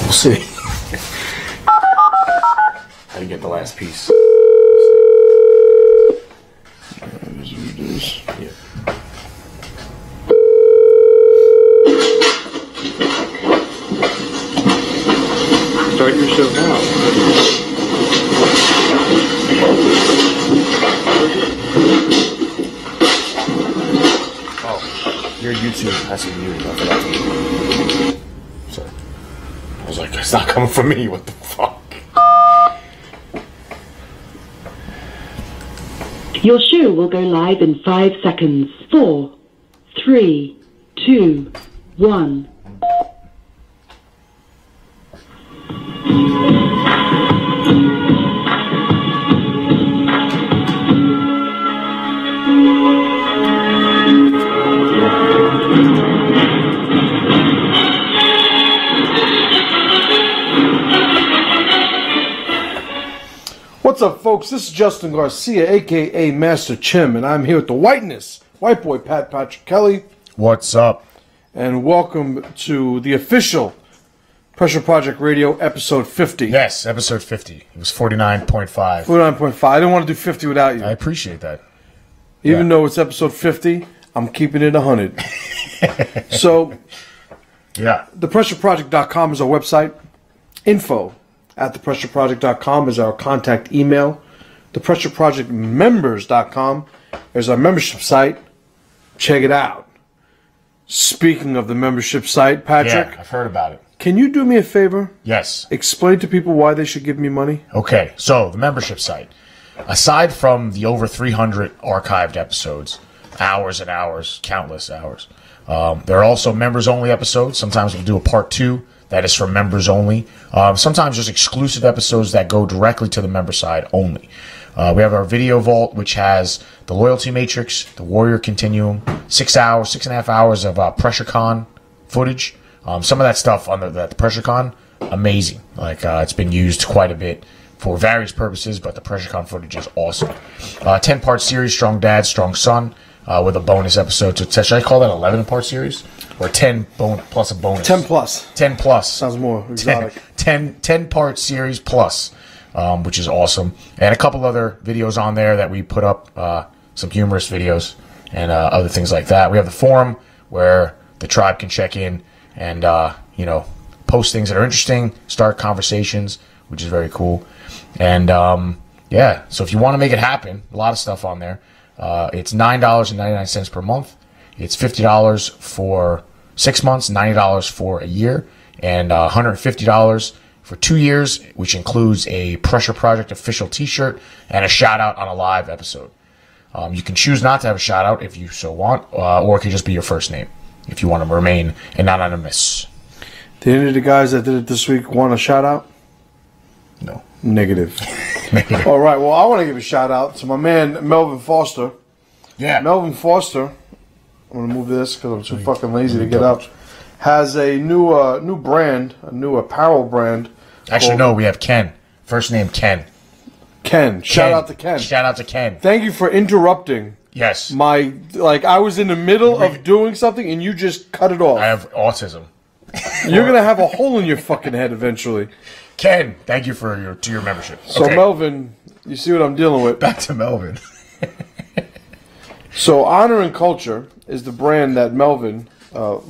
We'll see. How to get the last piece. Yeah. Start your show now. Oh, your YouTube has to be muted. I forgot. Sorry. I was like, it's not coming from me. What the fuck? Your show will go live in 5 seconds. 4, 3, 2, 1. What's up, folks? This is Justin Garcia, a.k.a. Master Chim, and I'm here with the whiteness, white boy Pat Patrick Kelly. What's up? And welcome to the official Pressure Project Radio episode 50. Yes, episode 50. It was 49.5. 49.5. I didn't want to do 50 without you. I appreciate that. Even though it's episode 50, I'm keeping it 100. So, yeah. thepressureproject.com is our website. Info@thepressureproject.com is our contact email. Thepressureprojectmembers.com is our membership site. Check it out. Speaking of the membership site, Patrick. Yeah, I've heard about it. Can you do me a favor? Yes. Explain to people why they should give me money. Okay, so the membership site. Aside from the over 300 archived episodes, hours and hours, countless hours, there are also members-only episodes. Sometimes we'll do a part 2 that is for members only. Sometimes just exclusive episodes that go directly to the member side only. We have our video vault, which has the Loyalty Matrix, the Warrior Continuum, 6.5 hours of PressureCon footage. Some of that stuff on the PressureCon, amazing. Like it's been used quite a bit for various purposes, but the PressureCon footage is awesome. 10-part series, Strong Dad, Strong Son, with a bonus episode. So should I call that 11-part series? Or 10 plus a bonus? 10 plus. 10 plus. Sounds more exotic. 10-part series plus, which is awesome. And a couple other videos on there that we put up, some humorous videos and other things like that. We have the forum where the tribe can check in and, post things that are interesting, start conversations, which is very cool. And, yeah, so if you want to make it happen, a lot of stuff on there. It's $9.99 per month. It's $50 for 6 months, $90 for a year, and $150 for 2 years, which includes a Pressure Project official t-shirt and a shout-out on a live episode. You can choose not to have a shout-out if you so want, or it could just be your first name if you want to remain anonymous. Did any of the guys that did it this week want a shout-out? No. Negative. All right, well, I want to give a shout-out to my man, Melvin Foster. Yeah. Melvin Foster, I'm going to move this because I'm too fucking lazy to get up, has a new brand, a new apparel brand. Actually, no, we have Ken. First name, Ken. Ken. Shout out to Ken. Shout out to Ken. Thank you for interrupting. Yes. I was in the middle of doing something and you just cut it off. I have autism. You're going to have a hole in your fucking head eventually. Ken, thank you for your membership. So, okay. Melvin, you see what I'm dealing with. Back to Melvin. So, Honor and Culture is the brand that Melvin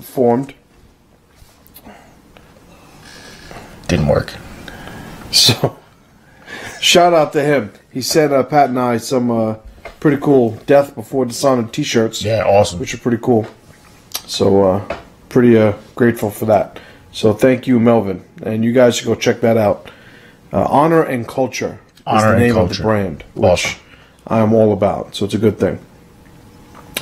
formed. Didn't work. So, shout out to him. He sent Pat and I some pretty cool Death Before Dishonored t-shirts. Yeah, awesome. Which are pretty cool. So, pretty grateful for that. So, thank you, Melvin. And you guys should go check that out. Honor and Culture is the name of the brand, which I am all about. So, it's a good thing.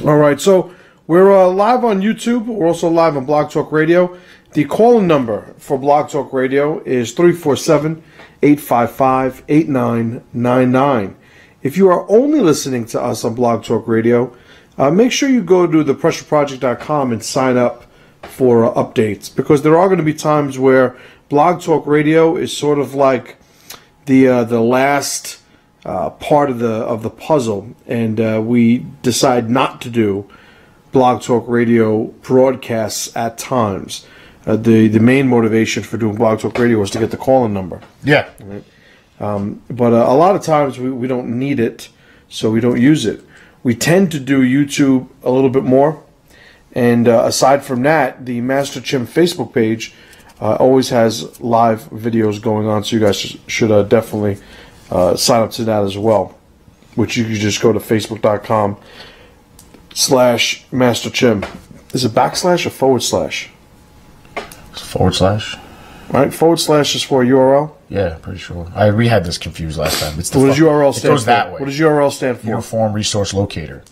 All right, so we're live on YouTube. We're also live on Blog Talk Radio. The call-in number for Blog Talk Radio is 347-855-8999. If you are only listening to us on Blog Talk Radio, make sure you go to thepressureproject.com and sign up for updates, because there are going to be times where Blog Talk Radio is sort of like the last part of the puzzle, and we decide not to do Blog Talk Radio broadcasts at times. the main motivation for doing Blog Talk Radio was to get the call-in number. Yeah. Right? But a lot of times we don't need it, so we don't use it. We tend to do YouTube a little bit more. And aside from that, the Master Chim Facebook page always has live videos going on, so you guys should definitely sign up to that as well, which you can just go to facebook.com/Master Chim. Is it backslash or forward slash? It's forward slash. Right, forward slash is for a URL? Yeah, pretty sure. We had this confused last time. It's the what does URL stand for? It goes that way. What does URL stand for? Uniform Resource Locator.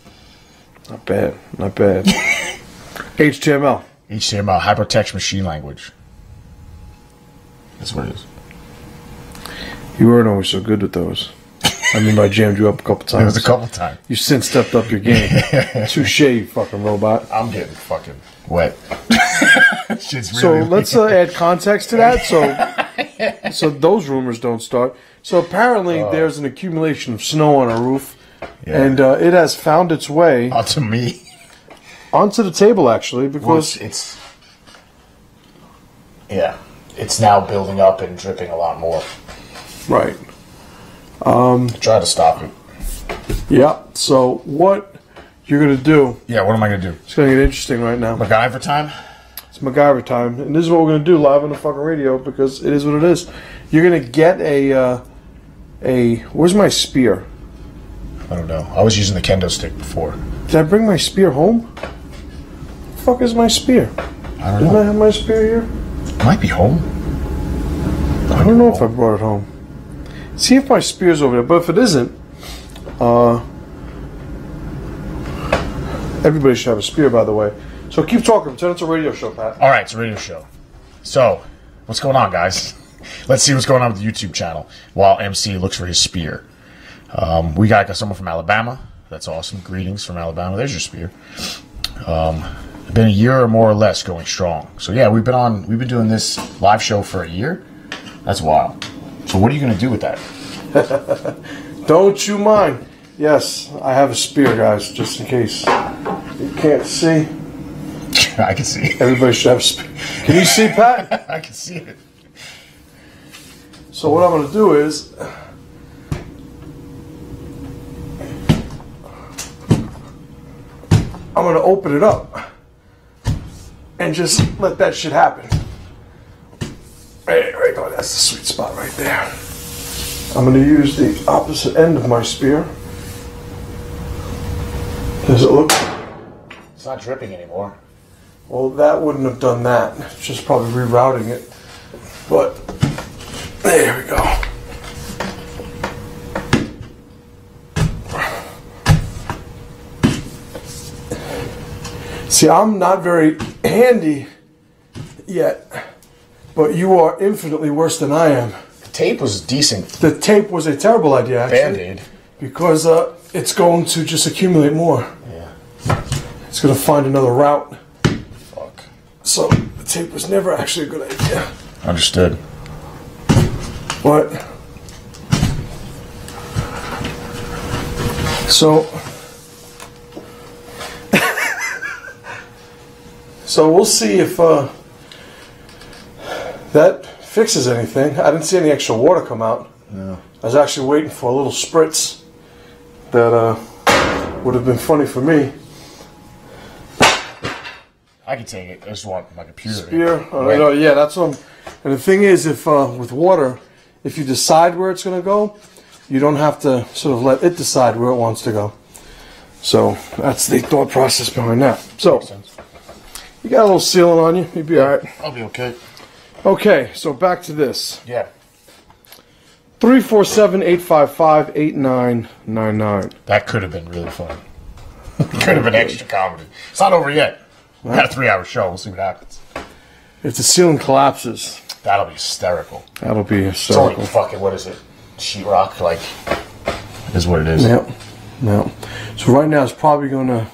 Not bad, not bad. HTML. HTML, Hypertext Machine Language. That's what it is. You weren't always so good with those. I mean, I jammed you up a couple times. It was a couple times. You since stepped up your game. Touche, you fucking robot. I'm getting fucking wet. Shit's really So let's add context to that, so those rumors don't start. So apparently there's an accumulation of snow on our roof, and it has found its way onto me, onto the table actually, because it's now building up and dripping a lot more. Right. Try to stop it. Yeah. So what you're gonna do? Yeah. What am I gonna do? It's gonna get interesting right now. MacGyver time. It's MacGyver time, and this is what we're gonna do live on the fucking radio because it is what it is. You're gonna get a where's my spear? I don't know. I was using the kendo stick before. Did I bring my spear home? The fuck is my spear? I don't Didn't know. I have my spear here? It might be home. I don't know if I brought it home. See if my spear's over there, but if it isn't, everybody should have a spear, by the way. So keep talking. Pretend it's a radio show, Pat. All right, it's a radio show. So, what's going on, guys? Let's see what's going on with the YouTube channel while MC looks for his spear. We got someone from Alabama. That's awesome. Greetings from Alabama. There's your spear. Been a year or more or less going strong. So yeah, we've been doing this live show for a year. That's wild. So what are you going to do with that? Don't you mind. Yes, I have a spear, guys, just in case you can't see. I can see. Everybody should have a spear. Can you see, Pat? I can see it. So what I'm going to do is I'm going to open it up and just let that shit happen. There we go. That's the sweet spot right there. I'm going to use the opposite end of my spear. Does it look? It's not dripping anymore. Well, that wouldn't have done that. It's just probably rerouting it. But there we go. See, I'm not very handy yet, but you are infinitely worse than I am. The tape was decent. The tape was a terrible idea, actually. Band-Aid. Because it's going to just accumulate more. Yeah. It's going to find another route. Fuck. So the tape was never actually a good idea. Understood. But so we'll see if that fixes anything. I didn't see any extra water come out. No. I was actually waiting for a little spritz that would have been funny for me. I can take it. I just want my computer. Spear. Yeah, that's what. And the thing is, if with water, if you decide where it's going to go, you don't have to sort of let it decide where it wants to go. So that's the thought process behind that. So you got a little sealing on you. You'll be all right. I'll be okay. Okay, so back to this. Yeah. 347-855-8999. That could have been really fun. Could have been extra comedy. It's not over yet. We got a 3-hour show. We'll see what happens. If the ceiling collapses, That'll be hysterical. that'll be It's only hysterical. fucking, what is it? Sheetrock, like, is what it is. Yep. Yep. So right now it's probably going to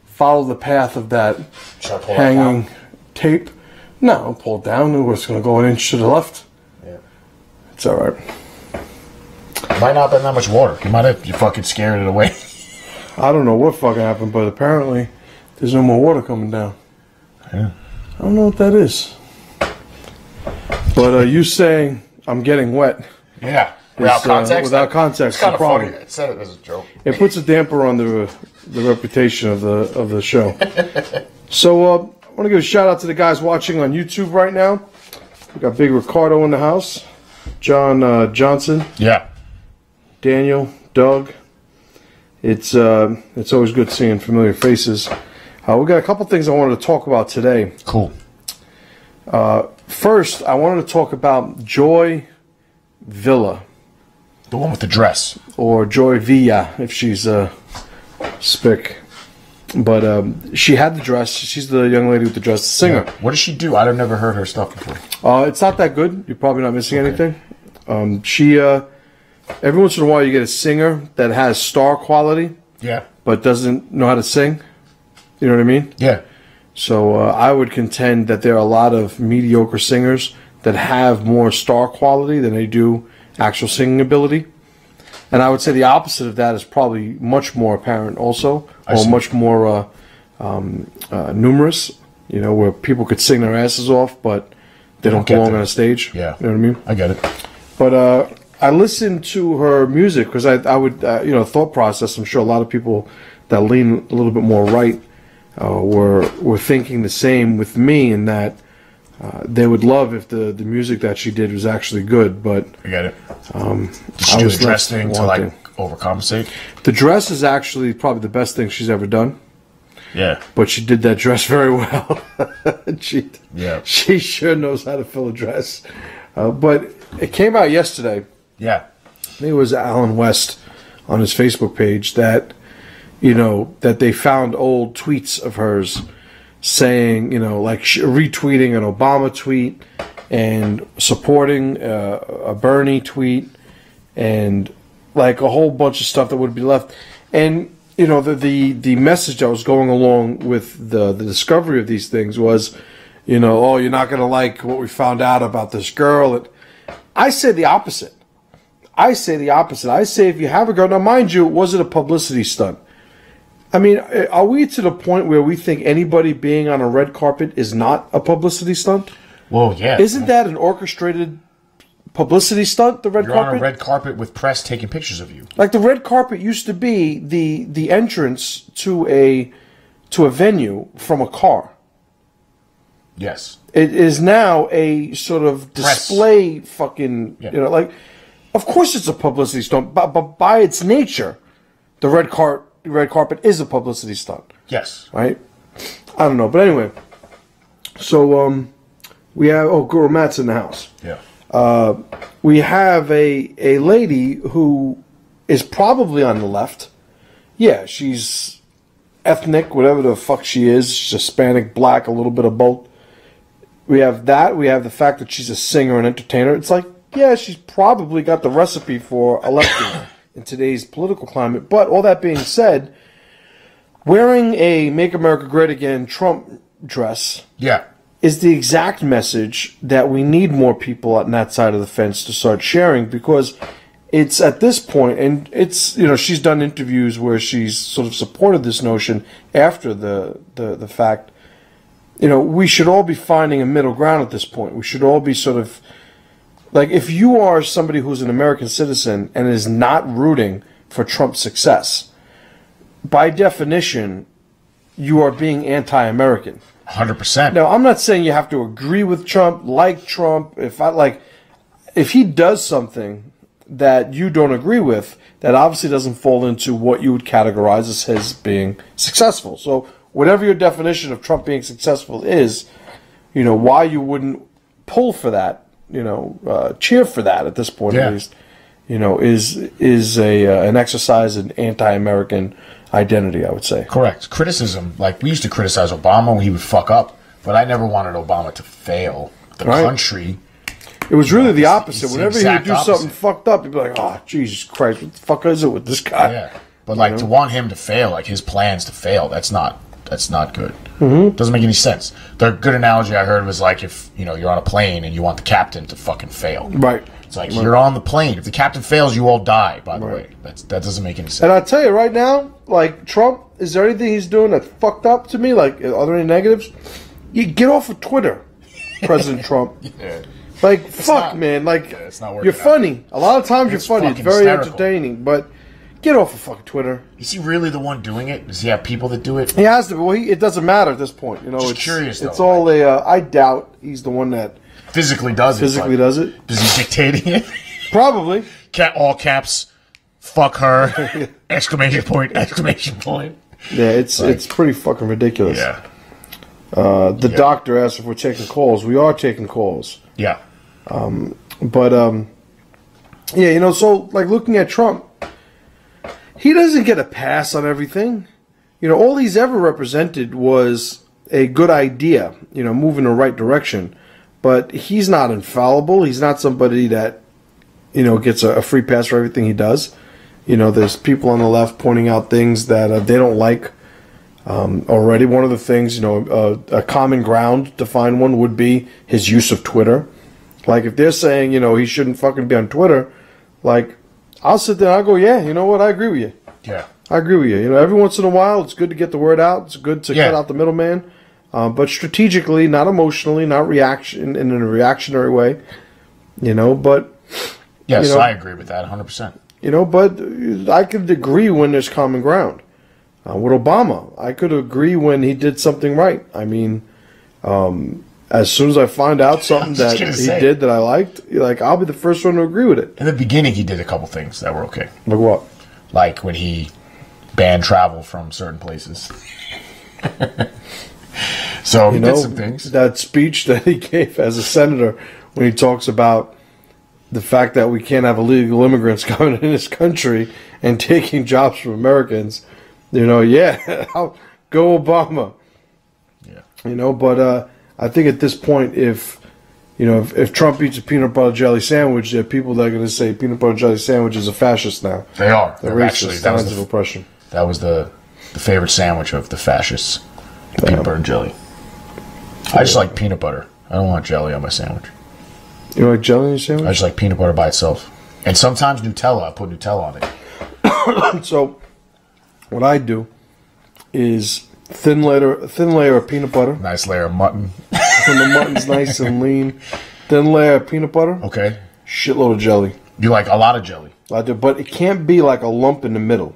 follow the path of that Should I pull hanging that tape. No, pull it down. It's going to go an inch to the left. down? It's all right. Yeah. Might not have been that much water. You fucking scared it away. I don't know what fucking happened, but apparently there's no more water coming down. Yeah. I don't know what that is. But you saying I'm getting wet. Yeah. Without context? Without context. It's kind of funny. I said it as a joke. It puts a damper on the reputation of the show. So I want to give a shout out to the guys watching on YouTube right now. We got Big Ricardo in the house. John Johnson. Yeah. Daniel. Doug. It's always good seeing familiar faces. We got a couple things I wanted to talk about today. Cool. First, I wanted to talk about Joy Villa. The one with the dress. Or Joy Villa, if she's spick. But she had the dress. She's the young lady with the dress, the singer. Yeah. What does she do? I've never heard her stuff before. It's not that good. You're probably not missing anything. She every once in a while you get a singer that has star quality. Yeah. But doesn't know how to sing. You know what I mean? Yeah. So I would contend that there are a lot of mediocre singers that have more star quality than they do actual singing ability. And I would say the opposite of that is probably much more apparent also, or much more numerous, you know, where people could sing their asses off, but they don't belong on a stage. Yeah. You know what I mean? I get it. But I listened to her music because I would, thought process, I'm sure a lot of people that lean a little bit more right were thinking the same with me, in that they would love if the music that she did was actually good, but I get it. Did she do the dress thing to like overcompensate? The dress is actually probably the best thing she's ever done. Yeah, but she did that dress very well. She sure knows how to fill a dress. But it came out yesterday. Yeah, I think it was Alan West on his Facebook page that that they found old tweets of hers saying, like retweeting an Obama tweet and supporting a Bernie tweet and like a whole bunch of stuff that would be left. And, the message that was going along with the discovery of these things was, oh, you're not going to like what we found out about this girl. I say the opposite. I say if you have a girl, now mind you, was it a publicity stunt? I mean, are we to the point where we think anybody being on a red carpet is not a publicity stunt? Well, yeah. Isn't that an orchestrated publicity stunt, the red carpet? You're on a red carpet with press taking pictures of you. Like the red carpet used to be the entrance to a venue from a car. Yes. It is now a sort of display fucking, like, of course it's a publicity stunt, but by its nature, the red carpet is a publicity stunt. Yes. Right? I don't know. But anyway, so we have, Guru Matt's in the house. Yeah. We have a lady who is probably on the left. Yeah, she's ethnic, whatever the fuck she is. She's Hispanic, black, a little bit of both. We have that. We have the fact that she's a singer and entertainer. It's like, yeah, she's probably got the recipe for a lefty in today's political climate. But all that being said, wearing a Make America Great Again Trump dress is the exact message that we need more people on that side of the fence to start sharing, because it's at this point, and it's, she's done interviews where she's sort of supported this notion after the fact. We should all be finding a middle ground at this point. We should all be sort of, like, if you are somebody who's an American citizen and is not rooting for Trump's success, by definition, you are being anti-American. 100%. Now, I'm not saying you have to agree with Trump, like Trump. If he does something that you don't agree with, that obviously doesn't fall into what you would categorize as his being successful. So whatever your definition of Trump being successful is, why you wouldn't pull for that, cheer for that at this point at least, is an exercise in anti-American identity, I would say. Correct. Criticism, like we used to criticize Obama when he would fuck up, but I never wanted Obama to fail the country. It was really the opposite. Whenever he would do something fucked up, you'd be like, oh, Jesus Christ, what the fuck is it with this guy? Yeah. But like to want him to fail, like his plans to fail, that's not good. Mm-hmm. Doesn't make any sense. The good analogy I heard was like if you're on a plane and you want the captain to fucking fail. Right. It's like you're on the plane. If the captain fails, you all die. By the way, that doesn't make any sense. And I tell you right now, like Trump, is there anything he's doing that's fucked up to me? Like, are there any negatives? You get off of Twitter, President Trump. Yeah. Like, fuck, man. Like, it's not working you're funny. A lot of times you're funny. It's very hysterical. entertaining, but get off of fucking Twitter. Is he really the one doing it? Does he have people that do it? He has to. Well, it doesn't matter at this point. You know, Just it's curious. It's though, all a. I doubt he's the one that physically does it. physically does it. Is he dictating it? Probably. All caps. Fuck her! Exclamation point! Exclamation point! Yeah, it's pretty fucking ridiculous. Yeah. The doctor asked if we're taking calls. We are taking calls. Yeah. But yeah, you know, so like looking at Trump, he doesn't get a pass on everything. You know, all he's ever represented was a good idea, you know, moving in the right direction. But he's not infallible. He's not somebody that, you know, gets a free pass for everything he does. You know, there's people on the left pointing out things that they don't like already. One of the things, you know, a common ground to find one would be his use of Twitter. Like, if they're saying, you know, he shouldn't fucking be on Twitter, like, I'll sit there and I'll go, yeah, you know what, I agree with you. Yeah. I agree with you. You know, every once in a while, it's good to get the word out. It's good to cut out the middleman. But strategically, not emotionally, not in a reactionary way. You know, but... Yes, you know, I agree with that 100%. You know, but I could agree when there's common ground. With Obama, I could agree when he did something right. I mean, as soon as I find out something that he did that I liked, like, I'll be the first one to agree with it. In the beginning, he did a couple things that were okay. Like what? Like when he banned travel from certain places. So he did some things. That speech that he gave as a senator when he talks about the fact that we can't have illegal immigrants coming in this country and taking jobs from Americans. You know, yeah, go Obama. Yeah. You know, but I think at this point, if Trump eats a peanut butter jelly sandwich, there are people that are going to say peanut butter jelly sandwich is a fascist now. They are. They're racist. Actually, signs of oppression. That was the favorite sandwich of the fascists. The peanut butter and jelly. I just like peanut butter. I don't want jelly on my sandwich. You like jelly on your sandwich? I just like peanut butter by itself. And sometimes Nutella. I put Nutella on it. So, what I do is thin layer of peanut butter. Nice layer of mutton. When the mutton's nice and lean. Thin layer of peanut butter. Okay. Shitload of jelly. You like a lot of jelly. I do, but it can't be like a lump in the middle.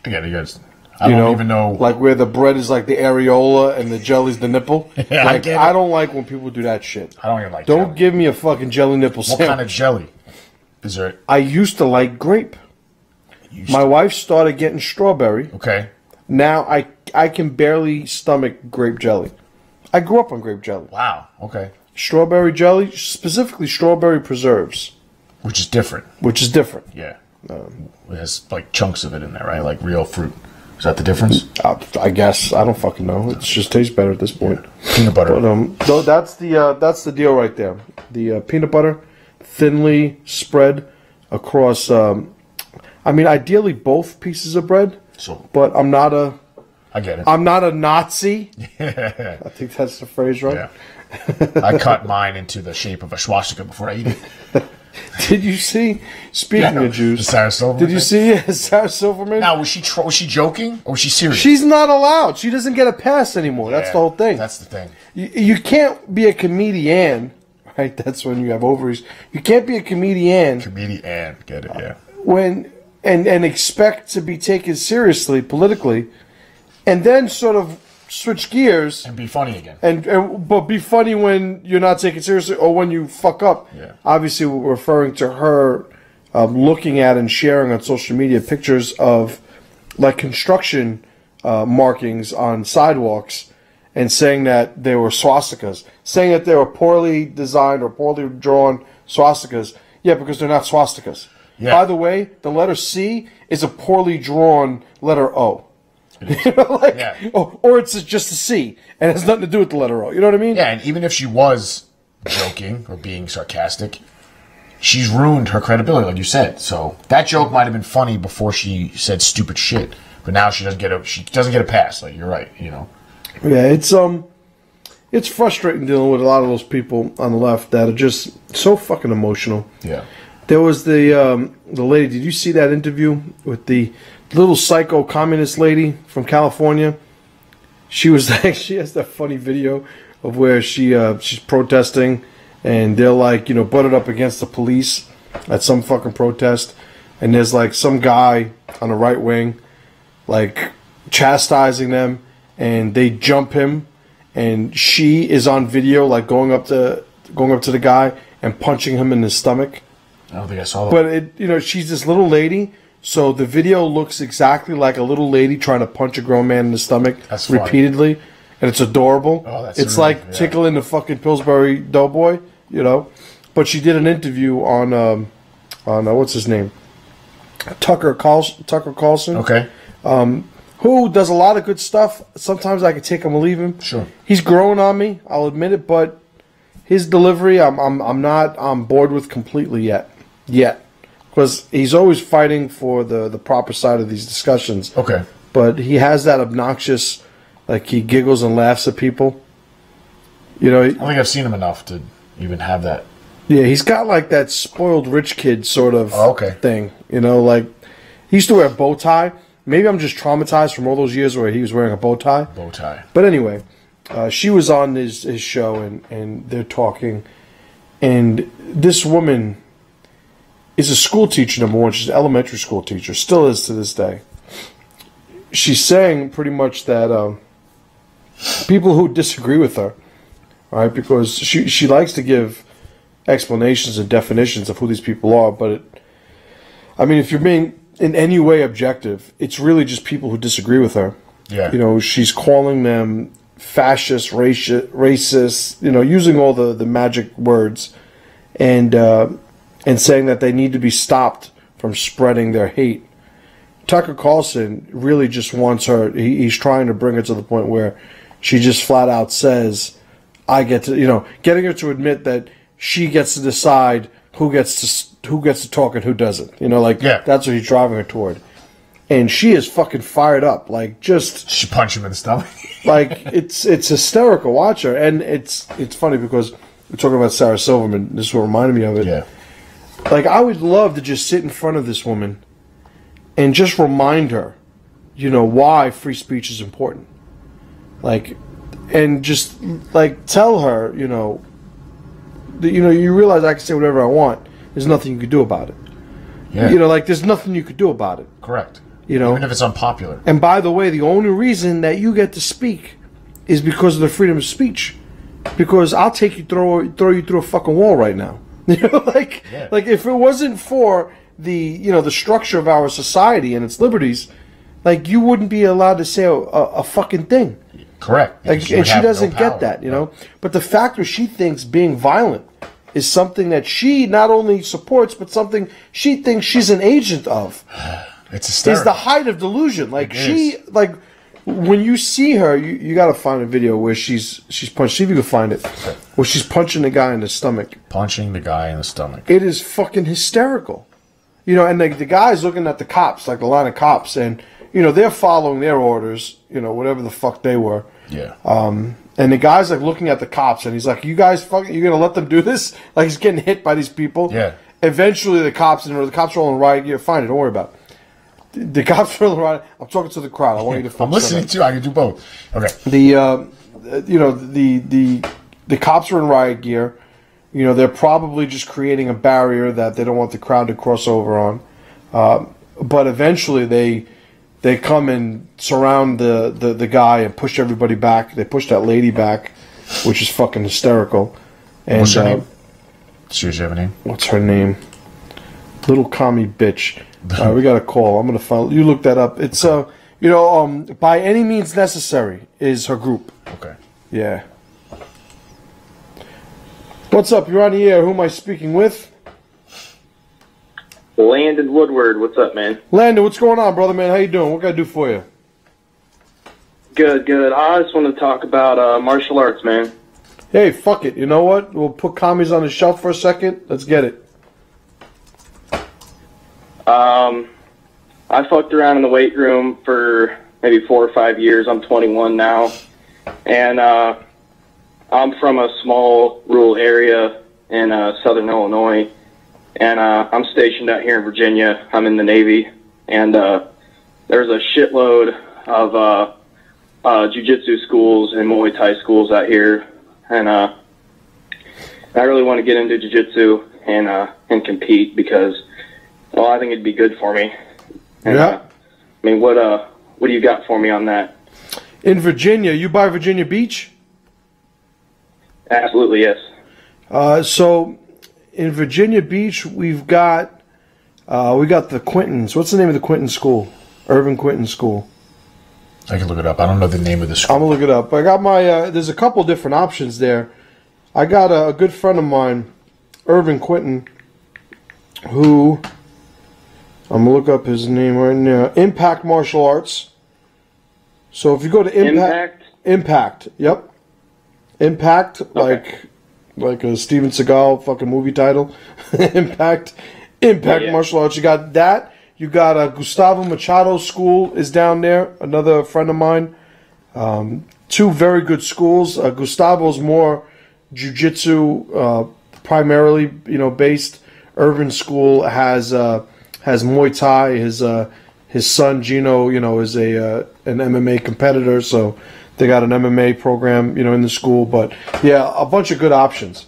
I get it, guys. I don't even know. Like where the bread is like the areola and the jelly's the nipple. Yeah, like, I don't like when people do that shit. I don't even like Don't jelly. give me a fucking jelly nipple sandwich. What kind of jelly is there? I used to like grape. My wife started getting strawberry. Okay. Now I can barely stomach grape jelly. I grew up on grape jelly. Wow. Okay. Strawberry jelly, specifically strawberry preserves. Which is different. Yeah. It has like chunks of it in there, right? Like real fruit. Is that the difference? I guess. I don't fucking know. It just tastes better at this point. Yeah. Peanut butter. But, so that's the deal right there. The peanut butter, thinly spread across. I mean, ideally both pieces of bread. But I'm not a. I get it. I'm not a Nazi. Yeah. I think that's the phrase, right? Yeah. I cut mine into the shape of a swastika before I eat it. Did you see? Speaking of Jews, the Sarah Silverman. Did you see Sarah Silverman? Now, was she joking or was she serious? She's not allowed. She doesn't get a pass anymore. That's the whole thing. That's the thing. You can't be a comedian, right? That's when you have ovaries. You can't be a comedian. Comedian, get it? Yeah. And expect to be taken seriously politically, and then sort of switch gears and be funny again. But be funny when you're not taken seriously or when you fuck up. Yeah. Obviously, we're referring to her looking at and sharing on social media pictures of like construction markings on sidewalks and saying that they were swastikas, saying that they were poorly designed or poorly drawn swastikas. Yeah, because they're not swastikas. Yeah. By the way, the letter C is a poorly drawn letter O. You know, like, or it's just a C, and it has nothing to do with the letter O. You know what I mean? Yeah, and even if she was joking or being sarcastic, she's ruined her credibility, like you said. So that joke might have been funny before she said stupid shit, but now she doesn't get a pass. Like, you're right, you know. Yeah, it's frustrating dealing with a lot of those people on the left that are just so fucking emotional. Yeah. There was the lady. Did you see that interview with the little psycho communist lady from California? She was like, she has that funny video of where she's protesting and they're like, you know, butted up against the police at some fucking protest, and there's like some guy on the right wing, like chastising them, and they jump him, and she is on video like going up to the guy and punching him in the stomach. I don't think I saw that. But it, you know, she's this little lady, so the video looks exactly like a little lady trying to punch a grown man in the stomach repeatedly, and it's adorable. Oh, that's it's like tickling the fucking Pillsbury Doughboy, you know. But she did an interview on what's his name, Tucker Carlson. Okay. Who does a lot of good stuff. Sometimes I can take him or leave him. Sure. He's growing on me, I'll admit it, but his delivery I'm not on board with completely yet. Because he's always fighting for the proper side of these discussions. Okay. But he has that obnoxious, like he giggles and laughs at people. You know, I don't think I've seen him enough to even have that. Yeah, he's got like that spoiled rich kid sort of thing. You know, like he used to wear a bow tie. Maybe I'm just traumatized from all those years where he was wearing a bow tie. Bow tie. But anyway, she was on his show and they're talking. And this woman is a school teacher, number one. She's an elementary school teacher. Still is to this day. She's saying pretty much that people who disagree with her, right, because she likes to give explanations and definitions of who these people are. But, I mean, if you're being in any way objective, it's really just people who disagree with her. Yeah. You know, she's calling them fascist, racist, you know, using all the magic words, and saying that they need to be stopped from spreading their hate. Tucker Carlson really just wants her, he's trying to bring her to the point where she just flat out says, I get to, you know, getting her to admit that she gets to decide who gets to talk and who doesn't. You know, like, that's what he's driving her toward. And she is fucking fired up. Like, just... She punched him in the stomach. Like, it's hysterical. Watch her. And it's funny because we're talking about Sarah Silverman. This is what reminded me of it. Yeah. Like, I would love to just sit in front of this woman and just remind her, you know, why free speech is important. Like, and just, like, tell her, you know, that, you know, you realize I can say whatever I want. There's nothing you can do about it. Yeah. You know, like, there's nothing you could do about it. Correct. You know? Even if it's unpopular. And by the way, the only reason that you get to speak is because of the freedom of speech. Because I'll take you, throw you through a fucking wall right now. You know, like if it wasn't for the, you know, the structure of our society and its liberties, like, you wouldn't be allowed to say a fucking thing. Correct. Like, and she doesn't get that, you know. But the fact that she thinks being violent is something that she not only supports, but something she thinks she's an agent of. It's hysterical. Is the height of delusion. Like, like, when you see her, you got to find a video where she's punched. See if you can find it. Where she's punching the guy in the stomach. Punching the guy in the stomach. It is fucking hysterical. You know, and the guy's looking at the cops, like the line of cops, and, you know, they're following their orders, you know, whatever the fuck they were. Yeah. And the guy's, like, looking at the cops, and he's like, you guys fucking, you're going to let them do this? Like, he's getting hit by these people. Yeah. Eventually, the cops are all in riot gear. Fine, don't worry about it. The cops are all in riot. I'm talking to the crowd. I want you to focus. I'm listening to you. I can do both. Okay. You know, the cops are in riot gear. You know, they're probably just creating a barrier that they don't want the crowd to cross over on. But eventually, they come and surround the guy and push everybody back. They push that lady back, which is fucking hysterical. And, what's her name? Does she have a name? What's her name? Little commie bitch. We got a call. I'm gonna find. You look that up. It's you know, By Any Means Necessary is her group. Okay. Yeah. What's up? You're on the air. Who am I speaking with? Landon Woodward. What's up, man? Landon, what's going on, brother, man? How you doing? What can I do for you? Good, good. I just want to talk about martial arts, man. Hey, fuck it. You know what? We'll put commies on the shelf for a second. Let's get it. I fucked around in the weight room for maybe 4 or 5 years. I'm 21 now. And I'm from a small rural area in southern Illinois. And I'm stationed out here in Virginia. I'm in the Navy. And there's a shitload of jiu-jitsu schools and Muay Thai schools out here. And I really want to get into jiu-jitsu and compete because, well, I think it'd be good for me. And, yeah. I mean, what do you got for me on that? In Virginia, you by Virginia Beach? Absolutely, yes. So in Virginia Beach, we got the Quintons. What's the name of the Quinton School? Urban Quinton School. I can look it up. I don't know the name of the school. I'm gonna look it up. I got my. There's a couple different options there. I got a good friend of mine, Irvin Quinton, who I'm gonna look up his name right now. Impact Martial Arts. So if you go to Impact, yep, Impact, okay. like a Steven Seagal fucking movie title, Impact Yeah. Martial Arts. You got that. You got Gustavo Machado School is down there. Another friend of mine. Two very good schools. Gustavo's more jiu-jitsu, primarily, based. Irvin School has Muay Thai. His son Gino, is an MMA competitor, so they got an MMA program, in the school. But yeah, a bunch of good options,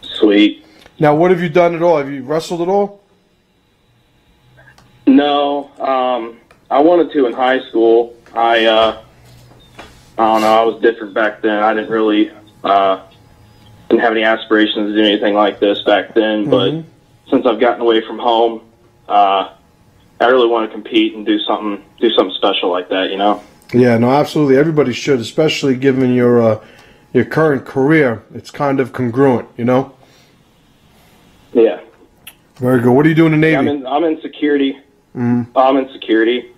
Sweet. Now, what have you done at all? Have you wrestled at all? No, I wanted to in high school. I don't know. I was different back then. I didn't really didn't have any aspirations to do anything like this back then. But since I've gotten away from home, I really want to compete and do something special like that. Yeah, no, absolutely. Everybody should, especially given your current career. It's kind of congruent, Yeah. Very good. What are you doing in the Navy? I'm in security. I'm in security.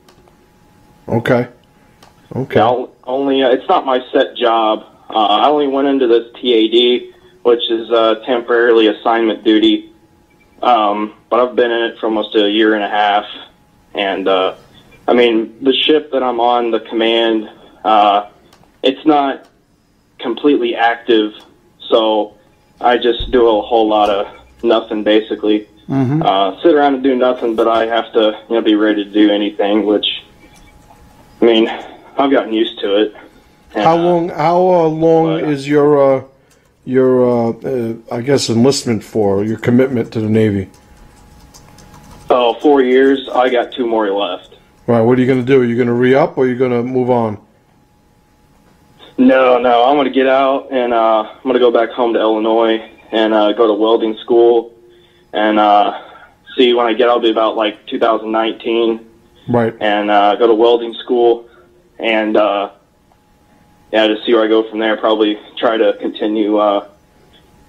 Okay. Only it's not my set job. I only went into this TAD, which is temporarily assignment duty. But I've been in it for almost a year and a half. And, I mean, the ship that I'm on, the command, it's not completely active. So I just do a whole lot of nothing, basically. Sit around and do nothing, but I have to, be ready to do anything, which, I mean, I've gotten used to it. And, how long is your I guess enlistment for, your commitment to the Navy? 4 years. I got 2 more left. Right. What are you going to do? Are you going to re-up or are you going to move on? No. I'm going to get out and I'm going to go back home to Illinois and go to welding school and see when I get. I'll be about like 2019. Right. And go to welding school and just see where I go from there. Probably try to continue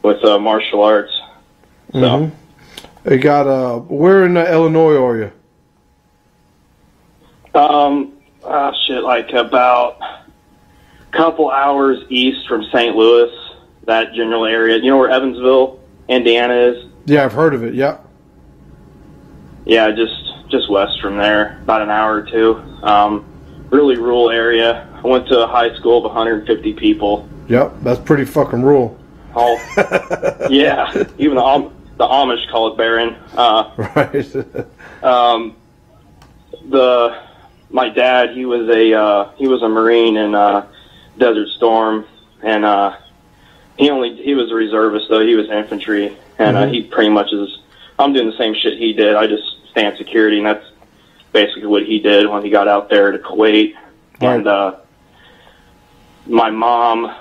with martial arts. So. You got where in Illinois are you? Like about a couple hours east from St. Louis, that general area. You know where Evansville, Indiana is? Yeah, I've heard of it. Yeah. Yeah, just west from there, about an hour or two. Really rural area. I went to a high school of 150 people. Yep, that's pretty fucking rural. Yeah, even the Amish call it barren. Right. My dad, he was a Marine in Desert Storm, and he was a reservist though. He was infantry, and he pretty much is. I'm doing the same shit he did. I just stay in security, and that's basically what he did when he got out there to Kuwait. Right. And my mom,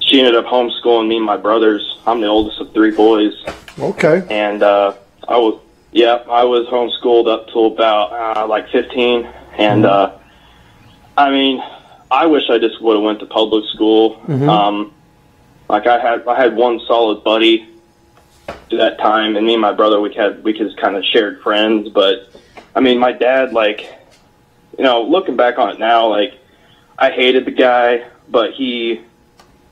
she ended up homeschooling me and my brothers. I'm the oldest of 3 boys. Okay. And I was homeschooled up till about like 15. And I mean, I wish I just would have went to public school. Like I had one solid buddy to that time, and me and my brother, we just kind of shared friends. But I mean, my dad, like, looking back on it now, like, I hated the guy, but he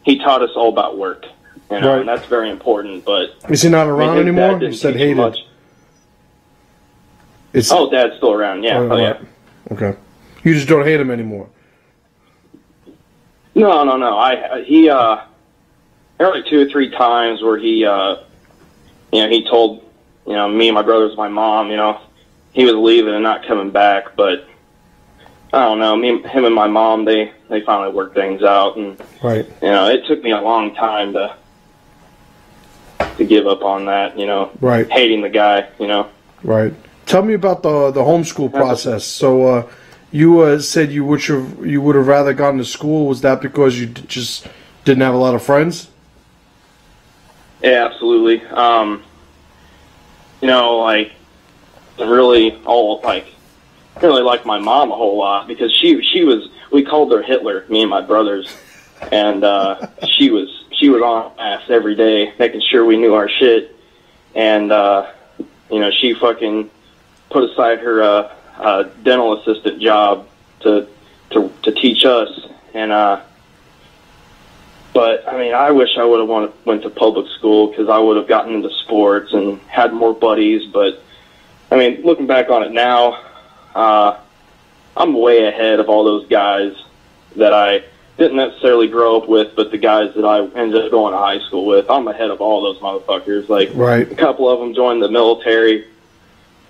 taught us all about work, right. And that's very important. But is he not around anymore? You said hated. Much. Dad's still around. Yeah. Oh, yeah. Okay. You just don't hate him anymore. No. There were like 2 or 3 times where he told, me and my brothers, my mom, he was leaving and not coming back. But I don't know, him and my mom, they finally worked things out, and Right. it took me a long time to give up on that. Right. Hating the guy. Right. Tell me about the homeschool process. So you said you would have rather gone to school. Was that because you just didn't have a lot of friends? Yeah, absolutely. Like really like my mom a whole lot, because we called her Hitler, me and my brothers, and she was on ass every day, making sure we knew our shit, and she fucking put aside her dental assistant job to teach us, and but I mean, I wish I would have went to public school, because I would have gotten into sports and had more buddies. But I mean, looking back on it now, I'm way ahead of all those guys that I didn't necessarily grow up with, but the guys that I ended up going to high school with. I'm ahead of all those motherfuckers. Like, right. A couple of them joined the military,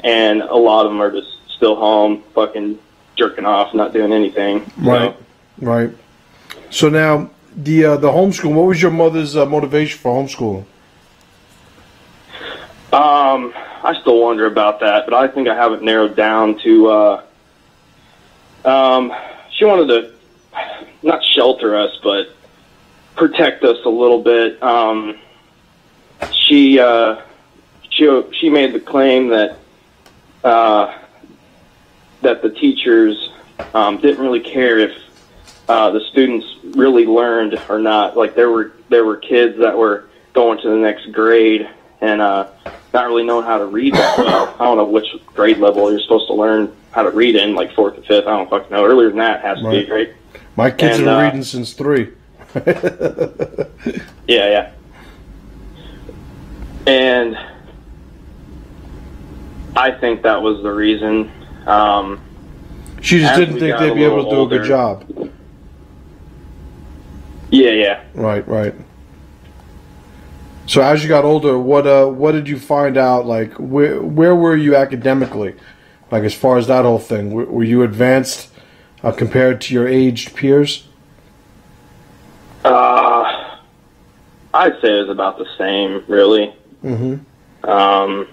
and a lot of them are just still home, fucking jerking off, not doing anything. Right, right. So now, the homeschool, what was your mother's motivation for homeschooling? I still wonder about that, but I think I have it narrowed down to, she wanted to not shelter us, but protect us a little bit. She made the claim that that the teachers didn't really care if the students really learned or not. Like, there were kids that were going to the next grade and not really knowing how to read that well. I don't know which grade level you're supposed to learn how to read in, like 4th or 5th. I don't fucking know. Earlier than that has to be, right? My kids have been reading since 3. Yeah. And I think that was the reason. She just didn't think they'd be able to do a good job. Yeah. Right. So as you got older, what did you find out? Like, where were you academically? Like, as far as that whole thing, were you advanced compared to your aged peers? I'd say it was about the same, really. Mm-hmm. I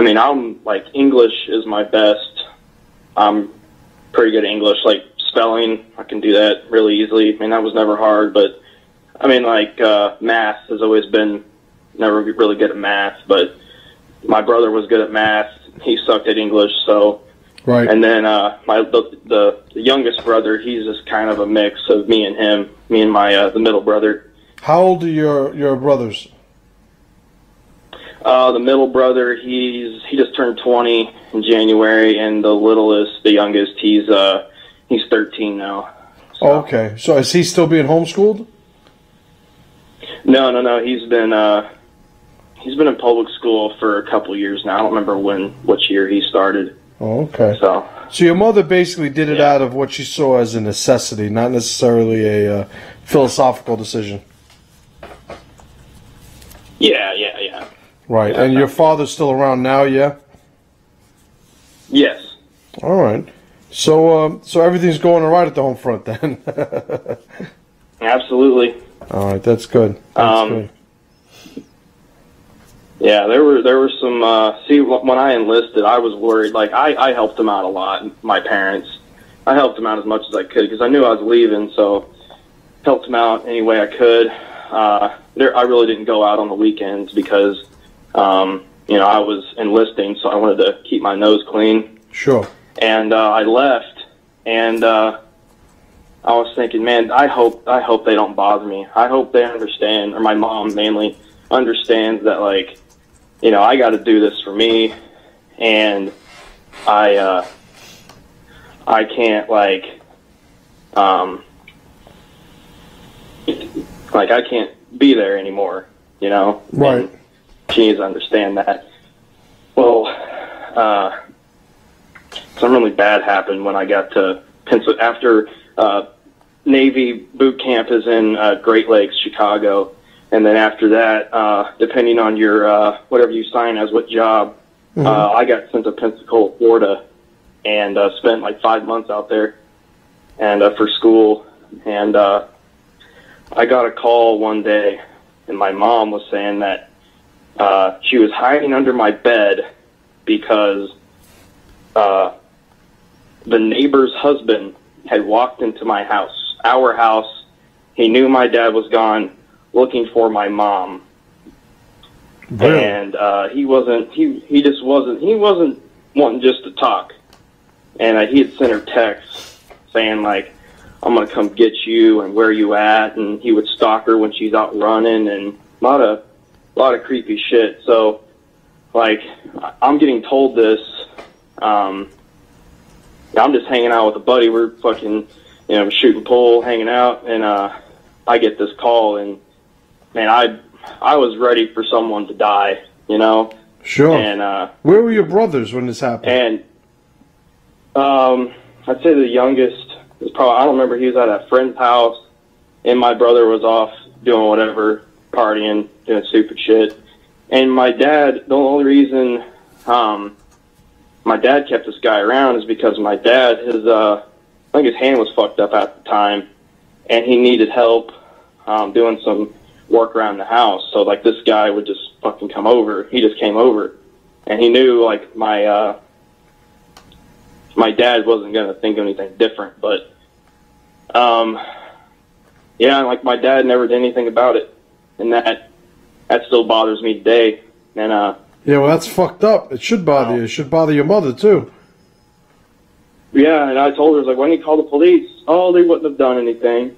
mean, I'm like, English is my best. I'm pretty good at English, like spelling. I can do that really easily. I mean, that was never hard, but I mean, like, math has always been never really good at math, but my brother was good at math. He sucked at English, so. Right. And then the youngest brother, he's just kind of a mix of me and him, me and my the middle brother. How old are your brothers? The middle brother, he just turned 20 in January, and the youngest, he's 13 now. So. Oh, okay. So is he still being homeschooled? No. He's been in public school for a couple years now. I don't remember which year he started. Oh, okay. So your mother basically did it out of what she saw as a necessity, not necessarily a philosophical decision. Yeah. Right. And your father's still around now, yeah? Yes. All right. So everything's going all right at the home front then. Absolutely. All right, that's good. That's good. Yeah, there were some. See, when I enlisted, I was worried. Like, I helped them out a lot. My parents, I helped them out as much as I could because I knew I was leaving. So, helped them out any way I could. I really didn't go out on the weekends because, I was enlisting, so I wanted to keep my nose clean. Sure. And I left, and I was thinking, man, I hope they don't bother me. I hope they understand, or my mom mainly understands that, like, I got to do this for me, and I can't I can't be there anymore, Right. And she needs to understand that. Well, something really bad happened when I got to Pennsylvania. After Navy boot camp is in Great Lakes, Chicago. And then after that, depending on your whatever you sign as what job, I got sent to Pensacola, Florida, and spent like 5 months out there. and for school. And I got a call one day, and my mom was saying that she was hiding under my bed because the neighbor's husband had walked into my house, our house. He knew my dad was gone, looking for my mom. Really? And he wasn't wanting just to talk. And he had sent her texts saying, like, I'm going to come get you, and where you at? And he would stalk her when she's out running, and a lot of creepy shit. So, like, I'm getting told this. I'm just hanging out with a buddy. We're fucking, shooting pool, hanging out, and I get this call, and man, I was ready for someone to die, Sure. And where were your brothers when this happened? And I'd say the youngest was probably, I don't remember, he was at a friend's house, and my brother was off doing whatever, partying, doing stupid shit. And my dad, the only reason my dad kept this guy around is because my dad, I think his hand was fucked up at the time, and he needed help doing some work around the house. So, like, this guy would just fucking come over. He just came over, and he knew, like, my dad wasn't going to think of anything different. But, yeah, like, my dad never did anything about it, and that still bothers me today. And yeah, well, that's fucked up. It should bother you. It should bother your mother, too. Yeah, and I told her, I was like, why didn't you call the police? Oh, they wouldn't have done anything.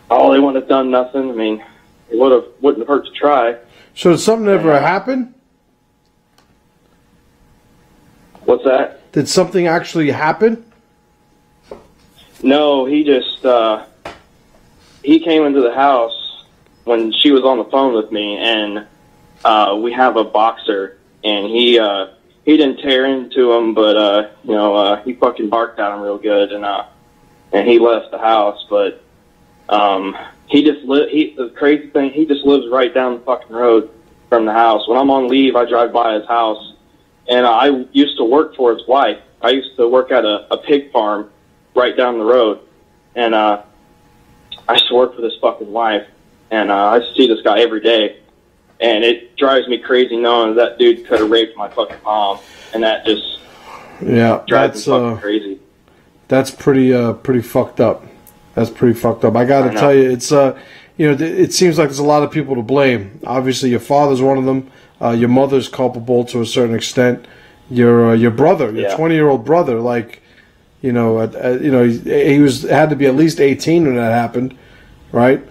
Oh, they wouldn't have done nothing. I mean, it wouldn't have hurt to try. So did something ever happen? What's that? Did something actually happen? No, he just, he came into the house when she was on the phone with me, and we have a boxer, and he didn't tear into him, but, he fucking barked at him real good, and he left the house. But the crazy thing, he just lives right down the fucking road from the house. When I'm on leave, I drive by his house, and I used to work for his wife. I used to work at a pig farm right down the road, and I used to work for this fucking wife, and I see this guy every day, and it drives me crazy knowing that dude could have raped my fucking mom, and that just drives me fucking crazy. That's pretty fucked up. That's pretty fucked up. I got to tell you, it's it seems like there's a lot of people to blame. Obviously, your father's one of them. Your mother's culpable to a certain extent. Your brother, your 20-year-old brother, like, he had to be at least 18 when that happened, right?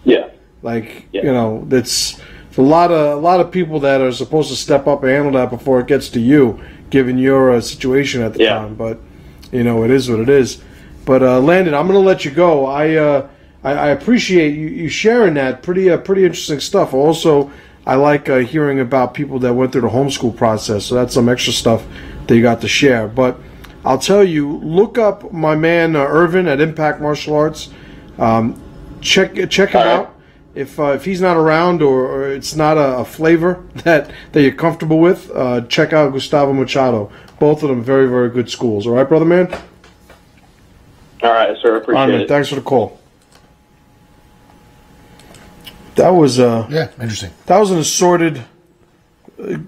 Yeah. Like, it's a lot of people that are supposed to step up and handle that before it gets to you, given your situation at the time. But it is what it is. But Landon, I'm going to let you go. I appreciate you sharing that. Pretty interesting stuff. Also, I like hearing about people that went through the homeschool process. So that's some extra stuff that you got to share. But I'll tell you, look up my man Irvin at Impact Martial Arts. Check him out. If he's not around or it's not a flavor that you're comfortable with, check out Gustavo Machado. Both of them very, very good schools. All right, brother man? All right, sir. Appreciate it. Thanks for the call. That was interesting. That was an assorted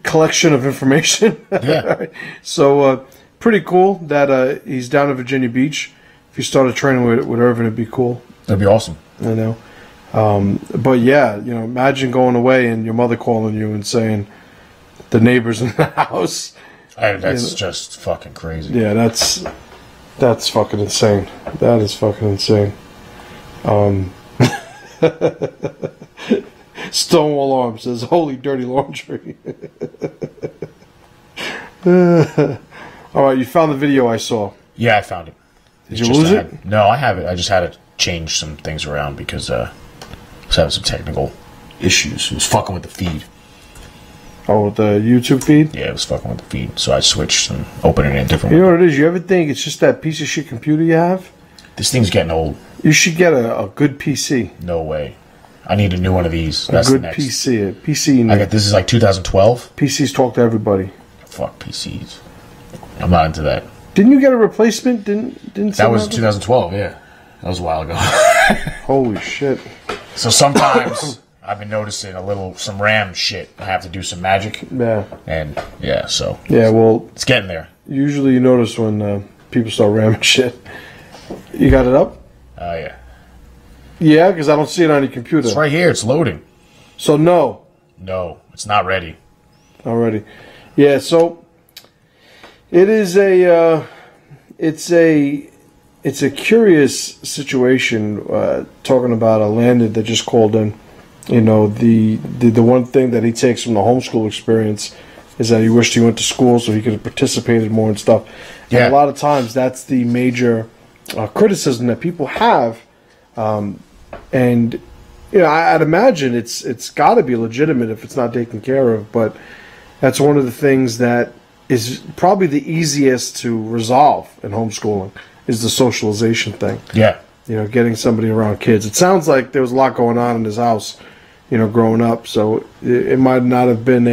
collection of information. Yeah. So pretty cool that he's down at Virginia Beach. If you started training with Irvin, it'd be cool. That'd be awesome. I know. But yeah, imagine going away and your mother calling you and saying the neighbors in the house. That's just fucking crazy. Yeah, that's fucking insane. That is fucking insane. Stonewall Arms says, "Holy dirty laundry." All right, you found the video I saw. Yeah, I found it. Did you lose it? No, I have it. I just had to change some things around because I was having some technical issues. It was fucking with the feed. Oh, with the YouTube feed? Yeah, it was fucking with the feed. So I switched and opened it in a different way. You know what it is? You ever think it's just that piece of shit computer you have? This thing's getting old. You should get a good PC. No way. I need a new one of these. That's a good PC. A PC. This is like 2012. PCs talk to everybody. Fuck PCs. I'm not into that. Didn't you get a replacement? Didn't that was 2012? Yeah, that was a while ago. Holy shit! So sometimes I've been noticing some RAM shit. I have to do some magic. Yeah. And yeah, so well, it's getting there. Usually, you notice when people start ramming shit. You got it up? Yeah. Yeah, because I don't see it on your computer. It's right here. It's loading. So no. No, it's not ready. Already. Yeah. So it is it's a curious situation. Talking about a landed that just called in. You know, the one thing that he takes from the homeschool experience is that he wished he went to school so he could have participated more and stuff. Yeah. And a lot of times that's the major criticism that people have. And you know, I'd imagine it's got to be legitimate if it's not taken care of. But that's one of the things that is probably the easiest to resolve in homeschooling is the socialization thing. Yeah. You know, getting somebody around kids. It sounds like there was a lot going on in his house, you know, growing up. So it might not have been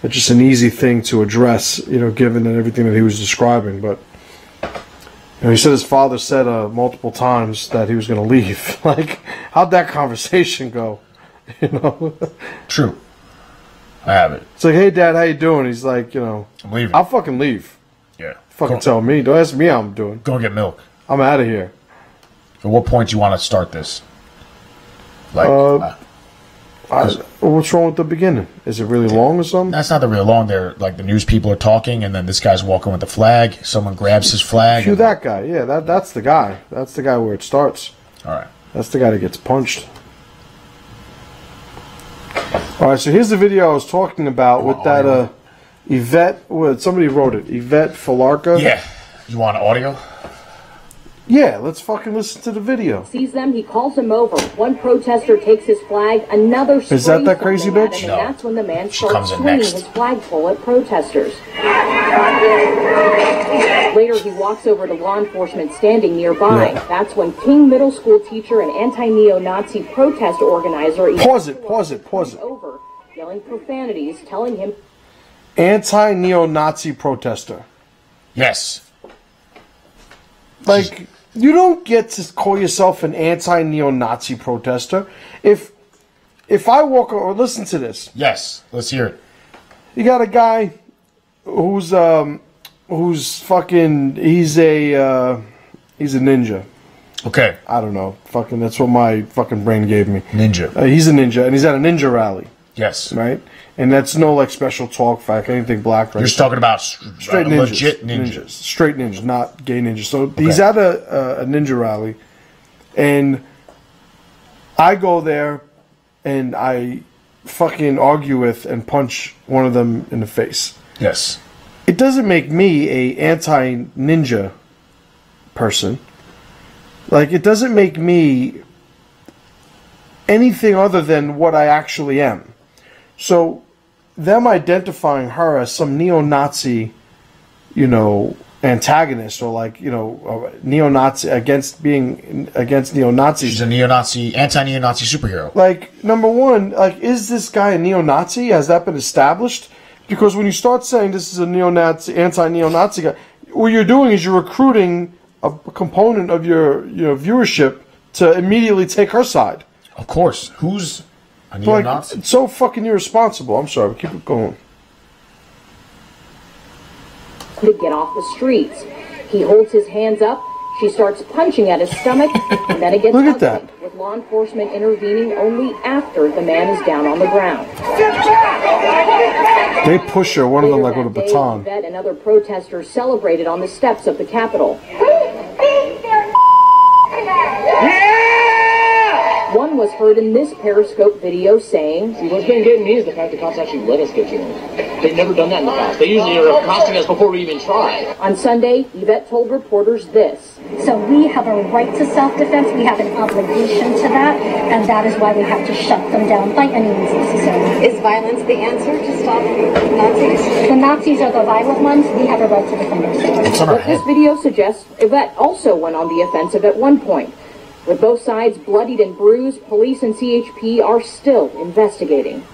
just an easy thing to address, you know, given that everything that he was describing. But you know, he said his father said multiple times that he was going to leave. Like, how'd that conversation go? You know. True. I have it. It's like, hey, Dad, how you doing? He's like, you know, I'm leaving. I'll fucking leave. Yeah. Fucking tell me. Don't ask me how I'm doing. Go get milk. I'm out of here. At what point do you want to start this? Like, what's wrong with the beginning? Is it really long or something? that's not the real long. They're like the news people are talking, and then this guy's walking with the flag. Someone grabs his flag. Cue that guy. Yeah, that's the guy. That's the guy where it starts. All right. That's the guy that gets punched. All right, so here's the video I was talking about with that Yvette. Somebody wrote it. Yvette Falarka. Yeah. You want audio? Yeah, let's fucking listen to the video. Sees them, he calls him over. One protester takes his flag, another is that crazy bitch? And No. that's when the man She starts comes in swinging next. his flagpole at protesters. Later, he walks over to law enforcement standing nearby. Yeah. That's when King Middle School teacher and anti-neo-Nazi protest organizer Pause it. over, yelling profanities, telling him Anti-neo-Nazi protester. Yes. Like, you don't get to call yourself an anti-neo-Nazi protester. If I walk or listen to this. Yes. Let's hear it. You got a guy who's fucking he's a ninja. Okay. I don't know. Fucking that's what my fucking brain gave me. Ninja. He's a ninja and he's at a ninja rally, Yes. right? And that's no like special talk fact, anything black, right? You're just talking about Straight ninjas. legit ninjas. Straight ninjas, not gay ninjas. So he's at a ninja rally, and I go there, and I fucking argue with and punch one of them in the face. Yes. It doesn't make me a anti-ninja person. Like, it doesn't make me anything other than what I actually am. So, them identifying her as some neo-Nazi, you know, antagonist or like, you know, neo-Nazi against neo-Nazis. She's a neo-Nazi, anti-neo-Nazi superhero. Like, number one, like, is this guy a neo-Nazi? Has that been established? Because when you start saying this is a neo-Nazi, anti-neo-Nazi guy, what you're doing is you're recruiting a component of your viewership to immediately take her side. Of course. Who's a neo-Nazi? Like, it's so fucking irresponsible. I'm sorry, but keep it going. to get off the streets. He holds his hands up. She starts punching at his stomach, and then it gets Look at ugly, that. with law enforcement intervening only after the man is down on the ground. They push her, one of them like Later with a that day, baton. Yvette and other protesters celebrated on the steps of the Capitol. One was heard in this Periscope video saying, What's been getting me is the fact the cops actually let us get you in. They've never done that in the past. They usually are accosting us before we even try. On Sunday, Yvette told reporters this. So we have a right to self-defense, we have an obligation to that, and that is why we have to shut them down by any means necessary. Is violence the answer to stop Nazis? The Nazis are the violent ones, we have a right to defend ourselves. It's on her But this head. video suggests Yvette also went on the offensive at one point. With both sides bloodied and bruised, police and CHP are still investigating.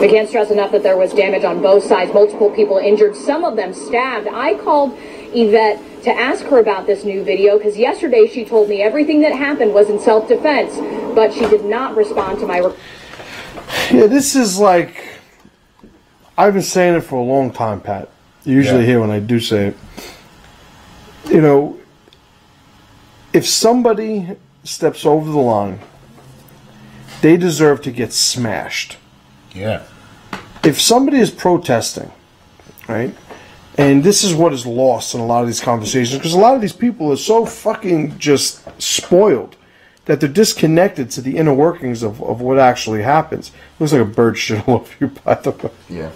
We can't stress enough that there was damage on both sides, multiple people injured, some of them stabbed. I called Yvette to ask her about this new video because yesterday she told me everything that happened was in self-defense, but she did not respond to my Yeah, this is like, I've been saying it for a long time, Pat. You usually hear when I do say it. You know, if somebody steps over the line, they deserve to get smashed. Yeah. If somebody is protesting, right, and this is what is lost in a lot of these conversations, because a lot of these people are so fucking just spoiled that they're disconnected to the inner workings of what actually happens. Looks like a bird shit all over you, by the way. Yeah.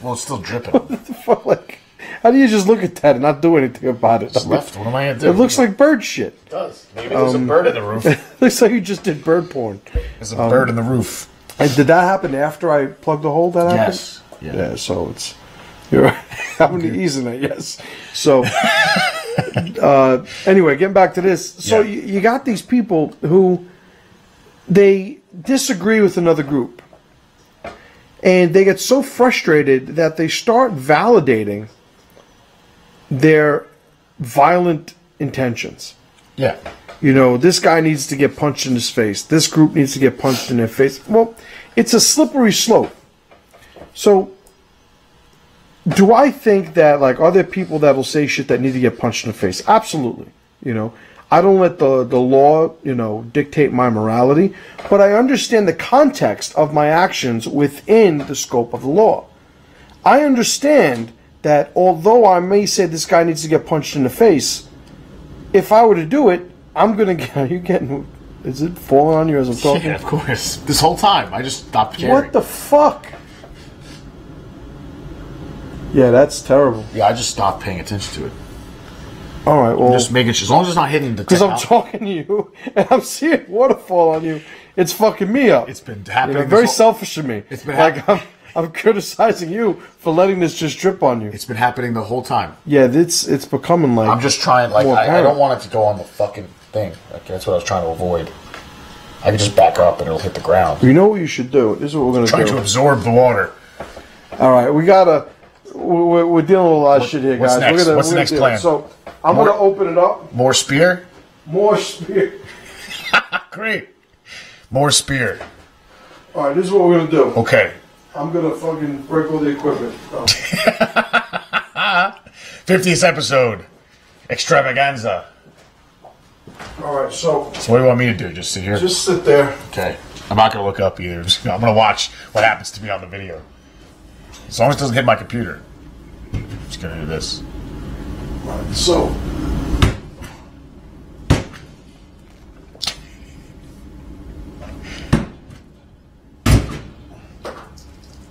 Well, it's still dripping. What the fuck? Like, how do you just look at that and not do anything about it? It's left. What am I going to do? It looks like bird shit. It does. Maybe there's a bird in the roof. Looks like you just did bird porn. There's a bird in the roof. And did that happen after I plugged the hole? That happened? Yes. Yeah, so it's... You're right. I'm easing it, yes. So, anyway, getting back to this. So you got these people who, they disagree with another group. And they get so frustrated that they start validating their violent intentions. Yeah. You know, this guy needs to get punched in his face. This group needs to get punched in their face. Well, it's a slippery slope. So, do I think that, like, are there people that will say shit that need to get punched in the face? Absolutely. You know, I don't let the law, you know, dictate my morality, but I understand the context of my actions within the scope of the law. I understand that although I may say this guy needs to get punched in the face, if I were to do it, I'm going to get... Are you getting... Is it falling on you as I'm talking? Yeah, of course. This whole time, I just stopped caring. What the fuck? Yeah, that's terrible. Yeah, I just stopped paying attention to it. All right, well... Just making sure. As long as it's not hitting the... Because I'm talking to you, and I'm seeing water fall on you. It's fucking me up. It's been happening. You know, very selfish of me. It's been like, I'm criticizing you for letting this just drip on you. It's been happening the whole time. Yeah, it's becoming like... I'm just trying, like, I don't want it to go on the fucking thing. Like, that's what I was trying to avoid. I can just back up and it'll hit the ground. You know what you should do? This is what we're going to do. Trying to absorb the water. All right, we got to... We're dealing with a lot of shit here, guys. Next? What's the next plan? So, I'm going to open it up. More spear? More spear. Great. More spear. All right, this is what we're going to do. Okay. I'm going to fucking break all the equipment. 50th episode. Extravaganza. All right, so what do you want me to do? Just sit here? Just sit there. Okay. I'm not going to look up either. I'm going to watch what happens to me on the video. As long as it doesn't hit my computer. I'm just going to do this. All right, so...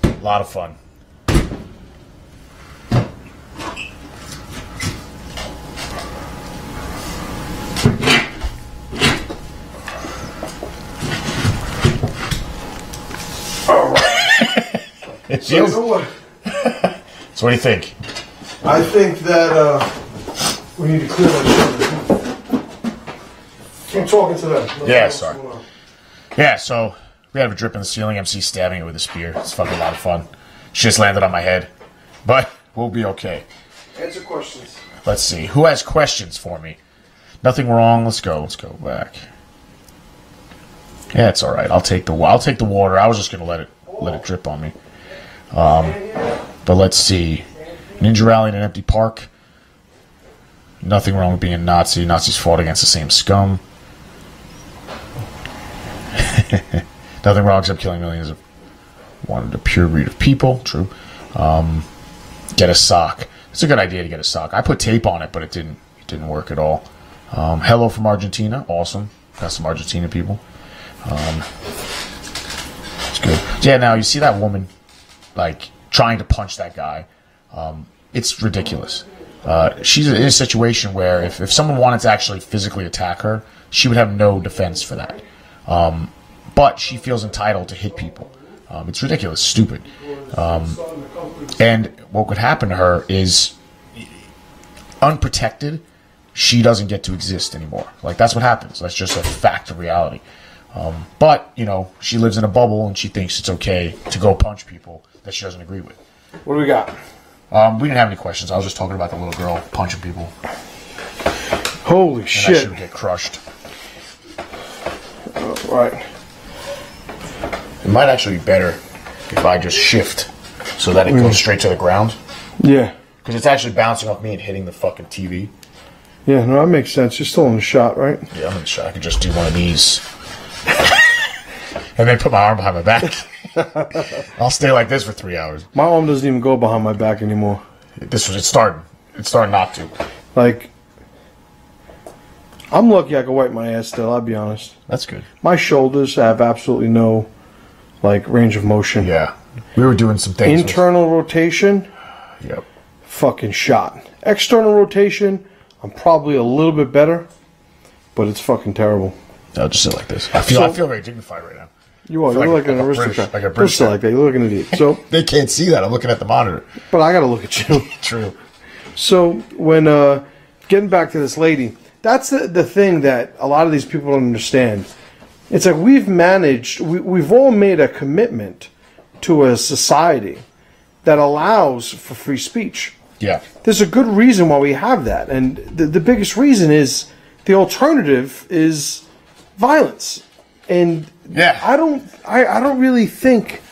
A lot of fun. All right. It feels... So what do you think? I think that we need to clear that shit. Keep talking to them. Yeah, sorry. Yeah, so we have a drip in the ceiling. MC stabbing it with a spear. It's fucking a lot of fun. Shit's landed on my head. But we'll be okay. Answer questions. Let's see. Who has questions for me? Nothing wrong. Let's go. Let's go back. Yeah, it's all right. I'll take the water. I was just gonna let it drip on me. But let's see. Ninja rally in an empty park. Nothing wrong with being a Nazi. Nazis fought against the same scum. Nothing wrong except killing millions of wanted a pure breed of people. True. Get a sock. It's a good idea to get a sock. I put tape on it, but it didn't work at all. Hello from Argentina. Awesome. Got some Argentina people. It's good. Yeah, now you see that woman, like, trying to punch that guy. It's ridiculous. She's in a situation where if someone wanted to actually physically attack her, she would have no defense for that. But she feels entitled to hit people. It's ridiculous, stupid. And what could happen to her is, unprotected, she doesn't get to exist anymore. Like, that's what happens. That's just a fact of reality. But, you know, she lives in a bubble and she thinks it's okay to go punch people that she doesn't agree with. What do we got? We didn't have any questions. I was just talking about the little girl punching people. Holy and shit. That she would get crushed. Right. It might actually be better if I just shift so that it goes straight to the ground. Yeah. Because it's actually bouncing off me and hitting the fucking TV. Yeah, no, that makes sense. You're still in the shot, right? Yeah, I'm in the shot. I could just do one of these. And then put my arm behind my back. I'll stay like this for 3 hours. My arm doesn't even go behind my back anymore. It's starting. It's starting not to. Like, I'm lucky I can wipe my ass still, I'll be honest. That's good. My shoulders have absolutely no, like, range of motion. Yeah. We were doing some things. Internal rotation. Yep. Fucking shot. External rotation, I'm probably a little bit better, but it's fucking terrible. I'll just sit like this. I feel very dignified right now. You are. You look like an aristocrat. Like a British. Don't sit like that. You look like an idiot. So they can't see that. I'm looking at the monitor. But I got to look at you. True. So when getting back to this lady, that's the thing that a lot of these people don't understand. It's like we've all made a commitment to a society that allows for free speech. Yeah. There's a good reason why we have that, and the biggest reason is the alternative is violence. And yeah. I don't really think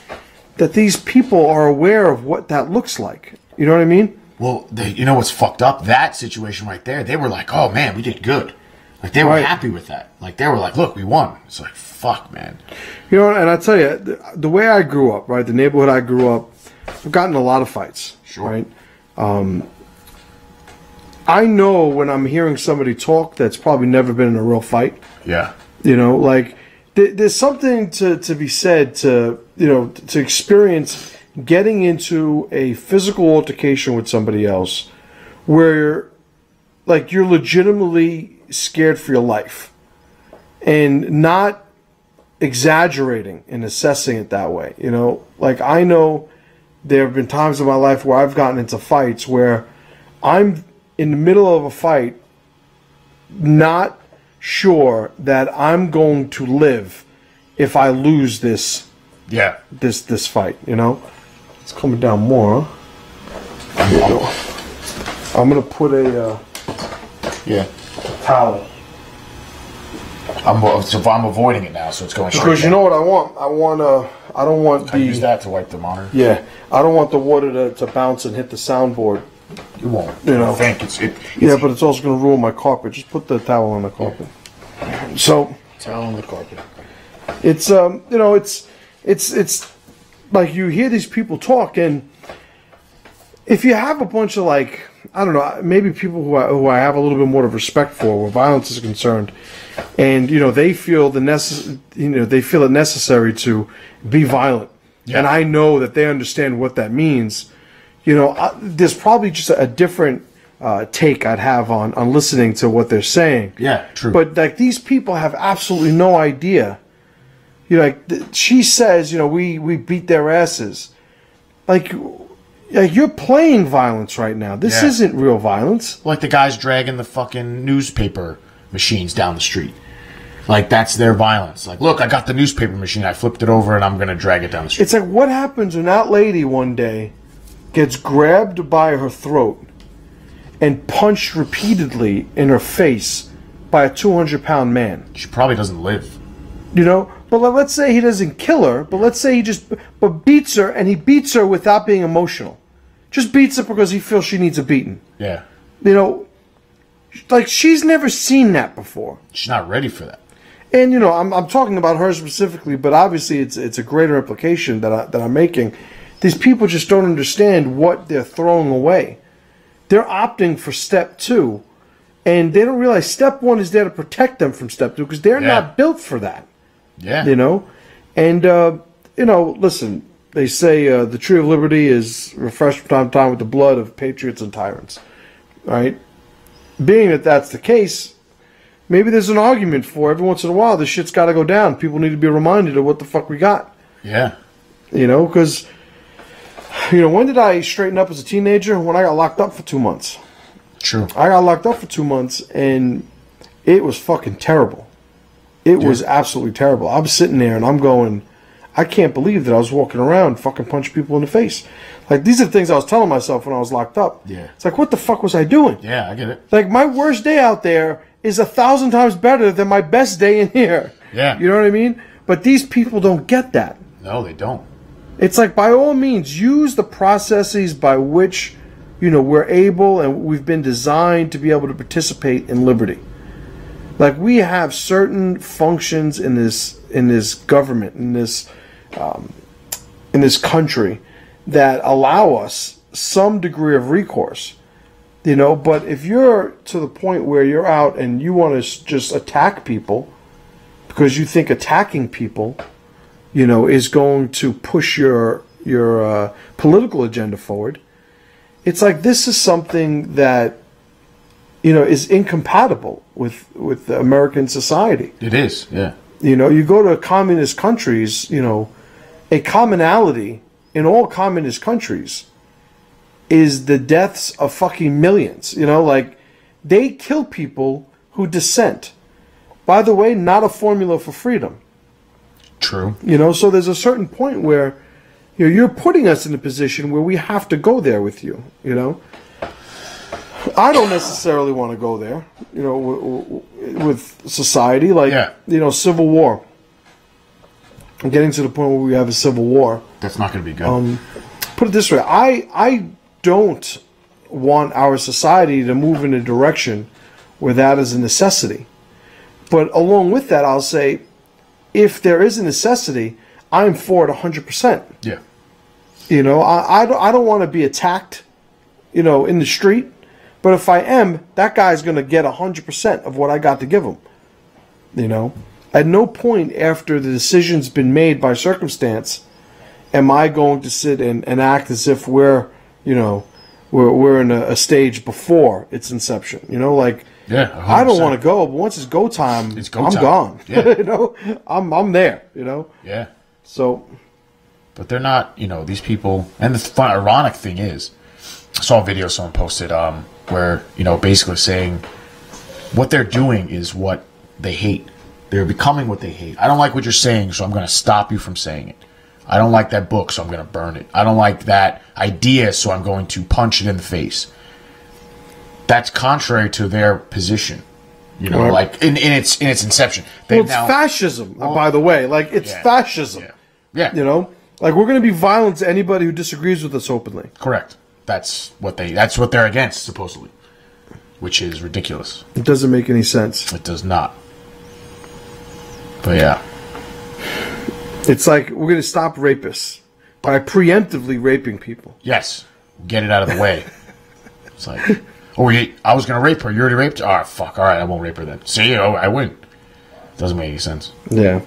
that these people are aware of what that looks like. You know what I mean? Well, you know what's fucked up? That situation right there, they were like, oh man, we did good. Like, they were happy with that. Like, they were like, look, we won. It's like, fuck, man. You know, and I tell you, the way I grew up, right, the neighborhood I grew up, I've gotten in a lot of fights. Sure. Right? I know when I'm hearing somebody talk that's probably never been in a real fight. Yeah. You know, like, there's something to be said to, you know, to experience getting into a physical altercation with somebody else where, like, you're legitimately scared for your life and not exaggerating and assessing it that way. You know, like, I know there have been times in my life where I've gotten into fights where I'm in the middle of a fight, not sure that I'm going to live if I lose this. Yeah. This fight, you know. It's coming down more. I'm gonna put a towel. I'm avoiding it now, so it's going straight. Because you know what I want? I don't want I use that to wipe the monitor. Yeah, I don't want the water to bounce and hit the soundboard. You won't. You know. I think yeah, but it's also going to ruin my carpet. Just put the towel on the carpet. So towel on the carpet. It's you know, it's like you hear these people talk, and if you have a bunch of, like, I don't know, maybe people who I have a little bit more of respect for where violence is concerned, and you know they feel it necessary to be violent, and I know that they understand what that means. You know, there's probably just a different take I'd have on listening to what they're saying. Yeah, true. But like these people have absolutely no idea. You know, like she says, you know, we beat their asses. Like you're playing violence right now. This isn't real violence. Like the guys dragging the fucking newspaper machines down the street. Like, that's their violence. Like, look, I got the newspaper machine. I flipped it over, and I'm going to drag it down the street. It's like, what happens when that lady one day gets grabbed by her throat and punched repeatedly in her face by a 200-pound man? She probably doesn't live. You know? But let's say he doesn't kill her, but let's say he just beats her, and he beats her without being emotional. Just beats her because he feels she needs a beating. Yeah. You know, like, she's never seen that before. She's not ready for that. And, you know, I'm talking about her specifically, but obviously it's a greater implication that I'm making. These people just don't understand what they're throwing away. They're opting for step 2, and they don't realize step 1 is there to protect them from step 2 because they're not built for that. Yeah. You know? And, you know, listen, they say the tree of liberty is refreshed from time to time with the blood of patriots and tyrants. All right? Being that that's the case, maybe there's an argument for every once in a while this shit's got to go down. People need to be reminded of what the fuck we got. Yeah. You know, because, you know, when did I straighten up as a teenager? When I got locked up for 2 months. True. I got locked up for 2 months, and it was fucking terrible. It was absolutely terrible. I'm sitting there and I'm going, I can't believe that I was walking around fucking punching people in the face. Like, these are the things I was telling myself when I was locked up. Yeah. It's like, what the fuck was I doing? Yeah, I get it. Like, my worst day out there is 1,000 times better than my best day in here. Yeah. You know what I mean? But these people don't get that. No, they don't. It's like, by all means, use the processes by which, you know, we're able and we've been designed to be able to participate in liberty. Like, we have certain functions in this government, in this country, that allow us some degree of recourse, you know. But if you're to the point where you're out and you want to just attack people because you think attacking people, you know, is going to push your political agenda forward, it's like, this is something that, you know, is incompatible with the American society. It is, yeah. You know, you go to communist countries, you know, a commonality in all communist countries is the deaths of fucking millions. You know, like, they kill people who dissent. By the way, not a formula for freedom. True. You know, so there's a certain point where, you know, you're putting us in a position where we have to go there with you, you know. I don't necessarily want to go there, you know, with society. Like, you know, civil war. I'm getting to the point where we have a civil war. That's not going to be good. Put it this way. I don't want our society to move in a direction where that is a necessity. But along with that, I'll say, if there is a necessity, I'm for it 100%. Yeah. You know, I don't want to be attacked, you know, in the street. But if I am, that guy's going to get 100% of what I got to give him. You know? At no point after the decision's been made by circumstance am I going to sit and act as if we're, you know, we're in a stage before its inception. You know, like, 100%. I don't want to go, but once it's go time, I'm gone. Yeah. You know? I'm there, you know? Yeah. So. But they're not, you know, these people. And the ironic thing is, I saw a video someone posted where, you know, basically saying what they're doing is what they hate. They're becoming what they hate. I don't like what you're saying, so I'm going to stop you from saying it. I don't like that book, so I'm going to burn it. I don't like that idea, so I'm going to punch it in the face. That's contrary to their position. You know, like in its inception. Well, it's fascism, by the way. Like, it's fascism. Yeah. You know? Like, we're going to be violent to anybody who disagrees with us openly. Correct. That's what they're against, supposedly. Which is ridiculous. It doesn't make any sense. It does not. But yeah. It's like, we're going to stop rapists by preemptively raping people. Yes. Get it out of the way. It's like, I was going to rape her. You already raped her? Oh, fuck. All right, I won't rape her then. See, I win. Doesn't make any sense. Yeah.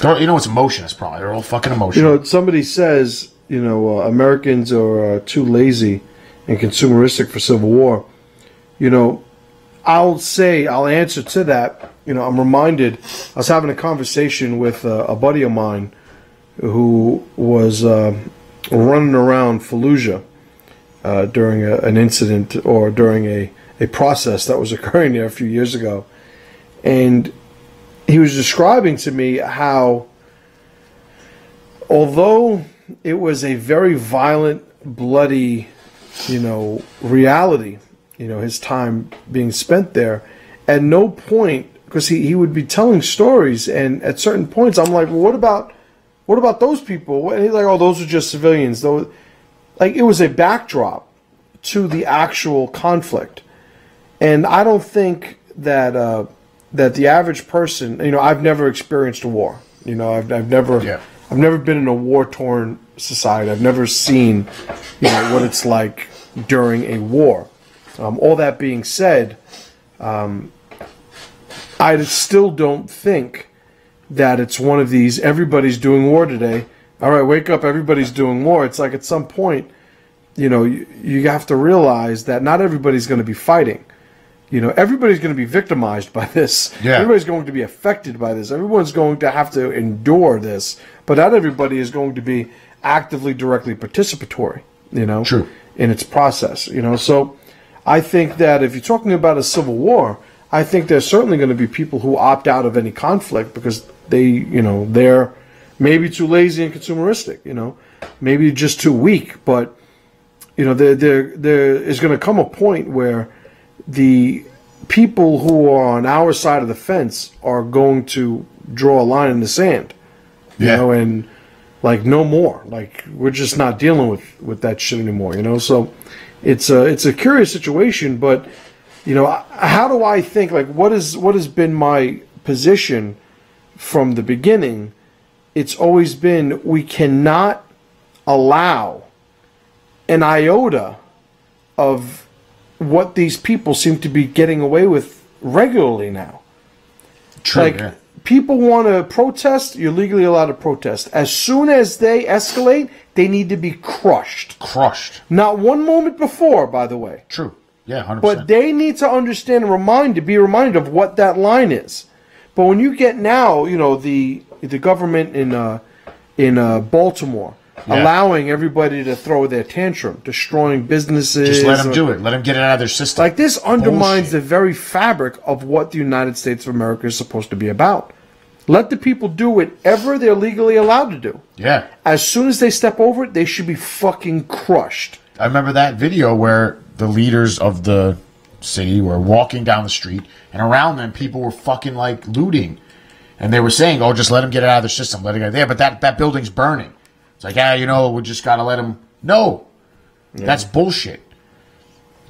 You know, it's emotion. That's probably. They're all fucking emotional. You know, somebody says, you know, Americans are too lazy and consumeristic for civil war. You know, I'll answer to that. You know, I'm reminded, I was having a conversation with a buddy of mine who was running around Fallujah during an incident or during a process that was occurring there a few years ago. And he was describing to me how, although it was a very violent, bloody, you know, reality, you know, his time being spent there, at no point, because he would be telling stories, and at certain points I'm like, well, what about those people? And he's like, oh, those are just civilians. Those, like, it was a backdrop to the actual conflict. And I don't think that that the average person, you know, I've never experienced a war. You know, I've never been in a war-torn society. I've never seen, you know, what it's like during a war. All that being said, I still don't think that it's one of these, everybody's doing war today. All right, wake up, everybody's doing war. It's like, at some point, you know, you have to realize that not everybody's going to be fighting. You know, everybody's going to be victimized by this. Yeah. Everybody's going to be affected by this. Everyone's going to have to endure this. But not everybody is going to be actively, directly participatory, you know, in its process. You know, so I think that if you're talking about a civil war, I think there's certainly going to be people who opt out of any conflict because they're maybe too lazy and consumeristic, maybe just too weak. But, there is going to come a point where the people who are on our side of the fence are going to draw a line in the sand, and like no more. Like we're just not dealing with that shit anymore, So it's a curious situation, but how do I think? Like what has been my position from the beginning? It's always been we cannot allow an iota of what these people seem to be getting away with regularly now. True, like, yeah. People want to protest, you're legally allowed to protest. As soon as they escalate, they need to be crushed. Crushed. Not one moment before, by the way. True. Yeah, 100%. But they need to understand and be reminded of what that line is. But when you get now, the government in Baltimore allowing everybody to throw their tantrum, destroying businesses. Just let them do it. Let them get it out of their system. Like this undermines the very fabric of what the United States of America is supposed to be about. Let the people do whatever they're legally allowed to do. Yeah. As soon as they step over it, they should be fucking crushed. I remember that video where the leaders of the city were walking down the street, and around them people were fucking like looting. And they were saying, oh, just let them get it out of their system. Let it go there. But that building's burning. It's like, we just got to let them. No. Yeah. That's bullshit.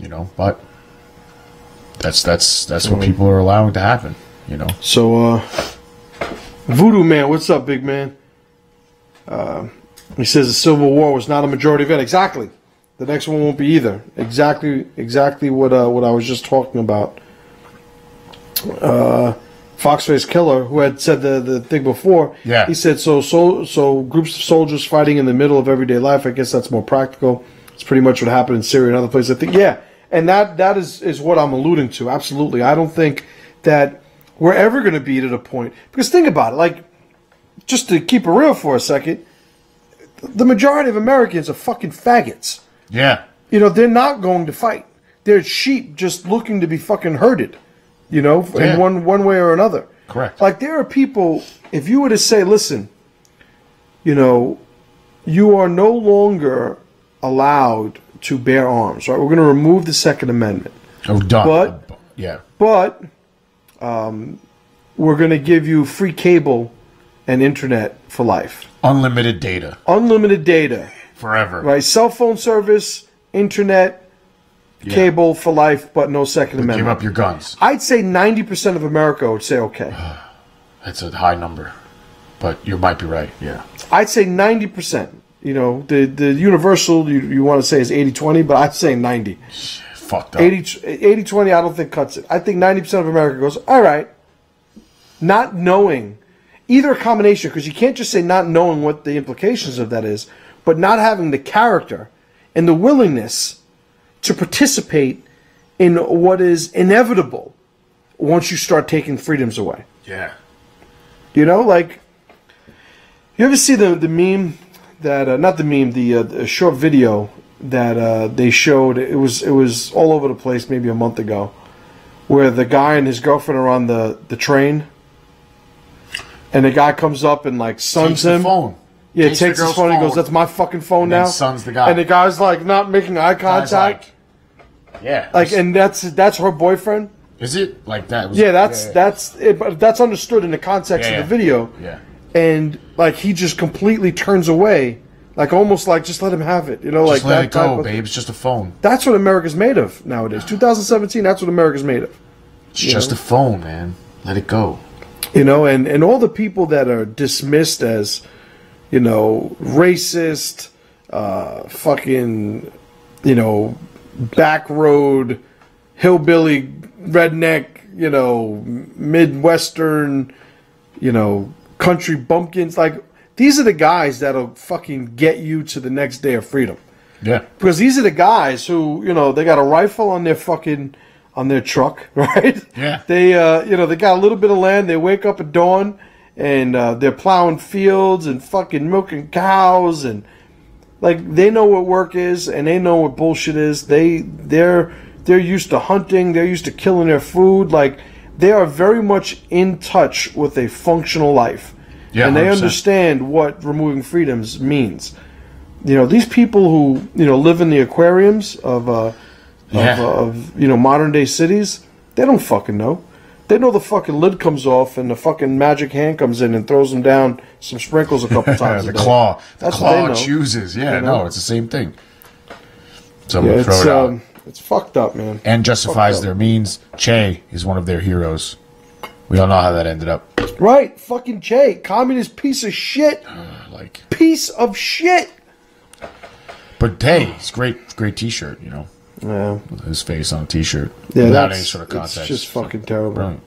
But that's what people are allowing to happen, So, Voodoo Man, what's up, big man? He says the Civil War was not a majority event. Exactly. The next one won't be either. Exactly what I was just talking about. Foxface Killer, who had said the thing before, he said, so groups of soldiers fighting in the middle of everyday life, I guess that's more practical. It's pretty much what happened in Syria and other places. I think, and that is what I'm alluding to, absolutely. I don't think that we're ever going to be at a point, because think about it, like, just to keep it real for a second, the majority of Americans are fucking faggots. Yeah. They're not going to fight. They're sheep just looking to be fucking herded. In one way or another. Correct. Like, there are people, if you were to say, listen, you are no longer allowed to bear arms, right? We're going to remove the Second Amendment. Oh, done. But we're going to give you free cable and internet for life. Unlimited data. Forever. Right? Cell phone service, internet, cable for life, but no Second Amendment. Give up your guns. I'd say 90% of America would say okay. That's a high number, but you might be right. Yeah. I'd say 90%. The universal you want to say is 80-20, but I'd say 90. Fucked up. 80-20 I don't think cuts it. I think 90% of America goes, all right, not knowing, either a combination, because you can't just say not knowing what the implications of that is, but not having the character and the willingness to participate in what is inevitable once you start taking freedoms away. Yeah. Like, you ever see the meme that, not the meme, the short video that they showed, it was all over the place maybe a month ago, where the guy and his girlfriend are on the train, and the guy comes up and like suns him. Phone. Yeah, takes his phone and goes, that's my fucking phone and now. Then suns the guy. And the guy's like not making eye contact. And that's her boyfriend. Is it like that? That's it, but that's understood in the context of the video. Yeah. And like he just completely turns away, like almost like just let him have it. Just let it go, babe. It's just a phone. That's what America's made of nowadays. 2017. That's what America's made of. It's just a phone, man. Let it go. And all the people that are dismissed as, racist, fucking, back road, hillbilly, redneck, Midwestern, country bumpkins. Like, these are the guys that'll fucking get you to the next day of freedom. Yeah. Because these are the guys who, they got a rifle on their truck, right? Yeah. They, they got a little bit of land. They wake up at dawn and they're plowing fields and fucking milking cows, and like they know what work is and they know what bullshit is. They're used to hunting. They're used to killing their food. Like, they are very much in touch with a functional life. Yeah, and they 100%. understand what removing freedoms means. These people who, live in the aquariums of modern day cities, they don't fucking know. They know the fucking lid comes off and the fucking magic hand comes in and throws them down some sprinkles a couple times the a day. claw. That's claw what they know. chooses. Yeah, no, it's the same thing. So Yeah, we'll throw it out. It's fucked up, man. And justifies their means. Che is one of their heroes. We all know how that ended up. Right, fucking Che, communist piece of shit. Piece of shit. But hey, it's great T-shirt. Yeah. His face on a T-shirt. Yeah, without any sort of context. It's just fucking terrible. Brilliant.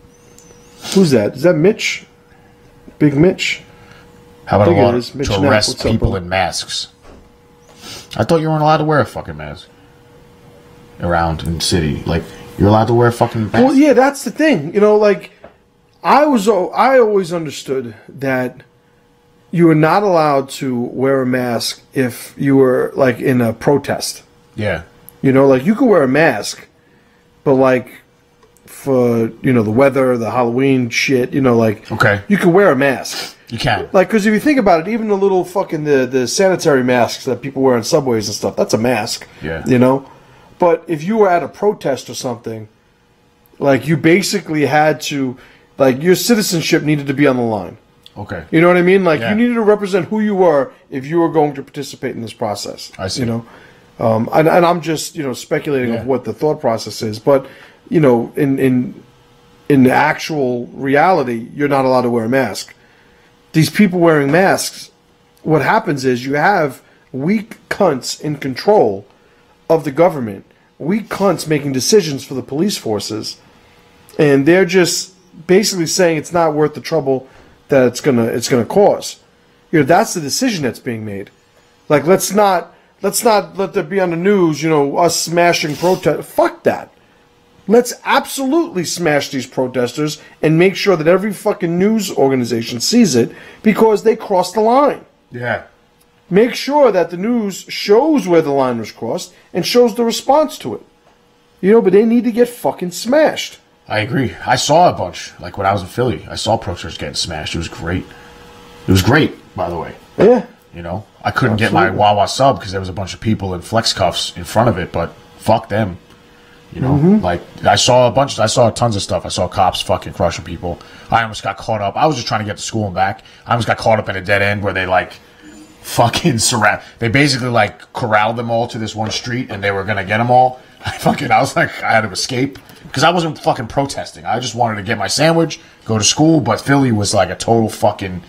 Who's that? Is that Mitch? Big Mitch? How about a law Mitch to Knapp. arrest What's up, people bro? in masks? I thought you weren't allowed to wear a fucking mask around in the city. Like, you're allowed to wear a fucking mask? Well, yeah, that's the thing. I always understood that you were not allowed to wear a mask if you were, like, in a protest. Yeah. You could wear a mask, but, like, for, the weather, the Halloween shit, Okay. you could wear a mask. You can. Like, because if you think about it, even the little fucking, the sanitary masks that people wear on subways and stuff, that's a mask. Yeah. But if you were at a protest or something, like, you basically had to, like, your citizenship needed to be on the line. Okay. You know what I mean? Like, Yeah. you needed to represent who you were if you were going to participate in this process. I see. And I'm just, speculating of what the thought process is. But, in the actual reality, you're not allowed to wear a mask. These people wearing masks, what happens is you have weak cunts in control of the government, weak cunts making decisions for the police forces, and they're just basically saying it's not worth the trouble that it's gonna cause. That's the decision that's being made. Like, let's not let there be on the news, us smashing protest. Fuck that. Let's absolutely smash these protesters and make sure that every fucking news organization sees it because they crossed the line. Yeah. Make sure that the news shows where the line was crossed and shows the response to it. But they need to get fucking smashed. I agree. I saw a bunch. Like, when I was in Philly, I saw protesters getting smashed. It was great. It was great, by the way. Yeah. I couldn't get my Wawa sub because there was a bunch of people in flex cuffs in front of it, but fuck them. Like, I saw tons of stuff. I saw cops fucking crushing people. I almost got caught up. I was just trying to get to school and back. I almost got caught up in a dead end where they, like, fucking they basically, like, corralled them all to this one street and they were gonna get them all. I was like, I had to escape because I wasn't fucking protesting. I just wanted to get my sandwich, go to school, but Philly was like a total fucking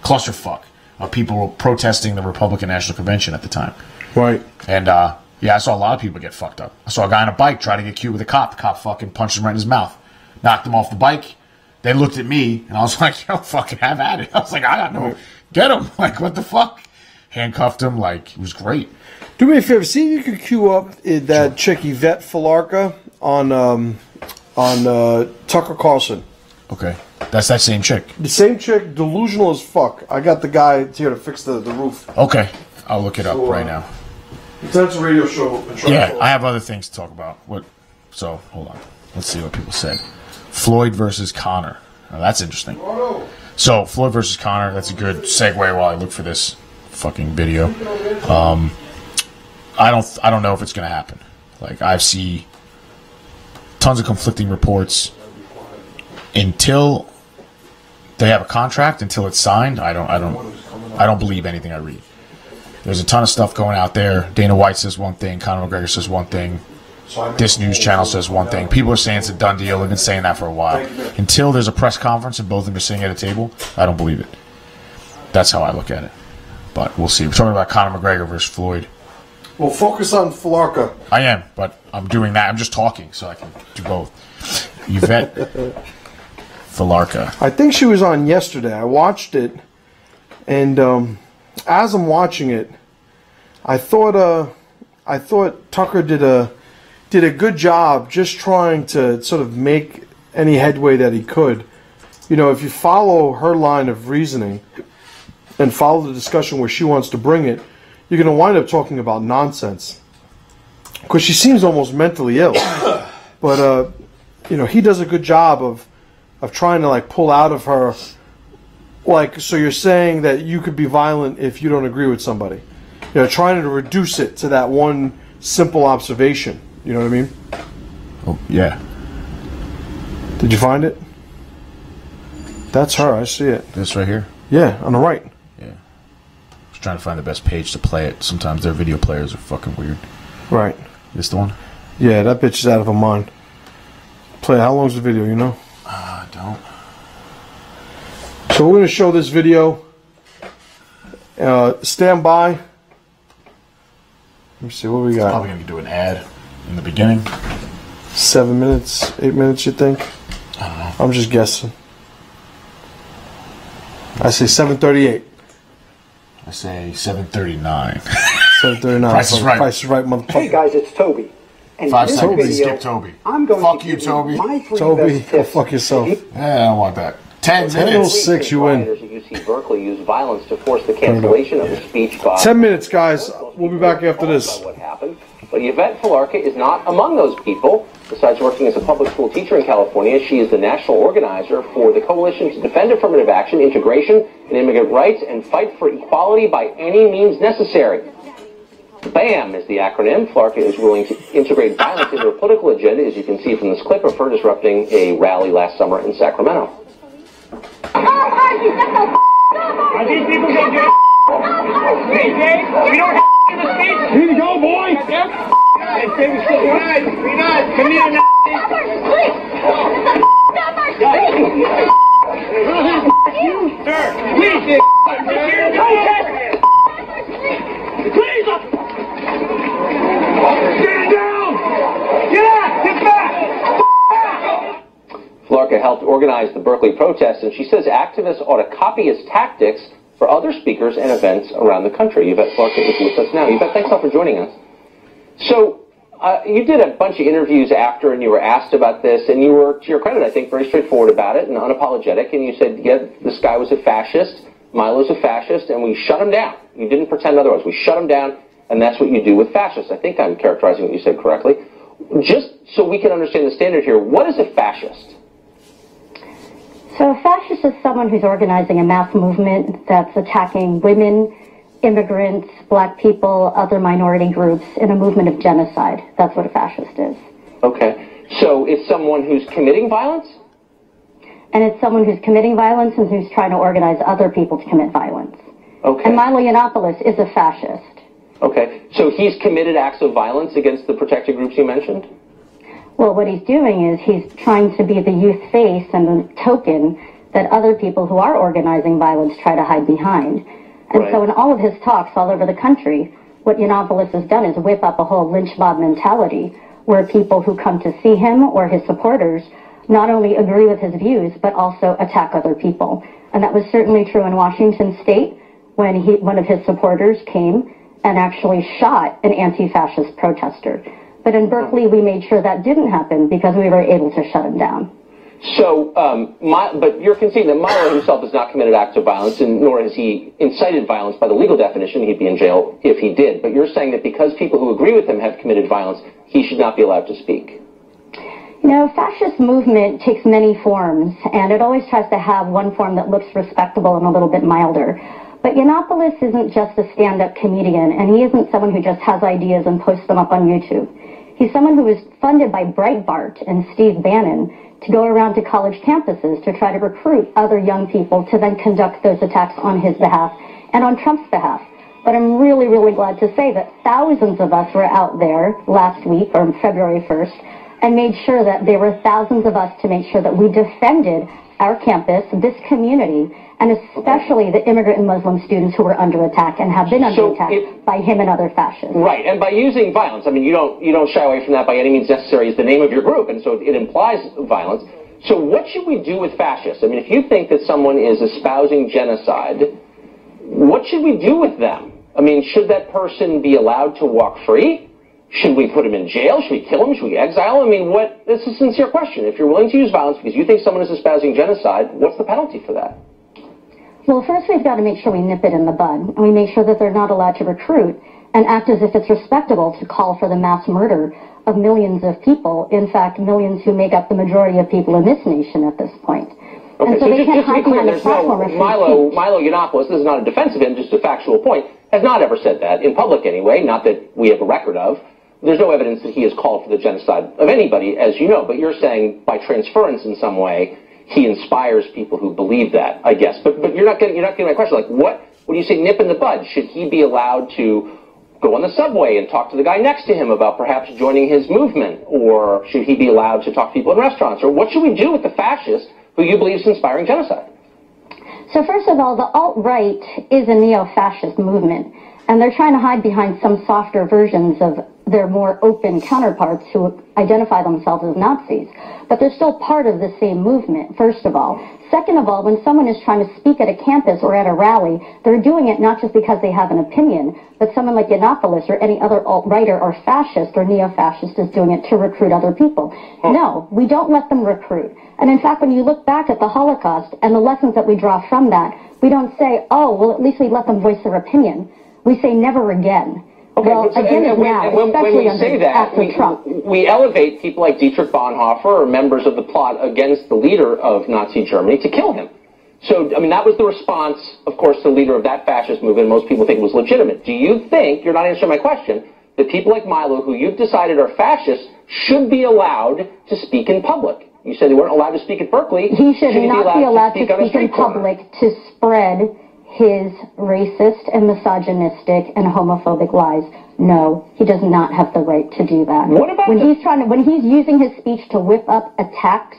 clusterfuck of people protesting the Republican National Convention at the time. Right. And, yeah, I saw a lot of people get fucked up. I saw a guy on a bike try to get cute with a cop. The cop fucking punched him right in his mouth. Knocked him off the bike. They looked at me, and I was like, yo, fucking have at it. I was like, I got no... Get him. Like, what the fuck? Handcuffed him. Like, it was great. Do me a favor. See if you could cue up that chick Yvette Falarka on Tucker Carlson. Okay. That's that same chick. The same chick, delusional as fuck. I got the guy here to fix the roof. Okay. I'll look it up right now. That's a radio show. Yeah, I have other things to talk about. So, hold on. Let's see what people said. Floyd versus Connor. Now, that's interesting. So, Floyd versus Connor, that's a good segue while I look for this fucking video. I don't know if it's going to happen. Like, I see tons of conflicting reports. Until they have a contract, until it's signed, I don't believe anything I read. There's a ton of stuff going out there. Dana White says one thing, Conor McGregor says one thing, this news channel says one thing. People are saying it's a done deal. They've been saying that for a while. Until there's a press conference and both of them are sitting at a table, I don't believe it. That's how I look at it. But we'll see. We're talking about Conor McGregor versus Floyd. Well, focus on Falarka. I am, but I'm doing that. I'm just talking so I can do both. Yvette Falarka. I think she was on yesterday. I watched it, and as I'm watching it, I thought Tucker did a good job just trying to sort of make any headway that he could. If you follow her line of reasoning and follow the discussion where she wants to bring it, you're going to wind up talking about nonsense. Because she seems almost mentally ill. But, he does a good job of of trying to like pull out of her, like, so you're saying that you could be violent if you don't agree with somebody. You know, trying to reduce it to that one simple observation. You know what I mean? Oh, yeah. Did you find it? That's her. I see it. This right here? Yeah, on the right. Yeah. I was trying to find the best page to play it. Sometimes their video players are fucking weird. Right. This the one? Yeah, that bitch is out of her mind. Play. How long's the video, you know? I don't. So we're going to show this video. Stand by. Let me see what we got. Probably going to do an ad in the beginning. 7 minutes, 8 minutes, you think? I don't know. I'm just guessing. I say 7:38. I say 7:39. 7:39. Price is right. Price is right, motherfucker. Hey guys, it's Toby. And 5 in this seconds. video, Skip Toby. I'm going Fuck to you, give Toby. my 3 Toby, best go tips. fuck yourself. Yeah, I don't want that. 10 10 minutes. 06, you win. Rioters at UC Berkeley used violence to force the cancellation of the speech by 10 minutes, guys. We'll be back after this. What happened? But Yvette Falarca is not among those people. Besides working as a public school teacher in California, she is the national organizer for the Coalition to Defend Affirmative Action, Integration, and Immigrant Rights, and Fight for Equality by Any Means Necessary. BAM is the acronym. Falarca is willing to integrate violence into her political agenda, as you can see from this clip of her disrupting a rally last summer in Sacramento. Are these people going to get Hey, Dave, we don't have in the speech. Here you go, boy. Hey, baby, sit down. Be nice. Come here, now. Sir, please, please. Stand down. Get out. Get back. Falarca helped organize the Berkeley protests, and she says activists ought to copy his tactics for other speakers and events around the country. Yvette Falarca is with us now. Yvette, thanks a lot for joining us. So, you did a bunch of interviews after, and you were asked about this, and you were, to your credit, I think, very straightforward about it and unapologetic, and you said, yeah, this guy was a fascist, Milo's a fascist, and we shut him down. You didn't pretend otherwise. We shut him down, and that's what you do with fascists. I think I'm characterizing what you said correctly. Just so we can understand the standard here, what is a fascist? So a fascist is someone who's organizing a mass movement that's attacking women, immigrants, black people, other minority groups in a movement of genocide. That's what a fascist is. Okay. So it's someone who's committing violence? And it's someone who's committing violence and who's trying to organize other people to commit violence. Okay. And Milo Yiannopoulos is a fascist. Okay. So he's committed acts of violence against the protected groups you mentioned? Well, what he's doing is he's trying to be the youth face and the token that other people who are organizing violence try to hide behind. And so in all of his talks all over the country, what Yiannopoulos has done is whip up a whole lynch mob mentality where people who come to see him or his supporters not only agree with his views, but also attack other people. And that was certainly true in Washington State when one of his supporters came and actually shot an anti-fascist protester. But in Berkeley, we made sure that didn't happen because we were able to shut him down. So, but you're conceding that Milo himself has not committed acts of violence, and nor has he incited violence by the legal definition. He'd be in jail if he did. But you're saying that because people who agree with him have committed violence, he should not be allowed to speak. You know, fascist movement takes many forms, and it always tries to have one form that looks respectable and a little bit milder. But Yiannopoulos isn't just a stand-up comedian, and he isn't someone who just has ideas and posts them up on YouTube. He's someone who was funded by Breitbart and Steve Bannon to go around to college campuses to try to recruit other young people to then conduct those attacks on his behalf and on Trump's behalf. But I'm really, really glad to say that thousands of us were out there last week, or February 1st, and made sure that there were thousands of us to make sure that we defended our campus, this community, and especially the immigrant and Muslim students who were under attack and have been under attack by him and other fascists. Right, and by using violence, I mean, you don't shy away from that by any means necessary is the name of your group, and so it implies violence. So what should we do with fascists? I mean, if you think that someone is espousing genocide, what should we do with them? I mean, should that person be allowed to walk free? Should we put him in jail? Should we kill him? Should we exile him? I mean, this is a sincere question. If you're willing to use violence because you think someone is espousing genocide, what's the penalty for that? Well, first we've got to make sure we nip it in the bud, and we make sure that they're not allowed to recruit and act as if it's respectable to call for the mass murder of millions of people, in fact, millions who make up the majority of people in this nation at this point. Okay, and so they can't hide behind the platform of free speech. Milo Yiannopoulos, this is not a defense of him, just a factual point, has not ever said that, in public anyway, not that we have a record of. There's no evidence that he has called for the genocide of anybody, as you know, but you're saying by transference in some way, he inspires people who believe that, I guess. But you're not getting my question. Like, what do you say nip in the bud? Should he be allowed to go on the subway and talk to the guy next to him about perhaps joining his movement? Or should he be allowed to talk to people in restaurants? Or what should we do with the fascist who you believe is inspiring genocide? So first of all, the alt-right is a neo-fascist movement, and they're trying to hide behind some softer versions of their more open counterparts who identify themselves as Nazis. But they're still part of the same movement, first of all. Second of all, when someone is trying to speak at a campus or at a rally, they're doing it not just because they have an opinion, but someone like Yiannopoulos or any other alt-righter or fascist or neo-fascist is doing it to recruit other people. No, we don't let them recruit. And in fact, when you look back at the Holocaust and the lessons that we draw from that, we don't say, oh, well, at least we let them voice their opinion. We say never again. Okay, well, again is now, when we say that, we elevate people like Dietrich Bonhoeffer or members of the plot against the leader of Nazi Germany to kill him. So, I mean, that was the response, of course, to the leader of that fascist movement. Most people think it was legitimate. Do you think, you're not answering my question, that people like Milo, who you've decided are fascists, should be allowed to speak in public? You said they weren't allowed to speak at Berkeley. He should not be allowed to speak in public to spread his racist and misogynistic and homophobic lies. No, he does not have the right to do that. What about when he's using his speech to whip up attacks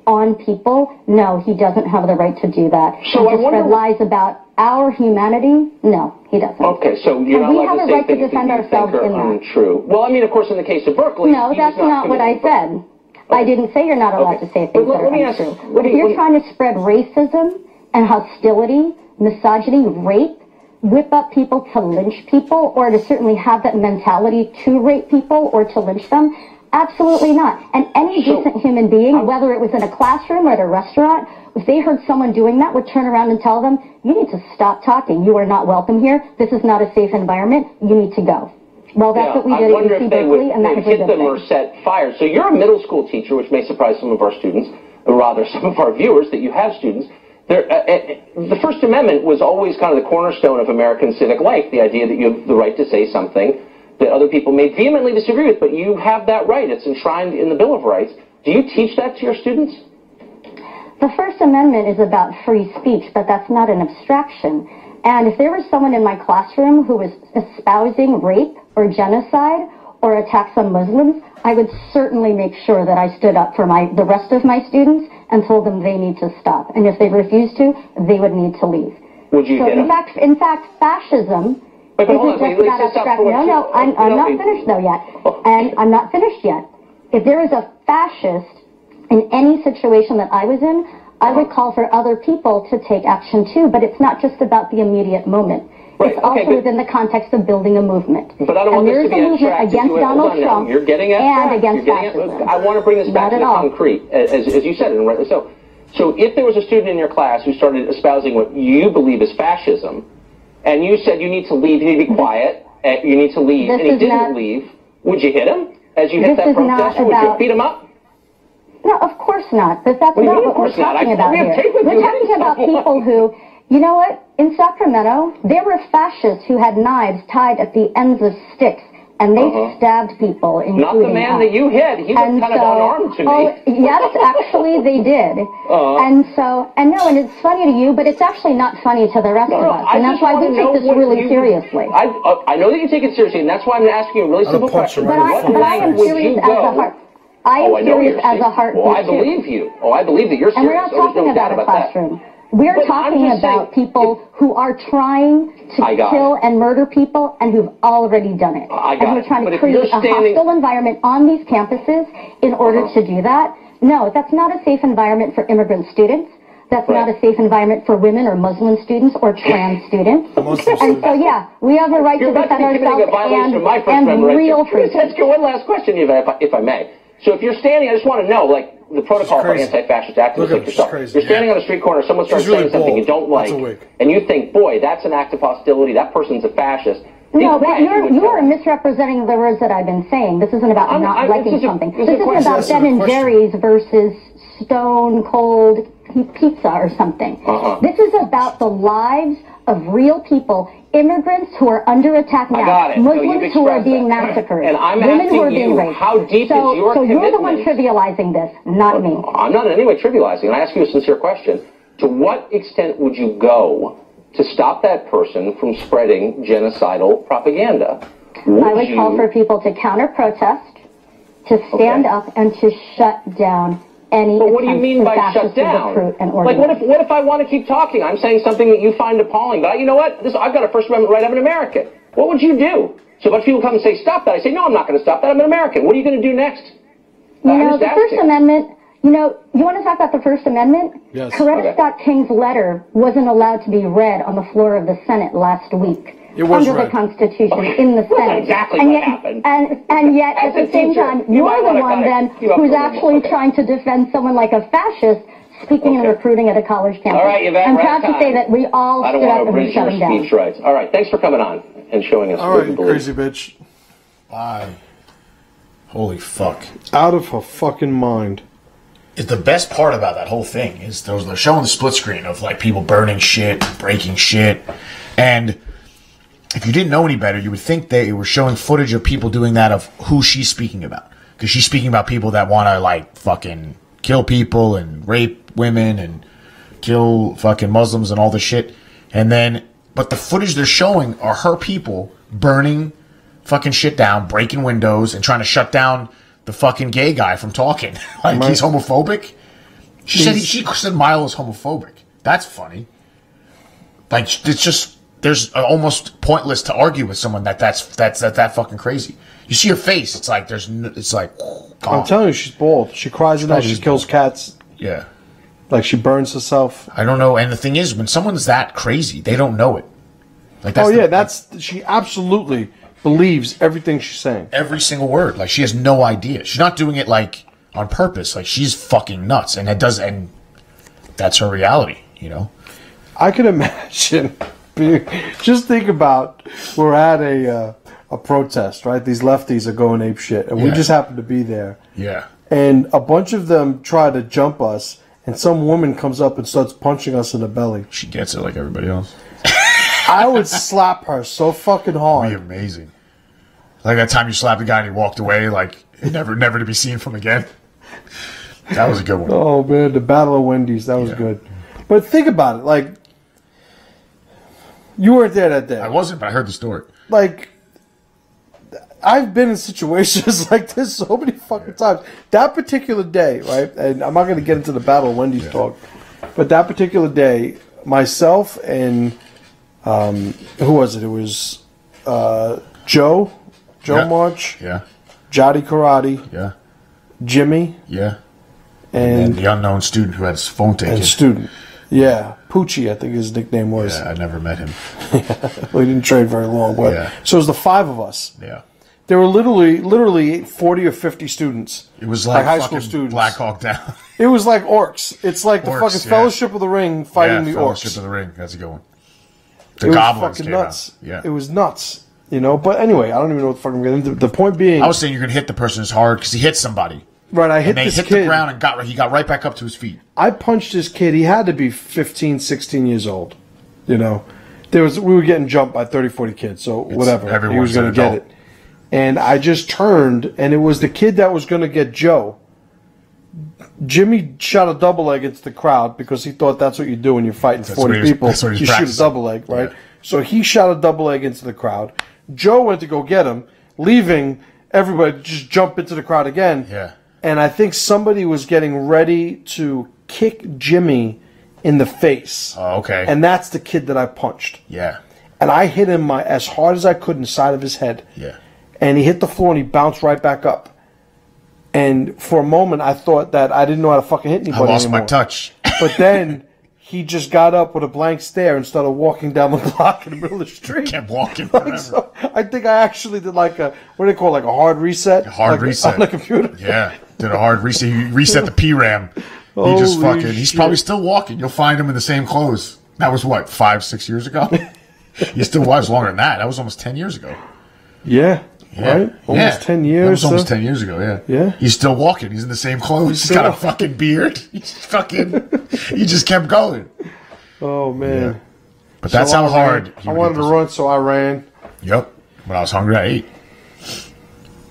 on people? No, he doesn't have the right to do that. So and to spread lies about our humanity? No, he doesn't. Okay, so you're not allowed to say things that you think are untrue. Well, I mean, of course, in the case of Berkeley, no, that's not what I said. I didn't say you're not allowed to say things that are untrue. But if you're trying to spread racism and hostility, misogyny, rape, whip up people to lynch people, or to certainly have that mentality to rape people or to lynch them, absolutely not. And any decent human being, whether it was in a classroom or at a restaurant, if they heard someone doing that, would turn around and tell them, you need to stop talking. You are not welcome here. This is not a safe environment. You need to go. Well, that's what we did at UC Berkeley, and that was a good thing. Hit them or set fires. So you're a middle school teacher, which may surprise some of our students, or rather some of our viewers, that you have students. The First Amendment was always kind of the cornerstone of American civic life, the idea that you have the right to say something that other people may vehemently disagree with, but you have that right. It's enshrined in the Bill of Rights. Do you teach that to your students? The First Amendment is about free speech, but that's not an abstraction. And if there was someone in my classroom who was espousing rape or genocide or attacks on Muslims, I would certainly make sure that I stood up for the rest of my students and told them they need to stop. And if they refused to, they would need to leave. Would you in fact, fascism isn't just that abstract. No, I'm not finished though yet. And I'm not finished yet. If there is a fascist in any situation that I was in, I would call for other people to take action too, but it's not just about the immediate moment. Right, it's also within the context of building a movement. But I don't want this to be abstract. Against Donald Trump You're getting and against fascism. I want to bring this back to the concrete, as you said, and rightly so. So if there was a student in your class who started espousing what you believe is fascism, and you said you need to leave, you need to be quiet, you need to leave, and he didn't leave, would you hit him as you hit that protester? Would you beat him up? No, of course not. But that's not what we're talking about here. We're talking about people who, you know what? In Sacramento, there were fascists who had knives tied at the ends of sticks, and they stabbed people, including Not the man that you hit. He was kind of unarmed to me. Oh, yes, actually, they did. And it's funny to you, but it's actually not funny to the rest of us. And that's why we take this really seriously. I know that you take it seriously, and that's why I'm asking you a really simple question. But I am serious as a heart. I am serious as a heartbeat. I believe you. I believe that you're serious. And we're not talking about a classroom. We're talking about people who are trying to kill and murder people and who've already done it. And who are trying to create a hostile environment on these campuses in order to do that. No, that's not a safe environment for immigrant students. That's not a safe environment for women or Muslim students or trans students. And so, yeah, we have a right to defend ourselves and real freedom. Let's go one last question, if I may. So if you're standing, I just want to know, like, the protocol for anti-fascist activists like yourself. You're standing on a street corner, someone starts saying something you don't like, and you think, boy, that's an act of hostility, that person's a fascist. No, but you are misrepresenting the words that I've been saying. This isn't about not liking something. This isn't about Ben and Jerry's versus Stone Cold Pizza or something. This is about the lives of real people, immigrants who are under attack now, Muslims who are being massacred, women who are being raped. How deep is your So you're the one trivializing this, not me. I'm not in any way trivializing. And I ask you a sincere question. To what extent would you go to stop that person from spreading genocidal propaganda? I would call for people to counter-protest, to stand up, and to shut down any But what do you mean by shut down? Like, what if I want to keep talking? I'm saying something that you find appalling, but you know what? I've got a First Amendment right. I'm an American. What would you do? So a bunch of people come and say, stop that. I say, no, I'm not going to stop that. I'm an American. What are you going to do next? You know, the First Amendment, you want to talk about the First Amendment? Yes. Coretta Scott King's letter wasn't allowed to be read on the floor of the Senate last week. It was under read. the Constitution in the Senate. Exactly and what yet, happened. And yet, at the same time, you're the one then who's actually trying to defend someone like a fascist speaking and recruiting at a college campus. All right, Yvette, I'm proud to say that we all I don't stood want up to and we abridge shut your him down. speech rights. All right, thanks for coming on and showing us All what right, you you believe. crazy bitch. Bye. Holy fuck. Out of her fucking mind. The best part about that whole thing is they're showing the split screen of like people burning shit, breaking shit, and if you didn't know any better, you would think they were showing footage of people doing that of who she's speaking about, because she's speaking about people that want to like fucking kill people and rape women and kill fucking Muslims and all this shit, but the footage they're showing are her people burning fucking shit down, breaking windows, and trying to shut down the fucking gay guy from talking. Like, he's homophobic. She said Milo is homophobic. That's funny. Like, it's just, there's almost pointless to argue with someone that's fucking crazy. You see her face, it's like gone. I'm telling you, she's bald. She cries at night. She kills cats. Yeah. Like, she burns herself. I don't know. And the thing is, when someone's that crazy, they don't know it. Like, she absolutely believes everything she's saying. Every single word. Like, she has no idea. She's not doing it like on purpose. Like, she's fucking nuts, and that's her reality. You know. I can imagine. Just think about, we're at a protest, right? These lefties are going ape shit, and we just happen to be there. Yeah. And a bunch of them try to jump us, and some woman comes up and starts punching us in the belly. She gets it like everybody else. I would slap her so fucking hard. It'd be amazing. Like that time you slapped the guy and he walked away, like never to be seen from again. That was a good one. Oh man, the Battle of Wendy's, that was good. But think about it, like, you weren't there that day. I wasn't, but I heard the story. Like, I've been in situations like this so many fucking times. That particular day, right? And I'm not going to get into the Battle of Wendy's talk, but that particular day, myself and who was it? It was Joe March, Jotty Karate, Jimmy, and the unknown student who had his phone taken. Poochie, I think his nickname was. Yeah, I never met him. We didn't trade very long, but so it was the five of us. Yeah. There were literally 40 or 50 students. It was like high school students. Black Hawk Down. It was like orcs. It's like the fucking Fellowship of the Ring fighting the orcs. Fellowship of the Ring. That's a good one. The it goblins was fucking came nuts. out. Yeah. It was nuts. You know, but anyway, I don't even know what the fuck I'm getting into. The point being, I was saying you're gonna hit the person as hard because he hit somebody. Right, I hit and this hit kid. The ground and he got right back up to his feet. I punched this kid. He had to be 15, 16 years old. You know, we were getting jumped by 30, 40 kids. So whatever, he was going to get it. And I just turned, and it was the kid that was going to get Joe. Jimmy shot a double leg into the crowd because he thought that's what you do when you're fighting 40 people. You shoot a double leg, right? Yeah. So he shot a double leg into the crowd. Joe went to go get him, leaving everybody just jump into the crowd again. Yeah. And I think somebody was getting ready to kick Jimmy in the face. Oh, okay. And that's the kid that I punched. Yeah. And I hit him as hard as I could in the side of his head. Yeah. And he hit the floor and he bounced right back up. And for a moment, I thought that I didn't know how to fucking hit anybody I lost anymore. my touch. But then he just got up with a blank stare and started walking down the block in the middle of the street. Kept walking forever. So I think I actually did like a, what do they call it, like a hard reset? Reset. On the computer. Yeah. Did a hard reset. He reset the PRAM. He's probably still walking. You'll find him in the same clothes. That was what, 5-6 years ago? You still watch longer than that. That was almost 10 years ago. Yeah. Right? Almost 10 years. That was almost 10 years ago, yeah. Yeah. He's still walking. He's in the same clothes. He's got a fucking beard. He's fucking... He just kept going. Oh, man. Yeah. But that's how hard... I wanted to run, so I ran. Yep. When I was hungry, I ate.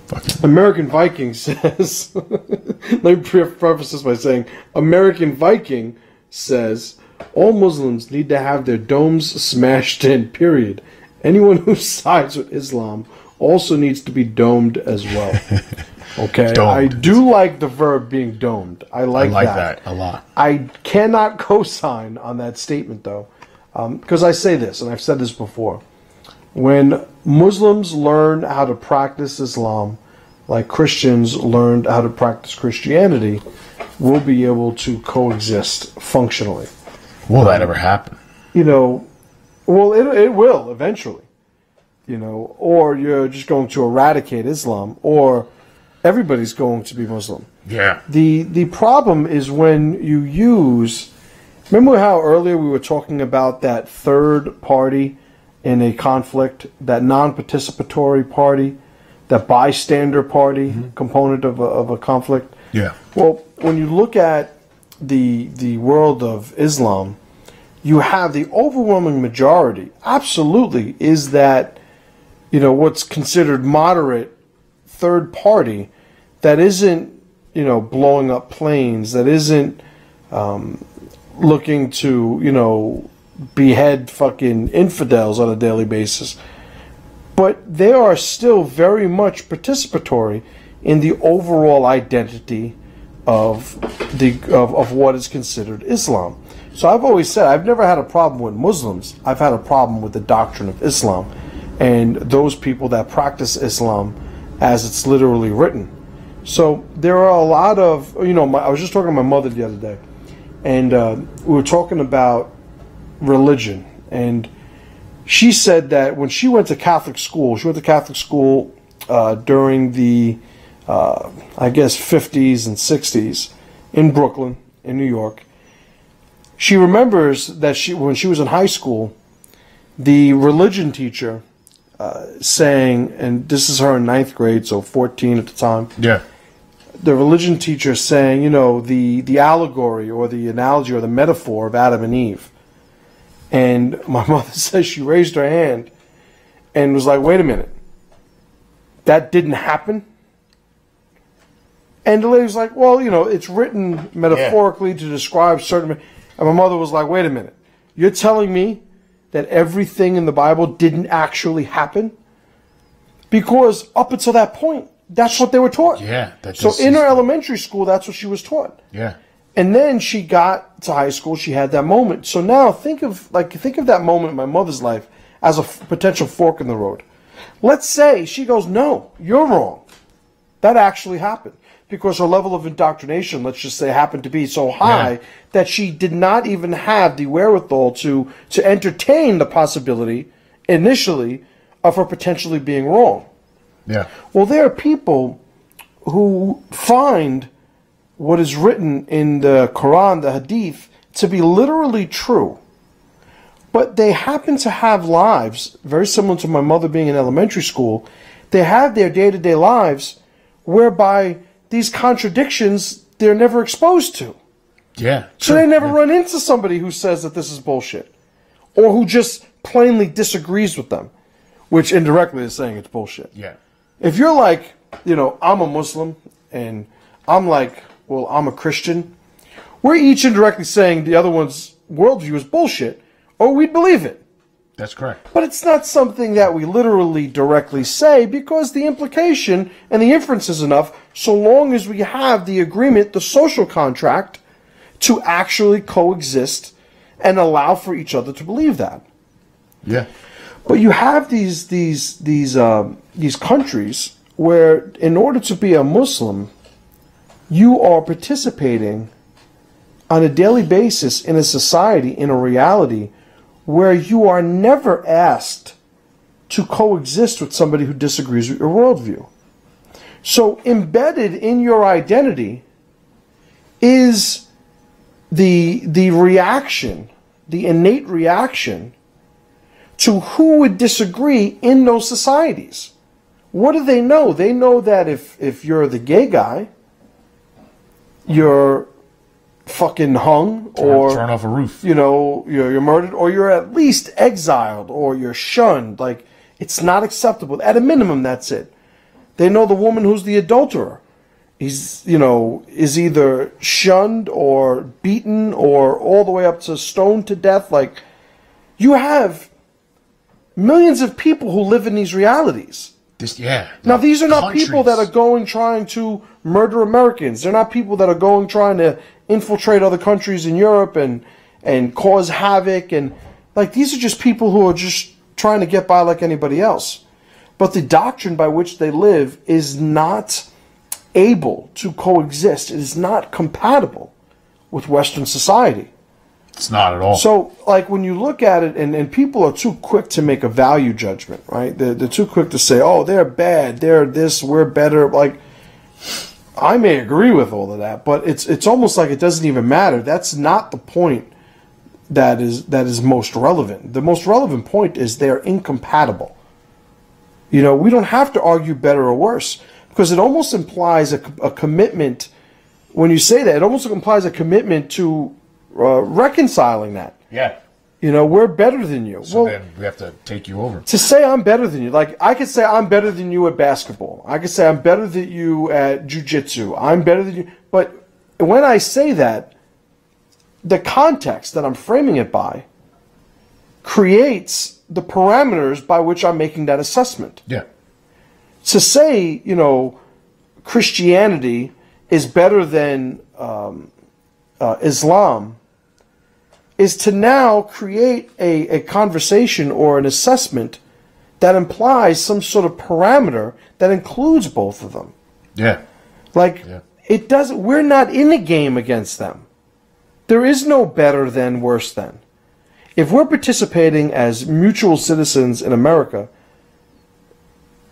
Fucking. American Viking says... Let me preface this by saying, American Viking says, all Muslims need to have their domes smashed in, period. Anyone who sides with Islam also needs to be domed as well. Okay? Domed. I do like the verb being domed. I like that a lot. I cannot co-sign on that statement, though. Because I say this, and I've said this before. When Muslims learn how to practice Islam, like Christians learned how to practice Christianity, we'll be able to coexist functionally. Will that ever happen? You know, well, it will eventually. You know, or you're just going to eradicate Islam, or everybody's going to be Muslim. Yeah. The problem is when you use... Remember how earlier we were talking about that third party in a conflict, that non-participatory party, that bystander party component of a conflict? Yeah. Well, when you look at the world of Islam, you have the overwhelming majority, absolutely, is that, you know, what's considered moderate third party that isn't, you know, blowing up planes, that isn't looking to, you know, behead fucking infidels on a daily basis. But they are still very much participatory in the overall identity of what is considered Islam. So I've always said I've never had a problem with Muslims. I've had a problem with the doctrine of Islam and those people that practice Islam as it's literally written. So there are a lot of, you know, I was just talking to my mother the other day, and we were talking about religion, and she said that when she went to Catholic school, during the, I guess, 50s and 60s in Brooklyn, in New York. She remembers that when she was in high school, the religion teacher saying, and this is her in 9th grade, so 14 at the time. Yeah. The religion teacher saying, you know, the allegory or the analogy or the metaphor of Adam and Eve. And my mother says she raised her hand and was like, wait a minute. That didn't happen? And the lady was like, well, you know, it's written metaphorically to describe certain... And my mother was like, wait a minute. You're telling me that everything in the Bible didn't actually happen? Because up until that point, that's what they were taught. Yeah. So in her elementary school, that's what she was taught. Yeah. And then she got to high school, she had that moment. So now think of that moment in my mother's life as a potential fork in the road. Let's say she goes, no, you're wrong. That actually happened. Because her level of indoctrination, let's just say, happened to be so high that she did not even have the wherewithal to entertain the possibility, initially, of her potentially being wrong. Yeah. Well, there are people who find what is written in the Quran, the Hadith, to be literally true. But they happen to have lives, very similar to my mother being in elementary school. They have their day-to-day lives whereby these contradictions they're never exposed to. Yeah. So they never run into somebody who says that this is bullshit. Or who just plainly disagrees with them. Which indirectly is saying it's bullshit. Yeah. If you're like, you know, I'm a Muslim, and I'm like, well, I'm a Christian, we're each indirectly saying the other one's worldview is bullshit, or we'd believe it. That's correct. But it's not something that we literally directly say, because the implication and the inference is enough, so long as we have the agreement, the social contract, to actually coexist and allow for each other to believe that. Yeah. But you have these countries where, in order to be a Muslim, you are participating on a daily basis in a society, in a reality, where you are never asked to coexist with somebody who disagrees with your worldview. So embedded in your identity is the reaction, the innate reaction to who would disagree in those societies. What do they know? They know that if you're the gay guy, you're fucking hung, or turn off a roof. You know, you're murdered, or you're at least exiled, or you're shunned. Like, it's not acceptable. At a minimum, that's it. They know the woman who's the adulterer is either shunned or beaten or all the way up to stoned to death. Like, you have millions of people who live in these realities. Now, these are not people that are going trying to murder Americans. They're not people that are going trying to infiltrate other countries in Europe and cause havoc. And, like, these are just people who are just trying to get by like anybody else. But the doctrine by which they live is not able to coexist. It is not compatible with Western society. It's not at all. So, like, when you look at it, and people are too quick to make a value judgment, right? They're too quick to say, oh, they're bad, they're this, we're better. Like, I may agree with all of that, but it's almost like it doesn't even matter. That's not the point that is most relevant. The most relevant point is they're incompatible. You know, we don't have to argue better or worse, because it almost implies a commitment. When you say that, it almost implies a commitment to reconciling that. Yeah. You know, we're better than you. So then we have to take you over. To say I'm better than you, like, I could say I'm better than you at basketball. I could say I'm better than you at jiu-jitsu. I'm better than you. But when I say that, the context that I'm framing it by creates the parameters by which I'm making that assessment. Yeah. To say, you know, Christianity is better than Islam is to now create a conversation or an assessment that implies some sort of parameter that includes both of them. Yeah. Like, it doesn't, we're not in a game against them. There is no better than, worse than. If we're participating as mutual citizens in America,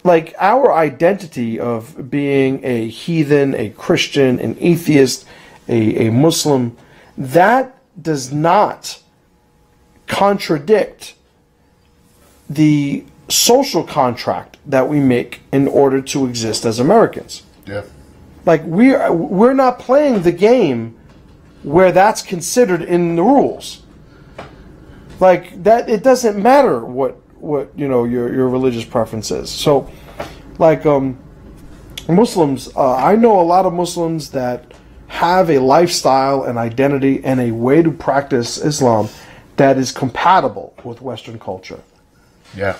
like, our identity of being a heathen, a Christian, an atheist, a Muslim, that does not contradict the social contract that we make in order to exist as Americans. Yeah. Like, we're not playing the game where that's considered in the rules. Like, that, it doesn't matter what you know your religious preference is. So, like, Muslims, I know a lot of Muslims that have a lifestyle, an identity, and a way to practice Islam that is compatible with Western culture. Yeah.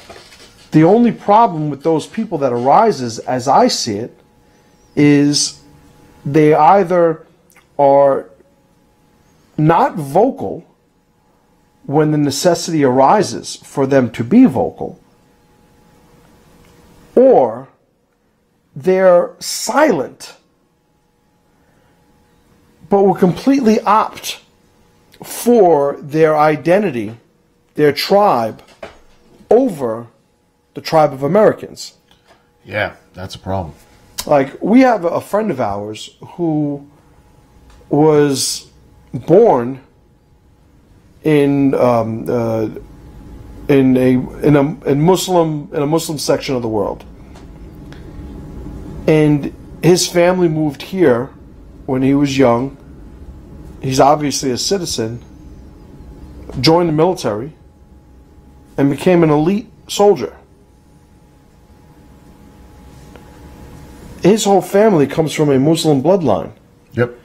The only problem with those people that arises, as I see it, is they either are not vocal when the necessity arises for them to be vocal, or they're silent but will completely opt for their identity, their tribe, over the tribe of Americans. Yeah, that's a problem. Like, we have a friend of ours who was born in a Muslim section of the world, and his family moved here when he was young. He's obviously a citizen, joined the military, and became an elite soldier. His whole family comes from a Muslim bloodline. Yep.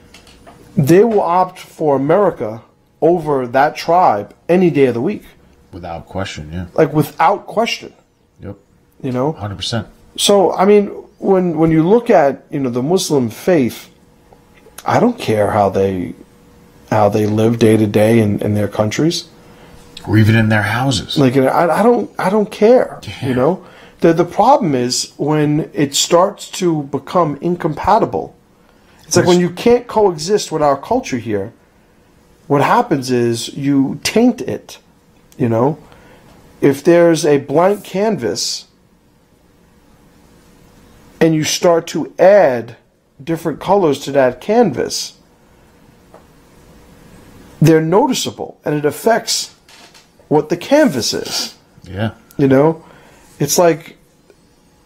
They will opt for America over that tribe any day of the week. Without question, yeah. Like, without question. Yep. You know? 100%. So, I mean, when you look at, you know, the Muslim faith, I don't care how they live day to day in their countries, or even in their houses. Like, I don't care. Yeah. You know, the problem is when it starts to become incompatible. It's like when you can't coexist with our culture here. What happens is you taint it. You know, if there's a blank canvas and you start to add different colors to that canvas, they're noticeable, and it affects what the canvas is. Yeah. You know? It's like,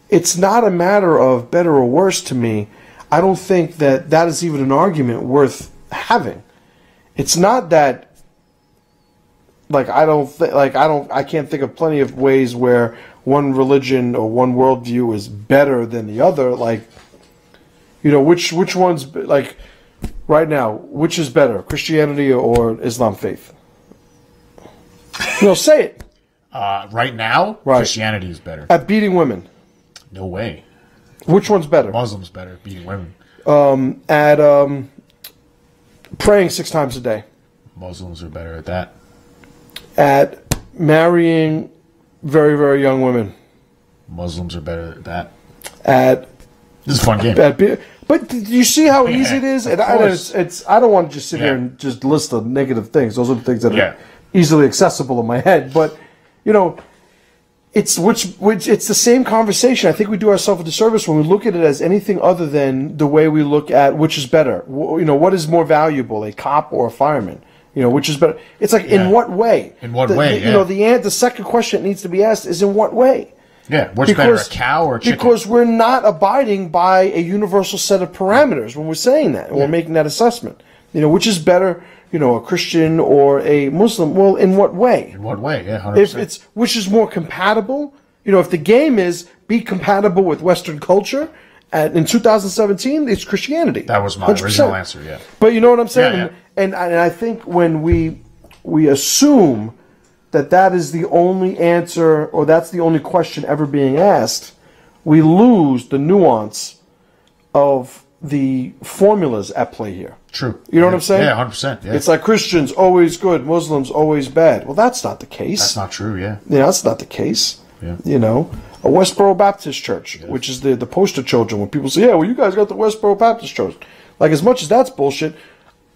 it's not a matter of better or worse to me. I don't think that that is even an argument worth having. It's not that, like, I can't think of plenty of ways where one religion or one worldview is better than the other. Like, you know, which one's, like, right now, which is better, Christianity or Islam faith? You know, say it. Right now, right. Christianity is better. At beating women. No way. Which one's better? Muslims better at beating women. At praying 6 times a day. Muslims are better at that. At marrying very, very young women. Muslims are better at that. This is a fun game. But you see how easy it is? And I don't want to just sit here and just list the negative things. Those are the things that are easily accessible in my head. But, you know, it's it's the same conversation. I think we do ourselves a disservice when we look at it as anything other than the way we look at which is better. You know, what is more valuable, a cop or a fireman? You know, which is better? It's like, in what way? In what way? You know, the second question that needs to be asked is, in what way? Yeah, what's better, a cow or a chicken? Because we're not abiding by a universal set of parameters when we're saying that, and we're making that assessment. You know, which is better, you know, a Christian or a Muslim? Well, in what way? In what way? Yeah, 100%. If it's, which is more compatible? You know, if the game is be compatible with Western culture, in 2017, it's Christianity. That was my 100%. Original answer, yeah. But you know what I'm saying? Yeah. And I think when we assume that is the only answer, or that's the only question ever being asked, we lose the nuance of the formulas at play here. True. You know what I'm saying? Yeah, 100%. Yeah. It's like Christians always good, Muslims always bad. Well, that's not the case. That's not true, yeah. Yeah, that's not the case. Yeah. You know, a Westboro Baptist Church, which is the poster children when people say, yeah, well, you guys got the Westboro Baptist Church. Like, as much as that's bullshit,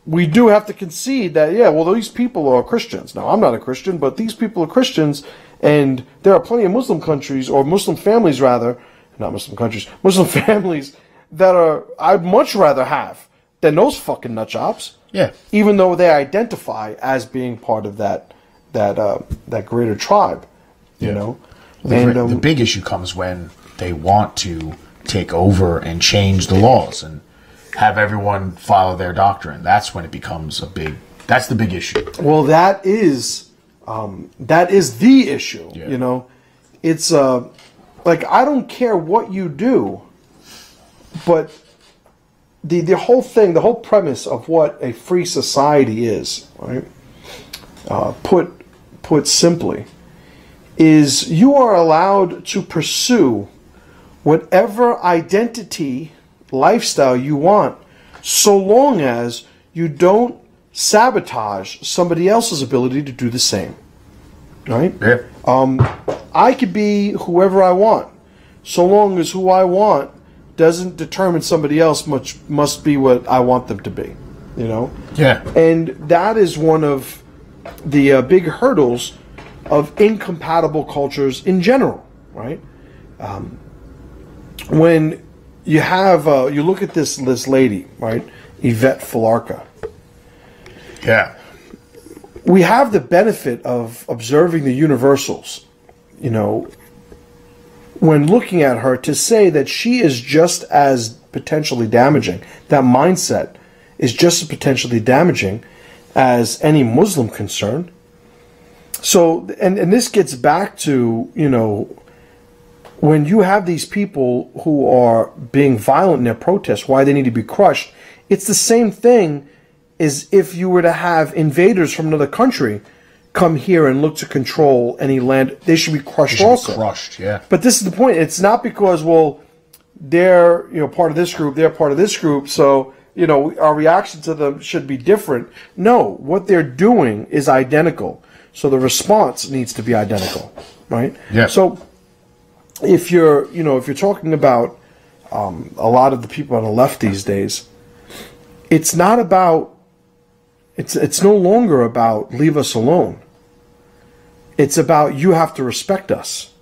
we do have to concede that, yeah, well, these people are Christians. Now, I'm not a Christian, but these people are Christians, and there are plenty of Muslim countries, or Muslim families, rather, not Muslim countries, Muslim families that I'd much rather have than those fucking nut jobs. Yeah. Even though they identify as being part of that greater tribe, you know? The big issue comes when they want to take over and change the laws and have everyone follow their doctrine. That's when it becomes that's the big issue. Well, that is the issue, you know? It's, like, I don't care what you do, but the whole thing, the whole premise of what a free society is, right? Put simply, is you are allowed to pursue whatever identity, lifestyle you want, so long as you don't sabotage somebody else's ability to do the same. Right? Yeah. I could be whoever I want, so long as who I want doesn't determine somebody else must be what I want them to be. You know? Yeah. And that is one of the big hurdles of incompatible cultures in general, right? When you have you look at this lady, right, Yvette Falarka. Yeah. We have the benefit of observing the universals, you know, when looking at her, to say that she is just as potentially damaging, that mindset is just as potentially damaging as any Muslim concern. So, and this gets back to, you know, when you have these people who are being violent in their protests, why they need to be crushed, it's the same thing as if you were to have invaders from another country come here and look to control any land. They should be crushed also. Crushed, yeah. But this is the point. It's not because, well, they're, you know, part of this group, they're part of this group, so, you know, our reaction to them should be different. No, what they're doing is identical. So the response needs to be identical, right? Yeah. So if you're talking about a lot of the people on the left these days, it's not about, it's no longer about leave us alone. It's about you have to respect us.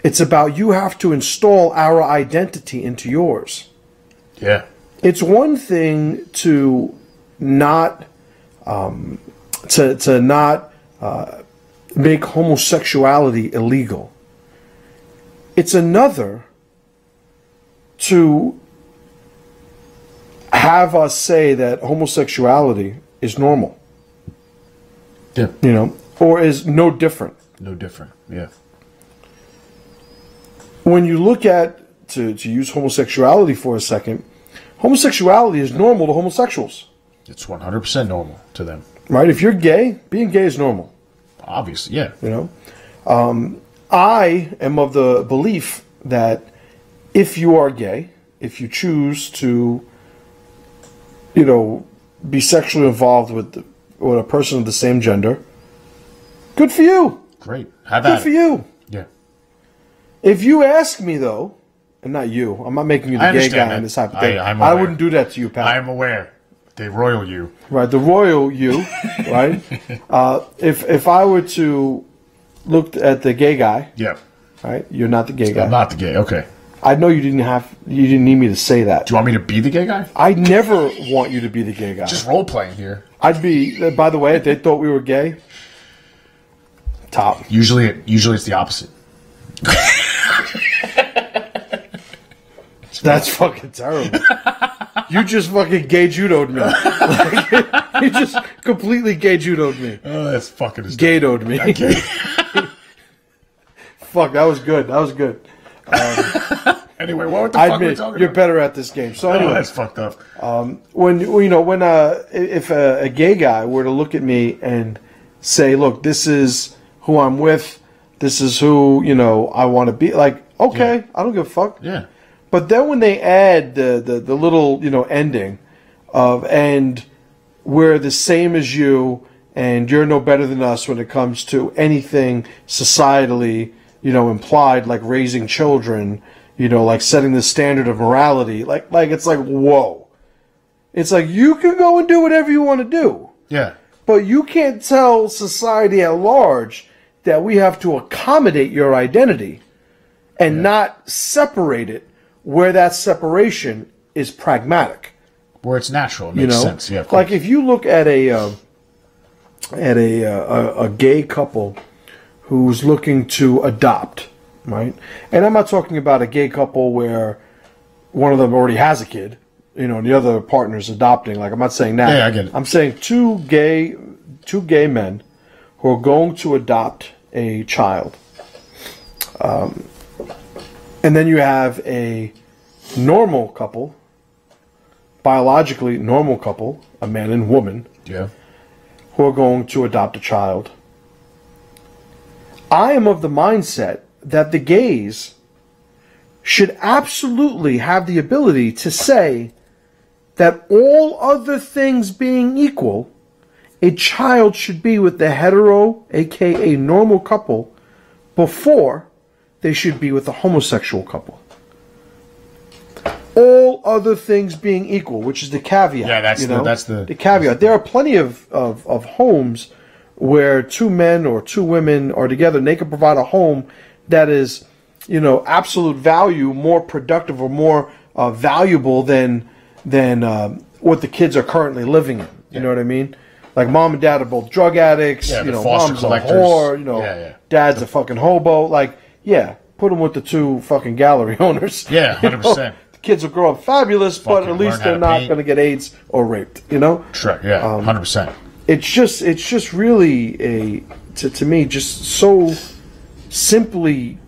It's about you have to install our identity into yours. Yeah. It's one thing to not make homosexuality illegal. It's another to have us say that homosexuality is normal. Yeah. You know, or is no different. No different, yeah. When you look at, to use homosexuality for a second, homosexuality is normal to homosexuals. It's 100% normal to them. Right? If you're gay, being gay is normal. Obviously, yeah. You know? I am of the belief that if you are gay, if you choose to, you know, be sexually involved with a person of the same gender, good for you. Great. Have good for you. Yeah. If you ask me, though, and not you, I'm not making you the gay guy in this hypothetical. I wouldn't do that to you, Pat. I am aware. The royal you. Right, the royal you, right? If I were to look at the gay guy, yeah, right, you're not the gay guy. I'm not the gay. Okay. I know you didn't need me to say that. Do you want me to be the gay guy? I never want you to be the gay guy. Just role playing here. I'd be. By the way, if they thought we were gay, top. Usually it's the opposite. That's fucking terrible. You just fucking gay judoed me. Like, you just completely gay judoed me. Oh, that's fucking gaydoed me. Fuck, that was good. That was good. Anyway, what the fuck are we talking about? You're better at this game. So anyway, that's fucked up. When if a gay guy were to look at me and say, "Look, this is who I'm with. This is who I want to be." Like, okay, yeah. I don't give a fuck. Yeah. But then when they add the little ending of "and we're the same as you and you're no better than us when it comes to anything societally implied, like raising children, like setting the standard of morality, like it's like, whoa. It's like, you can go and do whatever you want to do. Yeah. But you can't tell society at large that we have to accommodate your identity and not separate it where that separation is pragmatic. Where it's natural, it makes sense. Yeah, like if you look at a gay couple who's looking to adopt, right? And I'm not talking about a gay couple where one of them already has a kid, and the other partner's adopting. Like, I'm not saying that. Yeah, I get it. I'm saying two gay men who are going to adopt a child. And then you have a normal couple, biologically normal couple, a man and woman, who are going to adopt a child. I am of the mindset that the gays should absolutely have the ability to say that all other things being equal, a child should be with the hetero, aka normal couple, before they should be with a homosexual couple. All other things being equal, which is the caveat. Yeah, that's the caveat. There are plenty of homes where two men or two women are together and they can provide a home that is, absolute value, more productive or more valuable than what the kids are currently living in. You know what I mean? Like, mom and dad are both drug addicts. Yeah, mom's a whore. Dad's a fucking hobo. Like, yeah, put them with the two fucking gallery owners. Yeah, 100%. The kids will grow up fabulous, but at least they're not going to get AIDS or raped. Sure. Yeah, 100%. It's just really to me just so simply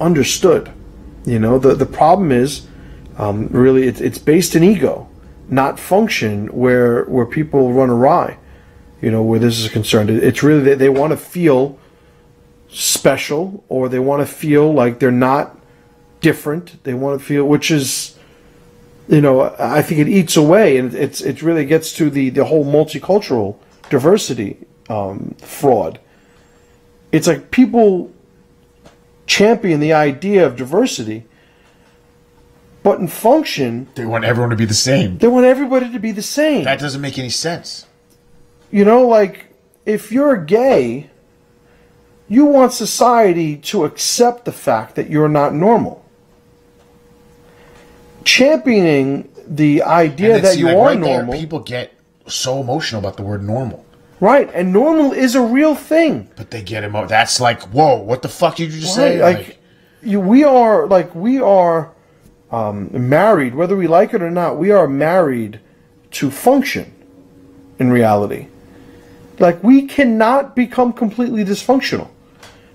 understood. The problem is really it's based in ego, not function, where people run awry. Where this is concerned. It's really they want to feel special, or they want to feel like they're not different. They want to feel, which is, I think it eats away, and it really gets to the whole multicultural diversity fraud. It's like people champion the idea of diversity, but in function, they want everyone to be the same. They want everybody to be the same. That doesn't make any sense. Like, if you're gay, you want society to accept the fact that you're not normal. Championing the idea that you are normal. People get so emotional about the word normal. Right, and normal is a real thing. But they get him. That's like, whoa! What the fuck did you just say? We are married, whether we like it or not. We are married to function. In reality, like we cannot become completely dysfunctional,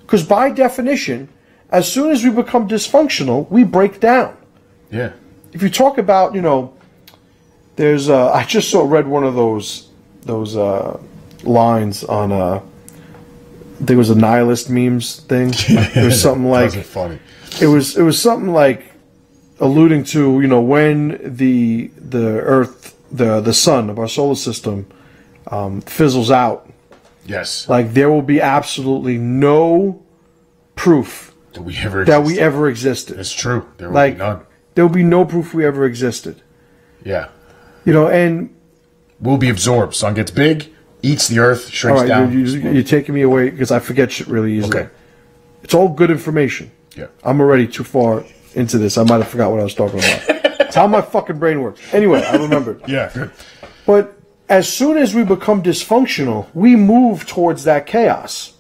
because by definition, as soon as we become dysfunctional, we break down. Yeah. If you talk about, there's I just read one of those lines on I think it was a nihilist memes thing. It was something like funny. It was something like alluding to when the Earth, the sun of our solar system fizzles out. Yes. Like there will be absolutely no proof that we ever existed. It's true. There will be none. There will be no proof we ever existed. Yeah. And we'll be absorbed. Sun gets big, eats the Earth, shrinks down. You're taking me away because I forget shit really easily. Okay. It's all good information. Yeah. I'm already too far into this. I might have forgot what I was talking about. It's how my fucking brain works. Anyway, I remembered. Yeah, good. But as soon as we become dysfunctional, we move towards that chaos.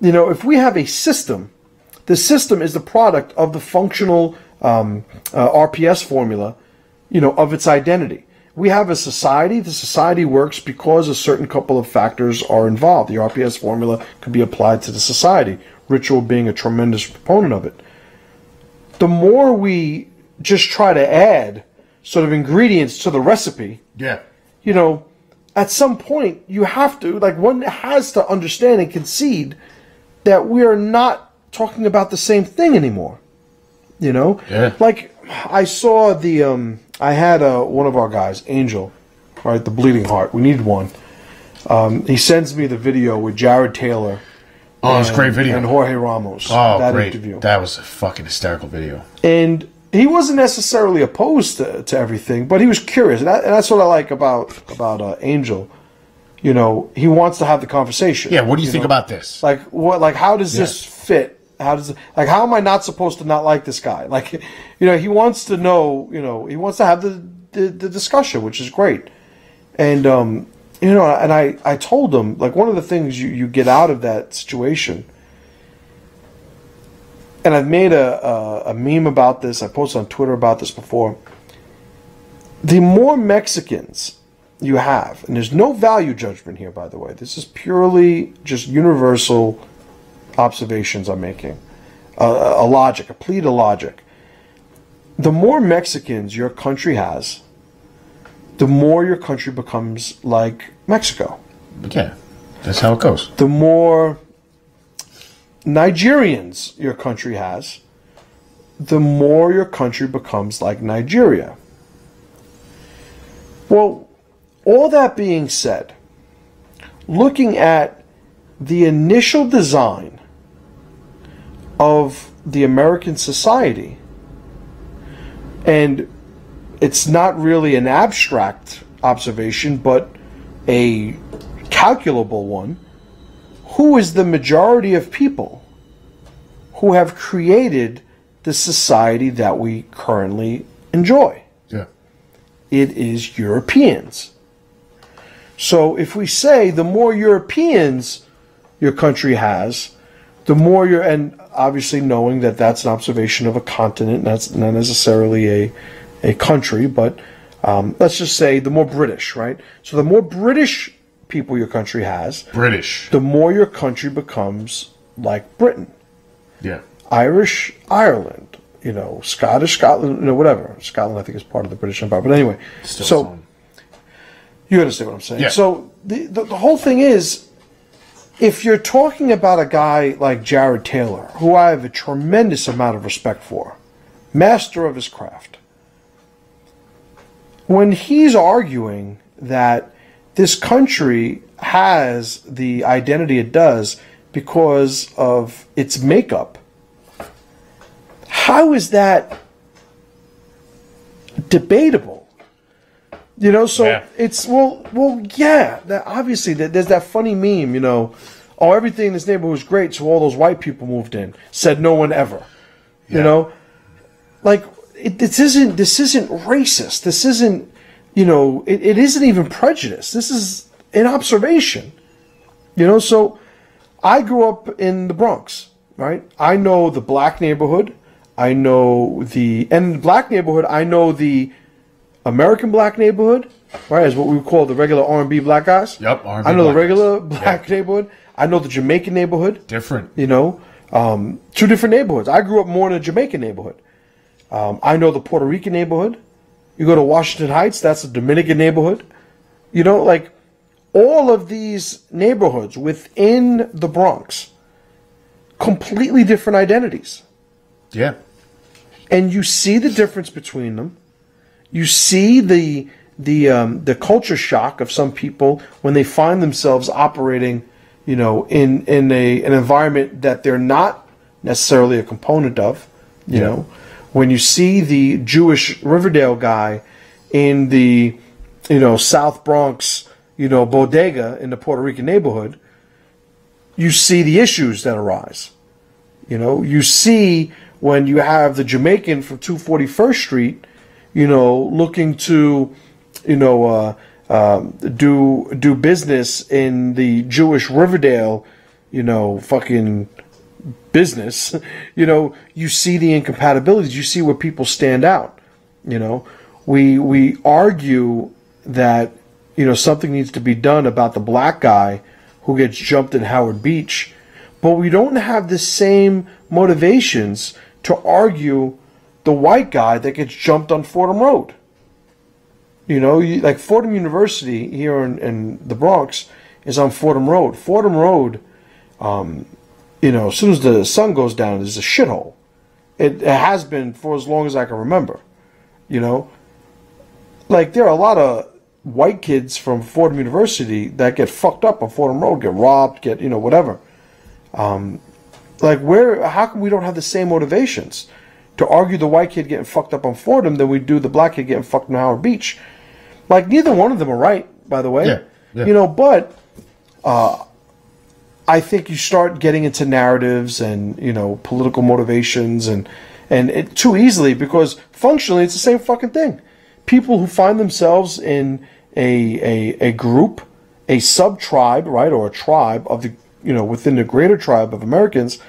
If we have a system, the system is the product of the functional RPS formula, of its identity. We have a society. The society works because a certain couple of factors are involved. The RPS formula could be applied to the society, ritual being a tremendous proponent of it. The more we just try to add sort of ingredients to the recipe, yeah, at some point you have to, one has to understand and concede that we are not talking about the same thing anymore. Yeah. Like I saw I had one of our guys, Angel, right, the Bleeding Heart. We needed one. He sends me the video with Jared Taylor. Oh, it was a great video. And Jorge Ramos. Oh, that great. Interview. That was a fucking hysterical video. And he wasn't necessarily opposed to everything, but he was curious. And that's what I like about Angel. He wants to have the conversation. Yeah, what do you think about this? How does this fit? How am I not supposed to not like this guy? He wants to know, he wants to have the discussion, which is great. And, and I told him, one of the things you get out of that situation, and I've made a meme about this, I posted on Twitter about this before, the more Mexicans you have, and there's no value judgment here, by the way, this is purely just universal observations I'm making, a plea to logic. The more Mexicans your country has, the more your country becomes like Mexico. Yeah, that's how it goes. The more Nigerians your country has, the more your country becomes like Nigeria. Well, all that being said, looking at the initial design of the American society, and it's not really an abstract observation, but a calculable one, who is the majority of people who have created the society that we currently enjoy? Yeah. It is Europeans. So if we say the more Europeans your country has, the more and obviously knowing that that's an observation of a continent, that's not necessarily a country, but let's just say the more British, right? So the more British people your country has, the more your country becomes like Britain. Yeah. Irish, Ireland, Scottish, Scotland, whatever. Scotland, I think, is part of the British Empire. But anyway, so you understand what I'm saying. Yeah. So the whole thing is, if you're talking about a guy like Jared Taylor, who I have a tremendous amount of respect for, master of his craft, when he's arguing that this country has the identity it does because of its makeup, how is that debatable? It's obviously there's that funny meme, everything in this neighborhood was great, so all those white people moved in. Said no one ever. Yeah. This isn't racist. This isn't, it isn't even prejudice. This is an observation. You know, so I grew up in the Bronx, right? I know the black neighborhood. I know and the black neighborhood, I know the American black neighborhood, right? Is what we call the regular R&B black guys. Yep, R&B I know the black regular guys. black neighborhood. I know the Jamaican neighborhood. Different. You know, two different neighborhoods. I grew up more in a Jamaican neighborhood. I know the Puerto Rican neighborhood. You go to Washington Heights, that's a Dominican neighborhood. You know, like all of these neighborhoods within the Bronx, completely different identities. Yeah. And you see the difference between them. You see the culture shock of some people when they find themselves operating, you know, in an environment that they're not necessarily a component of. You know, when you see the Jewish Riverdale guy in the, you know, South Bronx, you know, bodega in the Puerto Rican neighborhood, you see the issues that arise. You know, you see when you have the Jamaican from 241st Street, you know, looking to, you know, do business in the Jewish Riverdale, you know, fucking business. You know, you see the incompatibilities. You see where people stand out. You know, we argue that, you know, something needs to be done about the black guy who gets jumped in Howard Beach, but we don't have the same motivations to argue the white guy that gets jumped on Fordham Road. You know, like Fordham University here in the Bronx is on Fordham Road. Fordham Road, you know, as soon as the sun goes down, is a shithole. It has been for as long as I can remember. You know, like there are a lot of white kids from Fordham University that get fucked up on Fordham Road, get robbed, get, you know, whatever. Like how come we don't have the same motivations to argue the white kid getting fucked up on Fordham than we do the black kid getting fucked on Howard Beach? Like neither one of them are right, by the way. Yeah. You know, but I think you start getting into narratives and, you know, political motivations and it too easily, because functionally it's the same fucking thing. People who find themselves in a group, a sub-tribe, right, or a tribe of the, you know, within the greater tribe of Americans,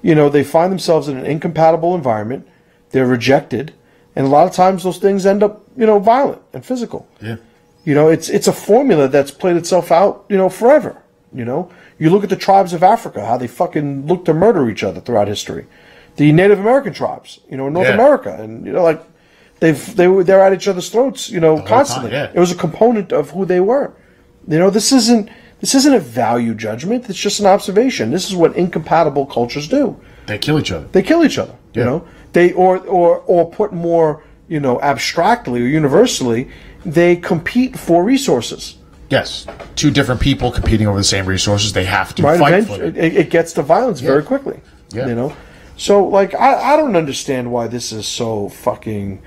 you know, they find themselves in an incompatible environment. They're rejected, and a lot of times those things end up, you know, violent and physical. Yeah. You know, it's a formula that's played itself out, you know, forever. You know, you look at the tribes of Africa, how they fucking look to murder each other throughout history. The Native American tribes, you know, in North America, and you know, like they're at each other's throats, you know, constantly. It was a component of who they were. You know, this isn't a value judgment. It's just an observation. This is what incompatible cultures do. They kill each other. They kill each other. You know, they or put more, you know, abstractly or universally, they compete for resources. Yes, two different people competing over the same resources. They have to fight for it. It gets to violence very quickly. Yeah. You know, so like I don't understand why this is so fucking,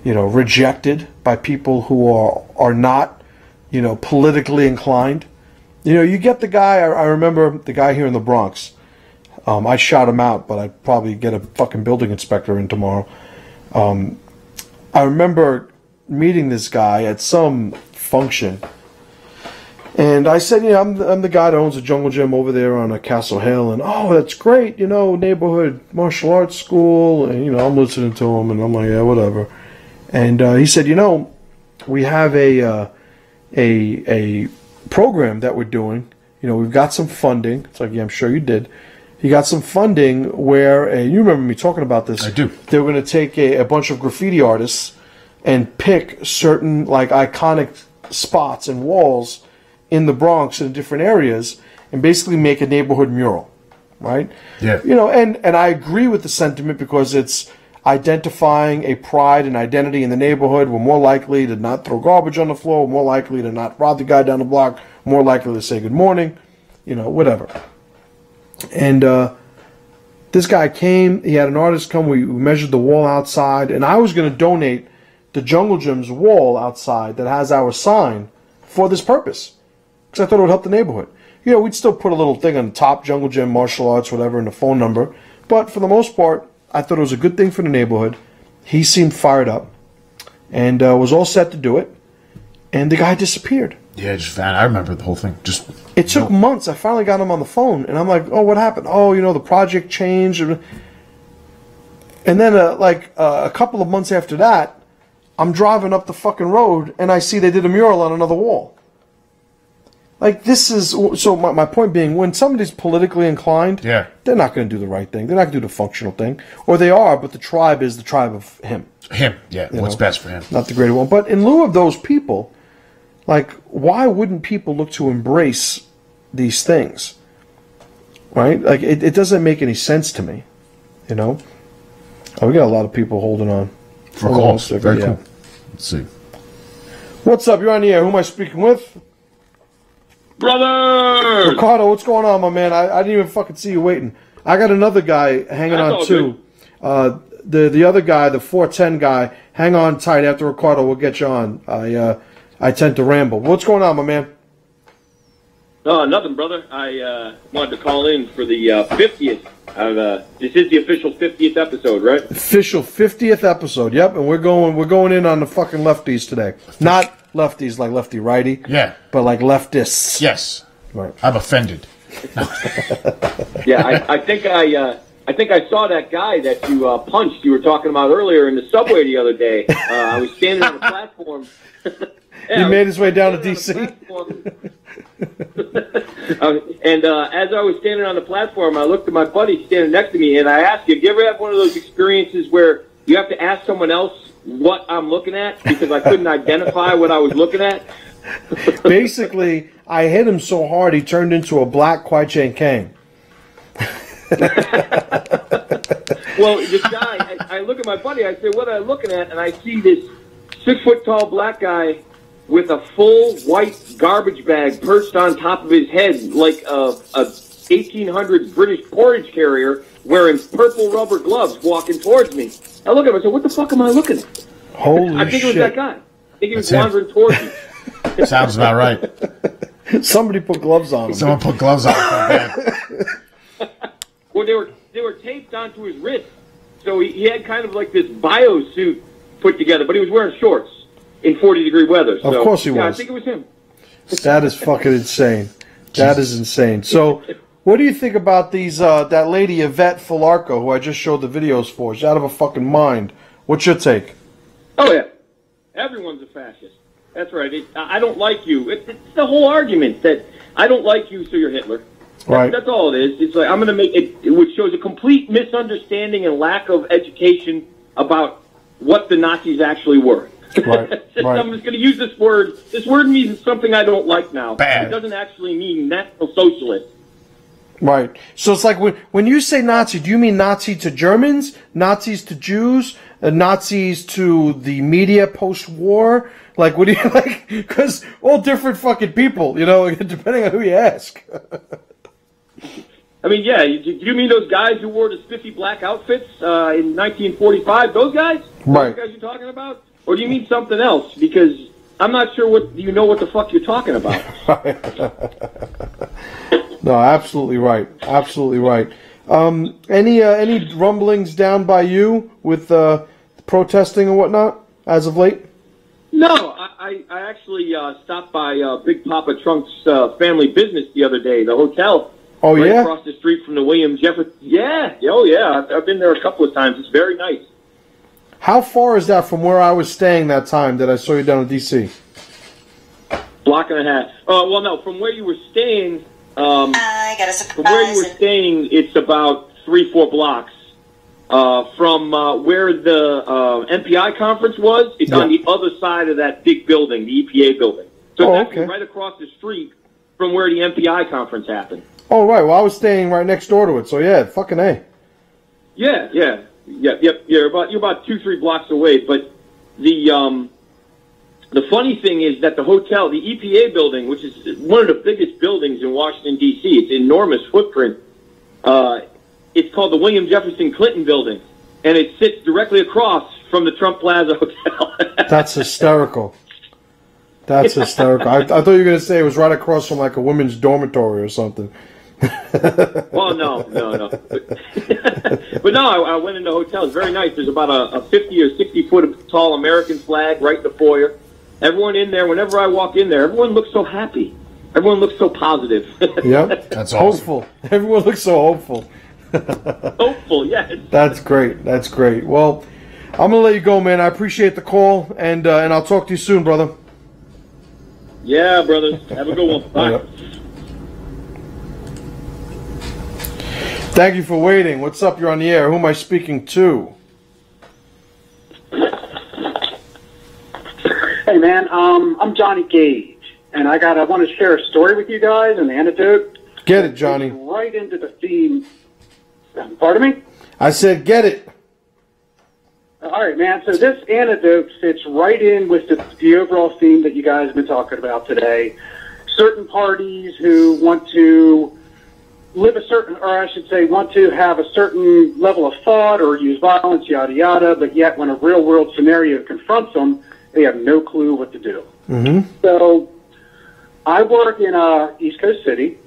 you know, rejected by people who are not, you know, politically inclined. You know, you get the guy. I remember the guy here in the Bronx. I shot him out, but I'd probably get a fucking building inspector in tomorrow. I remember meeting this guy at some function, and I said, you know, I'm the guy that owns a jungle gym over there on Castle Hill, and oh, that's great, you know, neighborhood martial arts school, and you know, I'm listening to him, and I'm like, yeah, whatever. And he said, you know, we have a program that we're doing. You know, we've got some funding. It's like, yeah, I'm sure you did. You got some funding where, you remember me talking about this. I do. They were going to take a bunch of graffiti artists and pick certain, like, iconic spots and walls in the Bronx in different areas and basically make a neighborhood mural, right? Yeah. You know, and I agree with the sentiment because it's identifying a pride and identity in the neighborhood. We're more likely to not throw garbage on the floor. We're more likely to not rob the guy down the block. More likely to say good morning, you know, whatever. And this guy came. He had an artist come. We measured the wall outside, and I was going to donate the Jungle Gym's wall outside that has our sign for this purpose because I thought it would help the neighborhood. You know, we'd still put a little thing on the top, Jungle Gym, martial arts, whatever, and the phone number. But for the most part, I thought it was a good thing for the neighborhood. He seemed fired up and was all set to do it. And the guy disappeared. Yeah, just van. I remember the whole thing. Just it took months. I finally got him on the phone, and I'm like, "Oh, what happened? Oh, the project changed." And then, a couple of months after that, I'm driving up the fucking road, and I see they did a mural on another wall. Like, this is... So, my point being, when somebody's politically inclined, they're not going to do the right thing. They're not going to do the functional thing. Or they are, but the tribe is the tribe of him. Him, yeah. What's best for him. Not the greater one. But in lieu of those people, like, why wouldn't people look to embrace these things? Right? Like, it doesn't make any sense to me. Oh, we got a lot of people holding on. For calls. Very cool. Let's see. What's up? You're on the air. Who am I speaking with? Brother! Ricardo, what's going on, my man? I didn't even fucking see you waiting. I got another guy hanging on, too. The other guy, the 410 guy, hang on tight. After Ricardo, we'll get you on. I tend to ramble. What's going on, my man? Nothing, brother. I wanted to call in for the 50th. This is the official 50th episode, right? Official 50th episode. Yep, and we're going in on the fucking lefties today. Not lefties like lefty righty. Yeah. But like leftists. Yes. Right. I'm offended. Yeah, I think I saw that guy that you punched. You were talking about earlier in the subway the other day. I was standing on the platform. He made his way down to DC. And as I was standing on the platform, I looked at my buddy standing next to me, and I asked him, "Do you ever have one of those experiences where you have to ask someone else what I'm looking at because I couldn't identify what I was looking at?" Basically, I hit him so hard he turned into a black Kwai Chang Kang. Well, this guy, I look at my buddy, I say, "What am I looking at?" And I see this 6-foot-tall black guy with a full white garbage bag perched on top of his head like a 1800s British porridge carrier wearing purple rubber gloves walking towards me. I look at him and I said, "What the fuck am I looking at?" Holy I think shit. it was that guy. I think he was wandering towards me. Sounds about right. Somebody put gloves on him. Someone put gloves on him. Well, they were taped onto his wrist, so he had kind of like this bio suit put together, but he was wearing shorts in 40-degree weather. So, of course he was. I think it was him. That is fucking insane. That is insane. So, what do you think about these? That lady Yvette Filarco, who I just showed the videos for, she's out of her fucking mind. What's your take? Oh yeah, everyone's a fascist. That's right. I don't like you. It's the whole argument that I don't like you, so you're Hitler. Right. That's all it is. It's like I'm going to make it, which shows a complete misunderstanding and lack of education about what the Nazis actually were. Right. I'm just going to use this word. This word means something I don't like now. Bad. It doesn't actually mean National Socialist. Right. So it's like when you say Nazi, do you mean Nazi to Germans, Nazis to Jews, Nazis to the media post-war? Like, what do you like? Because all different fucking people, depending on who you ask. I mean, yeah. Do you mean those guys who wore the spiffy black outfits in 1945? Those guys? Right. Those guys you're talking about? Or do you mean something else? Because I'm not sure what the fuck you're talking about. No, absolutely right. Absolutely right. Any rumblings down by you with protesting and whatnot as of late? No, I actually stopped by Big Papa Trunk's family business the other day, the hotel. Oh, right yeah? Across the street from the William Jefferson. Yeah. Oh, yeah. I've been there a couple of times. It's very nice. How far is that from where I was staying that time that I saw you down in D.C.? Block and a half. Well, no, from where you were staying... I got a surprise. From where you were staying, it's about 3-4 blocks. From where the MPI conference was, it's on the other side of that big building, the EPA building. So it's actually right across the street from where the MPI conference happened. Oh, right. Well, I was staying right next door to it, so yeah, fucking A. Yeah. You're about 2-3 blocks away, but the funny thing is that the hotel, the EPA building, which is one of the biggest buildings in Washington, D.C., it's an enormous footprint. It's called the William Jefferson Clinton Building, and it sits directly across from the Trump Plaza Hotel. That's hysterical. That's hysterical. I thought you were going to say it was right across from like a women's dormitory or something. Well, no. But no, I went in the hotel. It's very nice. There's about a 50 or 60 foot tall American flag right in the foyer. everyone in there, whenever I walk in there, everyone looks so happy. Everyone looks so positive. Yep. That's awesome. Hopeful. Everyone looks so hopeful. Hopeful, yes. That's great. That's great. Well, I'm going to let you go, man. I appreciate the call, and I'll talk to you soon, brother. Yeah, brothers. Have a good one. Bye. Yep. Thank you for waiting. What's up? You're on the air. Who am I speaking to? Hey, man. I'm Johnny Gage, and I want to share a story with you guys, an anecdote. Get it, Johnny. Right into the theme. Pardon me? I said get it. All right, man. So this anecdote fits right in with the overall theme that you guys have been talking about today. Certain parties who want to live a certain, or I should say, want to have a certain level of thought or use violence, yada, yada, but yet when a real-world scenario confronts them, they have no clue what to do. Mm-hmm. So I work in East Coast City.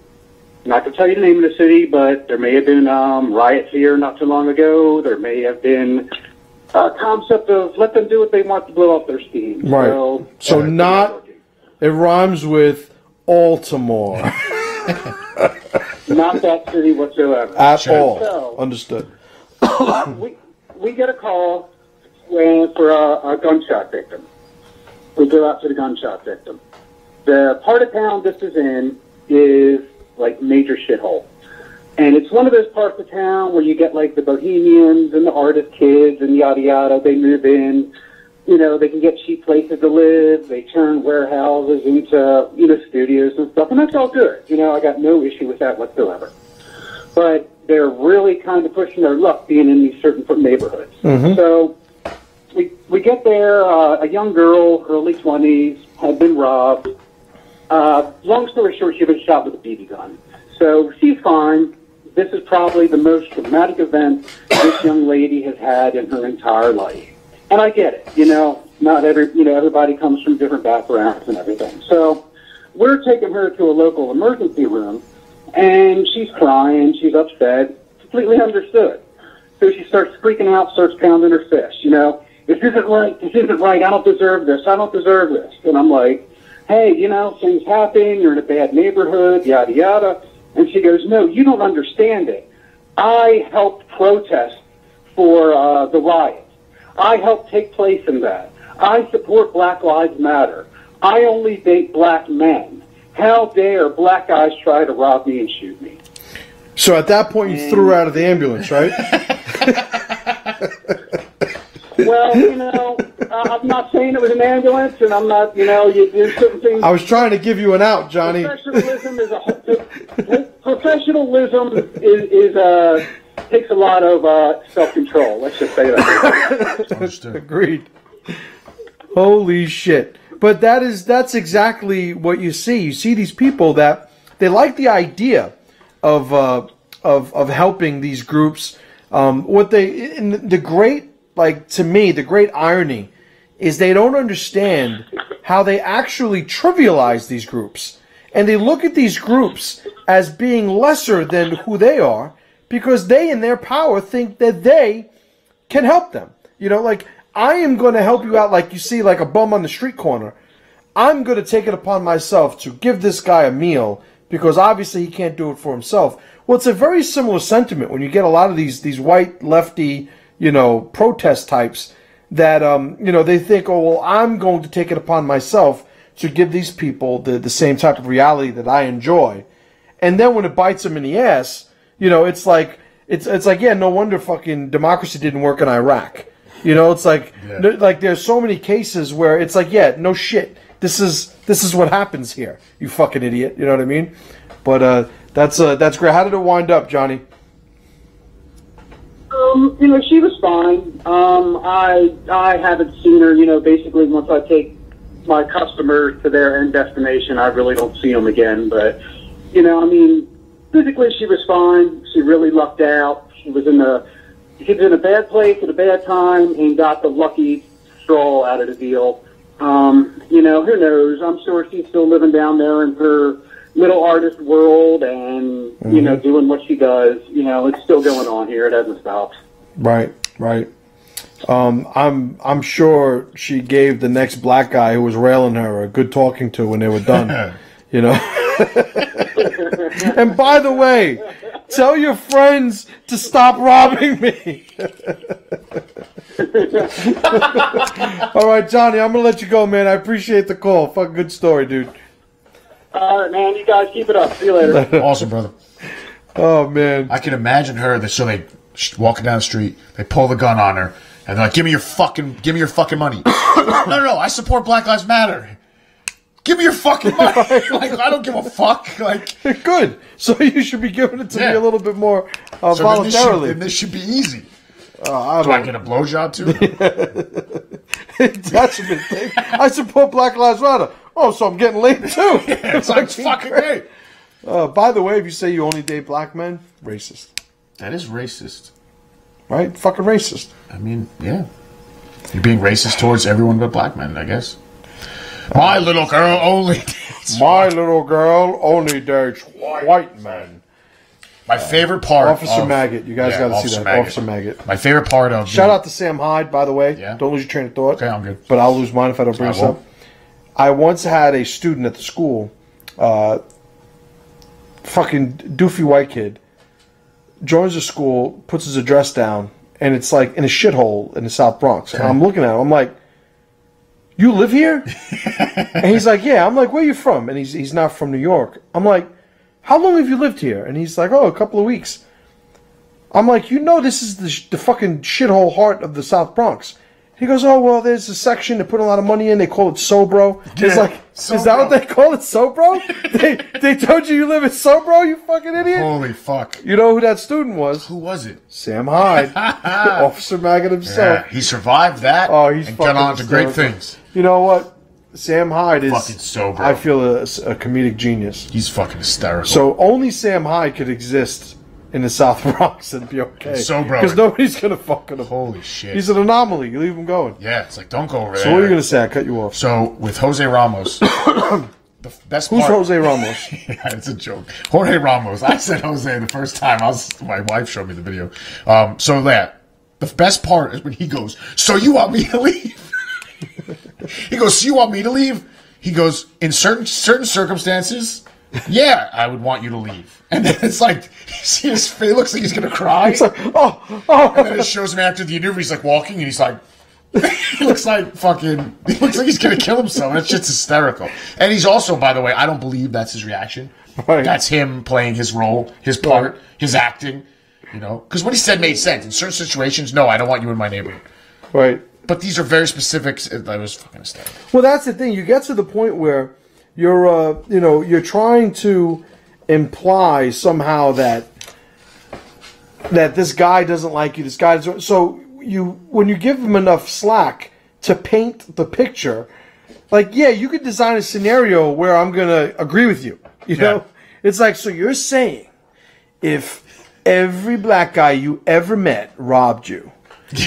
I'm not going to tell you the name of the city, but there may have been riots here not too long ago. There may have been a concept of let them do what they want to blow off their steam. Right. So not, it rhymes with Baltimore. Not that city whatsoever. At all. So, understood. we get a call for a gunshot victim. We go out to the gunshot victim. The part of town this is in is like major shithole. And it's one of those parts of town where you get like the bohemians and the artist kids and yada yada. They move in, you know, they can get cheap places to live. They turn warehouses into, you know, studios and stuff. And that's all good. You know, I got no issue with that whatsoever. But they're really kind of pushing their luck being in these certain neighborhoods. Mm-hmm. So we get there, a young girl, early 20s, had been robbed. Long story short, she'd been shot with a BB gun. So she's fine. This is probably the most traumatic event this young lady has had in her entire life. And I get it, you know, everybody comes from different backgrounds and everything. So we're taking her to a local emergency room, and she's crying, she's upset, completely understood. So she starts freaking out, starts pounding her fist, you know, this isn't right, I don't deserve this, I don't deserve this. And I'm like, hey, you know, things happen, you're in a bad neighborhood, yada, yada. And she goes, no, you don't understand it. I helped protest for the riot. I helped take place in that. I support Black Lives Matter. I only date black men. How dare black guys try to rob me and shoot me? So at that point, you threw her out of the ambulance, right? Well, you know, I'm not saying it was an ambulance, and I'm not, you know, you do certain things. I was trying to give you an out, Johnny. Professionalism takes a lot of self-control. Let's just say that. Agreed. Holy shit! But that's exactly what you see. You see these people that they like the idea of helping these groups. To me, the great irony is they don't understand how they actually trivialize these groups. And they look at these groups as being lesser than who they are because they, in their power, think that they can help them. You know, like, I am going to help you out like you see like a bum on the street corner. I'm going to take it upon myself to give this guy a meal because obviously he can't do it for himself. Well, it's a very similar sentiment when you get a lot of these white lefty, you know, protest types that, you know, they think, oh, well, I'm going to take it upon myself to give these people the same type of reality that I enjoy. And then when it bites them in the ass, you know, it's like, yeah, no wonder fucking democracy didn't work in Iraq. You know, it's like, like there's so many cases where it's like, yeah, no shit. This is what happens here, you fucking idiot. You know what I mean? But that's great. How did it wind up, Johnny? You know, she was fine. I haven't seen her. You know, basically once I take my customers to their end destination, I really don't see them again. But you know, I mean, physically she was fine. She really lucked out. She was in a bad place at a bad time and got the lucky straw out of the deal. You know, who knows? I'm sure she's still living down there in her little artist world and, you know, doing what she does. You know, it's still going on here. It hasn't stopped. Right, right. I'm sure she gave the next black guy who was railing her a good talking to when they were done. You know. And by the way, tell your friends to stop robbing me. All right, Johnny, I'm gonna let you go, man. I appreciate the call. Fucking good story, dude. All right, man. You guys keep it up. See you later. Awesome, brother. Oh man, I can imagine her. So they walking down the street, they pull the gun on her, and they're like, "Give me your fucking money." No. I support Black Lives Matter. Give me your fucking money. Like, I don't give a fuck. Like, good. So you should be giving it to me a little bit more voluntarily. This should be easy. Do I get a blowjob too? That's a big thing. I support Black Lives Matter. Oh, so I'm getting laid too. Yeah, it's like fucking great. By the way, if you say you only date black men, racist. That is racist. Right? Fucking racist. I mean, yeah. You're being racist towards everyone but black men, I guess. My little girl only dates white men. My favorite part Officer Maggot. You guys got to see that. Maggot. Officer Maggot. My favorite part of... Shout out to Sam Hyde, by the way. Yeah. Don't lose your train of thought. Okay, I'm good. But I'll lose mine if I don't bring this up. I once had a student at the school, fucking doofy white kid, joins the school, puts his address down, and it's like in a shithole in the South Bronx. Okay. And I'm looking at him, I'm like, you live here? And he's like, yeah. I'm like, where are you from? And he's not from New York. I'm like, how long have you lived here? And he's like, oh, a couple of weeks. I'm like, you know this is the fucking shithole heart of the South Bronx. He goes, oh, well, there's a section they put a lot of money in. They call it Sobro. Yeah, it's like, Sobro. Is that what they call it, Sobro? they told you live in Sobro, you fucking idiot? Holy fuck. You know who that student was? Who was it? Sam Hyde. Officer Maggot himself. Yeah, he survived that and got on to great things. You know what? Sam Hyde is fucking Sobro. I feel a comedic genius. He's fucking hysterical. So only Sam Hyde could exist in the South Bronx and be okay. Sobro. Because nobody's going to fuck with him. Holy shit. He's an anomaly. You leave him going. Yeah, it's like, don't go over there. So what are you going to say? I cut you off. So with Jose Ramos, the best part... Who's Jose Ramos? Yeah, it's a joke. Jorge Ramos. I said Jose the first time. My wife showed me the video. So that the best part is when he goes, so you want me to leave? He goes, so you want me to leave? He goes, in certain circumstances, yeah, I would want you to leave. And then it's like, you see his face, looks like he's going to cry. It's like, oh. And then it shows him after the interview, he's like walking, and he's like, he looks like he's going to kill himself. That shit's hysterical. And he's also, by the way, I don't believe that's his reaction. Right. That's him playing his role, his part, his acting, you know. Because what he said made sense. In certain situations, no, I don't want you in my neighborhood. Right. But these are very specific. That was fucking hysterical. Well, that's the thing. You get to the point where you're trying to imply somehow that this guy doesn't like you. This guy doesn't. So when you give him enough slack to paint the picture, like, yeah, you could design a scenario where I'm gonna agree with you. You know, it's like, so you're saying if every black guy you ever met robbed you,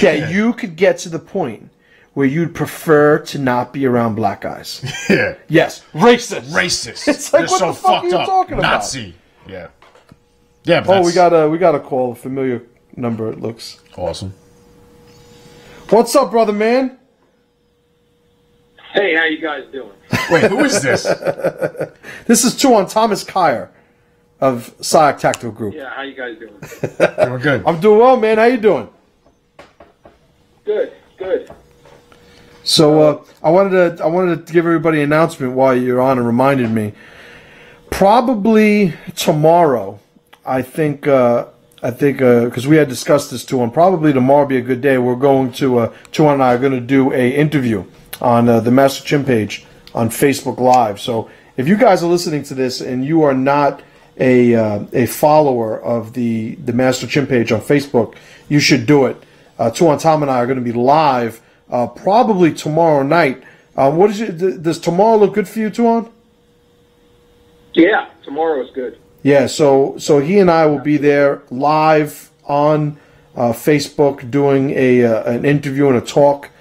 that you could get to the point where you'd prefer to not be around black guys. Yeah. Yes. Racist. It's like, what so the fuck are you talking about? Nazi. Yeah. Yeah. But we got a call. A familiar number. It looks awesome. What's up, brother man? Hey, how you guys doing? Wait, who is this? This is Thomas Kyer of SIAC Tactical Group. Yeah, how you guys doing? Doing good. I'm doing well, man. How you doing? Good. So I wanted to give everybody an announcement while you're on, and reminded me. Probably tomorrow, I think because we had discussed this too, and probably tomorrow will be a good day. We're going to Tuan and I are going to do a interview on the Master Chim page on Facebook Live. So if you guys are listening to this and you are not a follower of the Master Chim page on Facebook, you should do it. Tuan Tom and I are going to be live probably tomorrow night. Does tomorrow look good for you, Tuan? Yeah, tomorrow is good. Yeah, so he and I will be there live on Facebook doing an interview and a talk.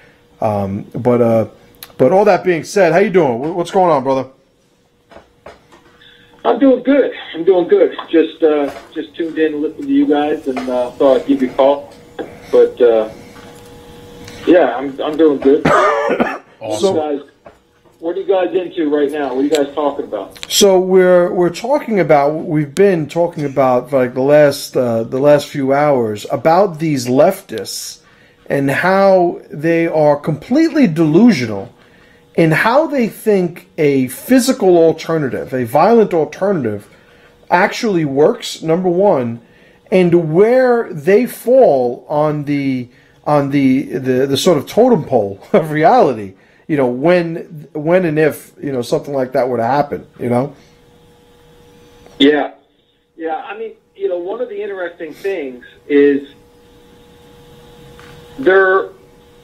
But all that being said, how you doing? What's going on, brother? I'm doing good. Just tuned in and listened to you guys, and thought I'd give you a call. But Yeah, I'm doing good. Awesome. What are you guys into right now? What are you guys talking about? So we're talking about, we've been talking about for like the last few hours about these leftists and how they are completely delusional in how they think a physical alternative, a violent alternative, actually works, number one, and where they fall on the sort of totem pole of reality. You know, when and if, you know, something like that were to happen, you know? Yeah. Yeah, I mean, you know, one of the interesting things is there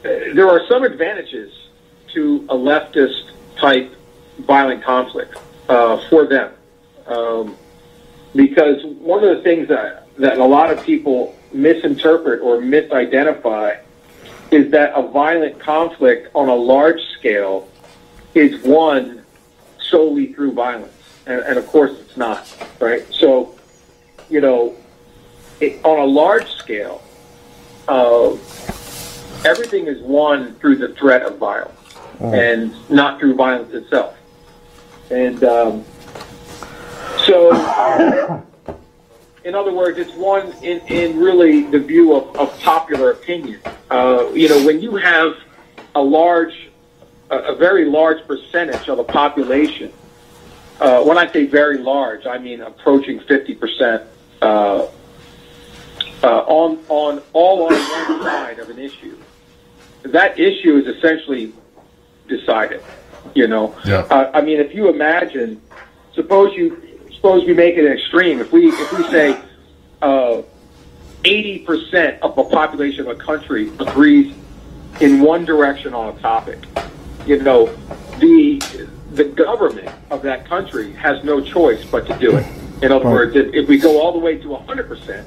are some advantages to a leftist type violent conflict for them. Because one of the things that a lot of people misinterpret or misidentify is that a violent conflict on a large scale is won solely through violence. And of course it's not, right? So, you know, on a large scale, everything is won through the threat of violence and not through violence itself. And so, in other words, it's won in really the view of popular opinion. You know, when you have a very large percentage of the population, when I say very large, I mean approaching 50%, on one side of an issue, that issue is essentially decided. You know, I mean, if you imagine, suppose we make it an extreme. If we say 80% of the population of a country agrees in one direction on a topic, you know, the government of that country has no choice but to do it. In other words, if we go all the way to 100%,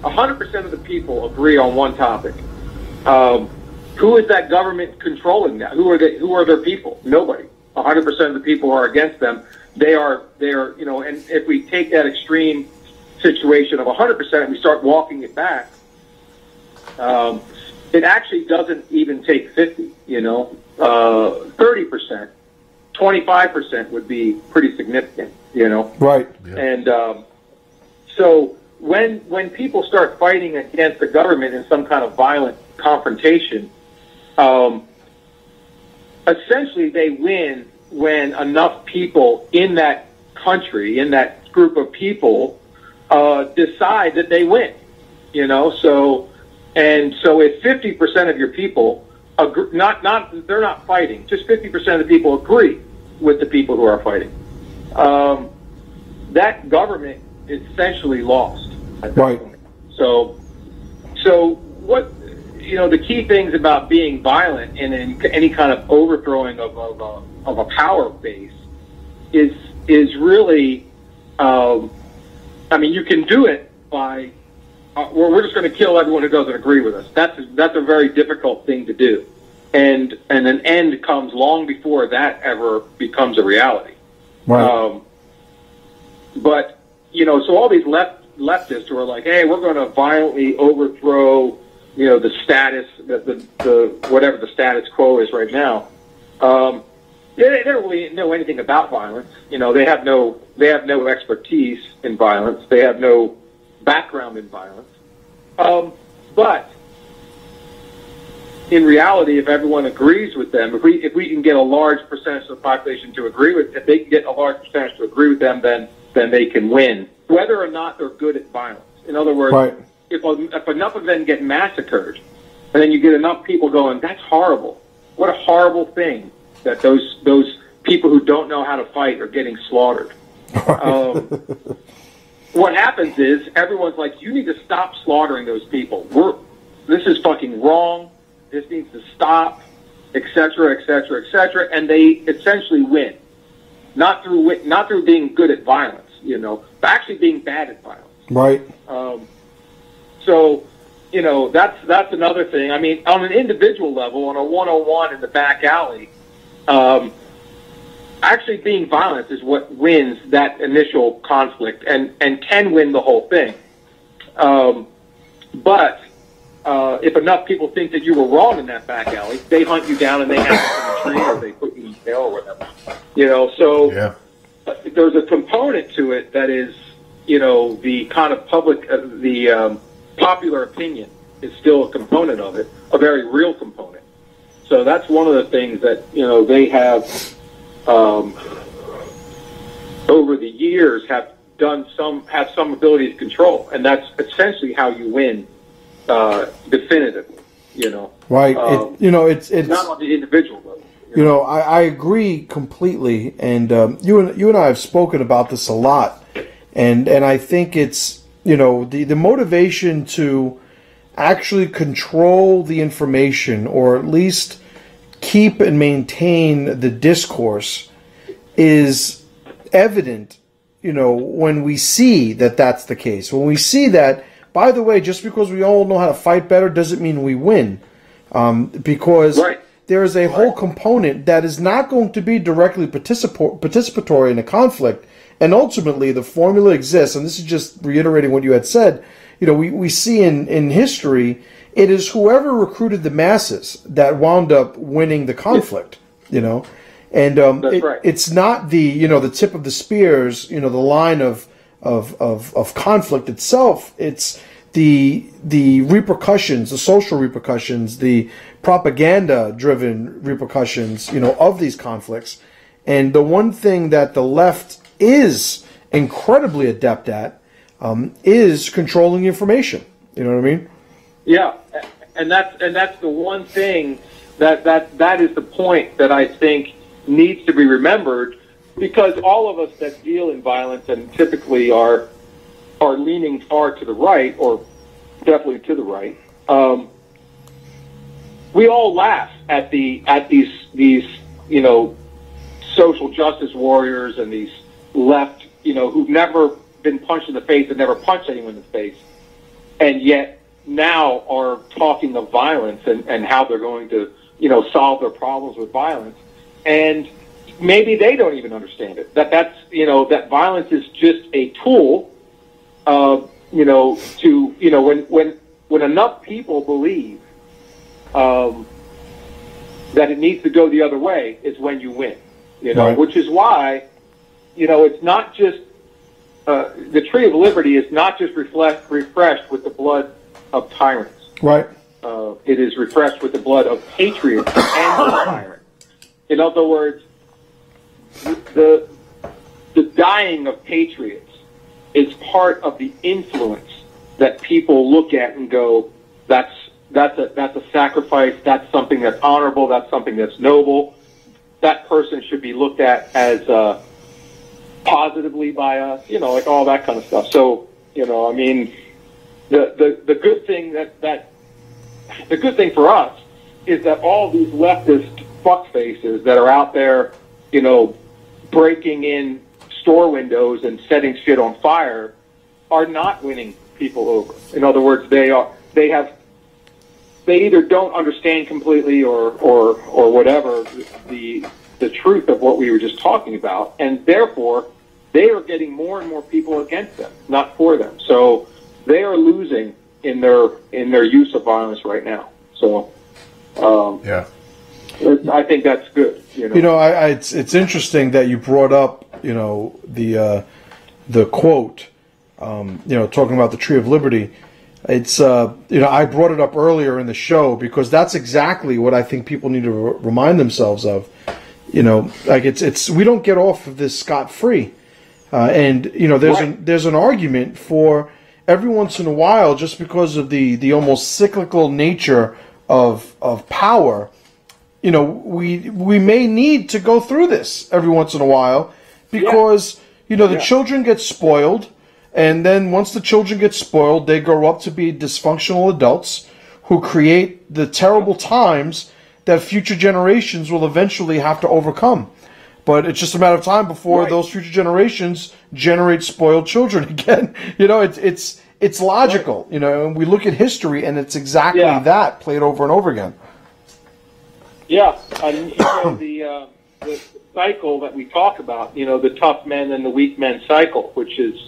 100% of the people agree on one topic. Who is that government controlling that? Who are their people? Nobody. 100% of the people are against them. They are, you know, and if we take that extreme situation of 100% and we start walking it back, it actually doesn't even take 50, you know, 30%, 25% would be pretty significant, you know. Right. Yeah. And so when people start fighting against the government in some kind of violent confrontation, essentially they win when enough people in that country, in that group of people, decide that they win, you know. So if 50% of your people agree, they're not fighting, just 50% of the people agree with the people who are fighting, that government is essentially lost at that point. So what, you know, the key things about being violent and in any kind of overthrowing of a power base is really, I mean, you can do it by, we're just going to kill everyone who doesn't agree with us. That's a very difficult thing to do, and an end comes long before that ever becomes a reality. Right. But you know, so all these leftists who are like, hey, we're going to violently overthrow, you know, the status, the whatever the status quo is right now. They don't really know anything about violence. You know, they have no expertise in violence. They have no background in violence. But in reality, if everyone agrees with them, if we can get a large percentage of the population to agree with, if they can get a large percentage to agree with them, then they can win, whether or not they're good at violence. In other words, if enough of them get massacred, and then you get enough people going, that's horrible. What a horrible thing that those people who don't know how to fight are getting slaughtered. What happens is everyone's like, you need to stop slaughtering those people. This is fucking wrong. This needs to stop, etc., etc., etc. And they essentially win, not through being good at violence, you know, but actually being bad at violence. Right. So, you know, that's another thing. I mean, on an individual level, on a 101 in the back alley, actually being violent is what wins that initial conflict and can win the whole thing. But if enough people think that you were wrong in that back alley, they hunt you down and they hang you in a tree or they put you in jail or whatever. So there's a component to it that is, the kind of public, popular opinion is still a component of it, a very real component. So that's one of the things that, they have, over the years have some ability to control. And that's essentially how you win, definitively, Right. It's not on the individual level. I agree completely. And, you and I have spoken about this a lot. And I think it's, the motivation to actually control the information, or at least keep and maintain the discourse, is evident, when we see that that's the case. When we see that, by the way, just because we all know how to fight better doesn't mean we win. Because there is a whole component that is not going to be directly participatory in a conflict. And ultimately, the formula exists, and this is just reiterating what you had said. We see in history, it is whoever recruited the masses that wound up winning the conflict. And it's not the tip of the spears, the line of conflict itself. It's the repercussions, the social repercussions, the propaganda-driven repercussions, of these conflicts. And the one thing that the left is incredibly adept at is controlling information. You know what I mean? Yeah, and that's the one thing that is the point that I think needs to be remembered, because all of us that deal in violence and typically are leaning far to the right, or definitely to the right, we all laugh at these social justice warriors and these left, who've never been punched in the face and never punched anyone in the face, and yet now are talking of violence and how they're going to, solve their problems with violence. And maybe they don't even understand it. That violence is just a tool, when enough people believe that it needs to go the other way is when you win. Which is why, it's not just the Tree of Liberty is not just refreshed with the blood of tyrants. Right. It is refreshed with the blood of patriots and tyrants. In other words, the dying of patriots is part of the influence that people look at and go, that's a sacrifice. That's something that's honorable. That's something that's noble. That person should be looked at as positively by us, like all that kind of stuff. So, the good thing the good thing for us is that all these leftist fuckfaces that are out there, breaking in store windows and setting shit on fire are not winning people over. In other words, they either don't understand completely or whatever the truth of what we were just talking about, and therefore they are getting more and more people against them, not for them. So they are losing in their use of violence right now. So I think that's good. It's interesting that you brought up the quote, talking about the Tree of Liberty. It's I brought it up earlier in the show because that's exactly what I think people need to remind themselves of. It's we don't get off of this scot-free, and there's an argument for every once in a while, just because of the almost cyclical nature of power. We may need to go through this every once in a while because the children get spoiled. And then once the children get spoiled, they grow up to be dysfunctional adults who create the terrible times that future generations will eventually have to overcome. But it's just a matter of time before those future generations generate spoiled children again. It's logical. And we look at history, and it's exactly that played over and over again. Yeah, and the cycle that we talk about, the tough men and the weak men cycle, which is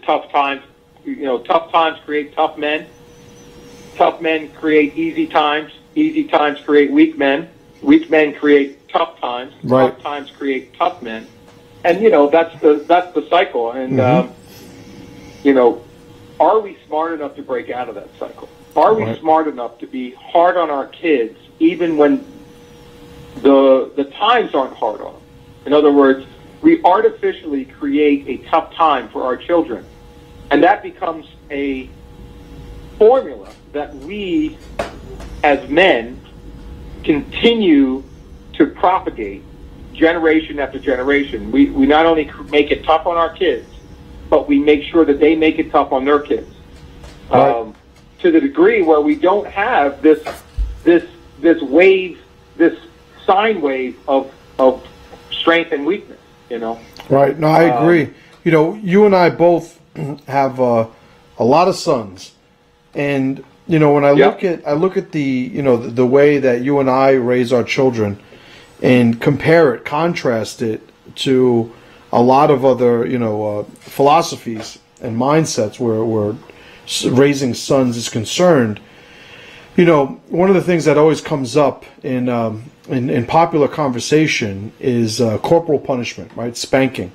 tough times. Tough times create tough men, tough men create easy times create weak men create tough times, right. Tough times create tough men, and that's the cycle. And are we smart enough to break out of that cycle? Are we smart enough to be hard on our kids even when the times aren't hard on them? In other words, we artificially create a tough time for our children, and that becomes a formula that we as men continue to propagate generation after generation. We not only make it tough on our kids, but we make sure that they make it tough on their kids. To the degree where we don't have this wave, this sine wave of strength and weakness, Right. No, I agree. You and I both have a lot of sons, and when I look at the the way that you and I raise our children, and contrast it to a lot of other philosophies and mindsets where raising sons is concerned. One of the things that always comes up in popular conversation is corporal punishment, right? Spanking.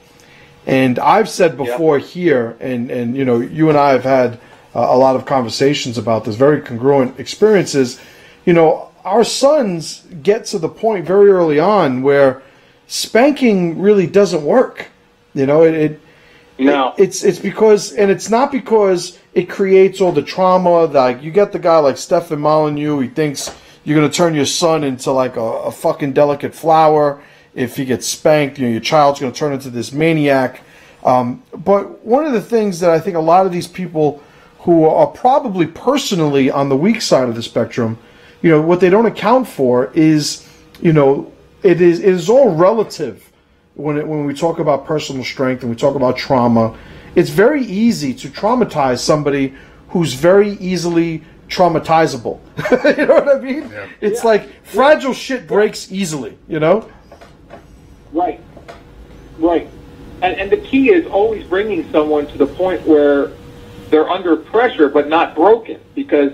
And I've said before here, and you and I have had a lot of conversations about this, very congruent experiences. Our sons get to the point very early on where spanking really doesn't work. It's because, and it's not because it creates all the trauma. Like, you get the guy like Stefan Molyneux, he thinks you're going to turn your son into like a fucking delicate flower if he gets spanked. Your child's going to turn into this maniac. But one of the things that I think a lot of these people who are probably personally on the weak side of the spectrum, what they don't account for is, it is all relative when we talk about personal strength and we talk about trauma. It's very easy to traumatize somebody who's very easily traumatizable. You know what I mean? Yeah. It's like fragile shit breaks easily, Right. And the key is always bringing someone to the point where they're under pressure but not broken, because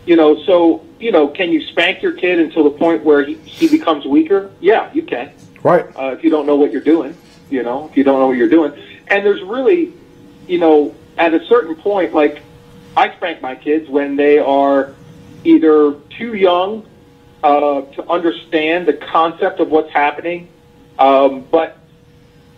can you spank your kid until the point where he becomes weaker? Yeah, you can. Right. If you don't know what you're doing, and there's really, at a certain point, like, I spank my kids when they are either too young to understand the concept of what's happening, but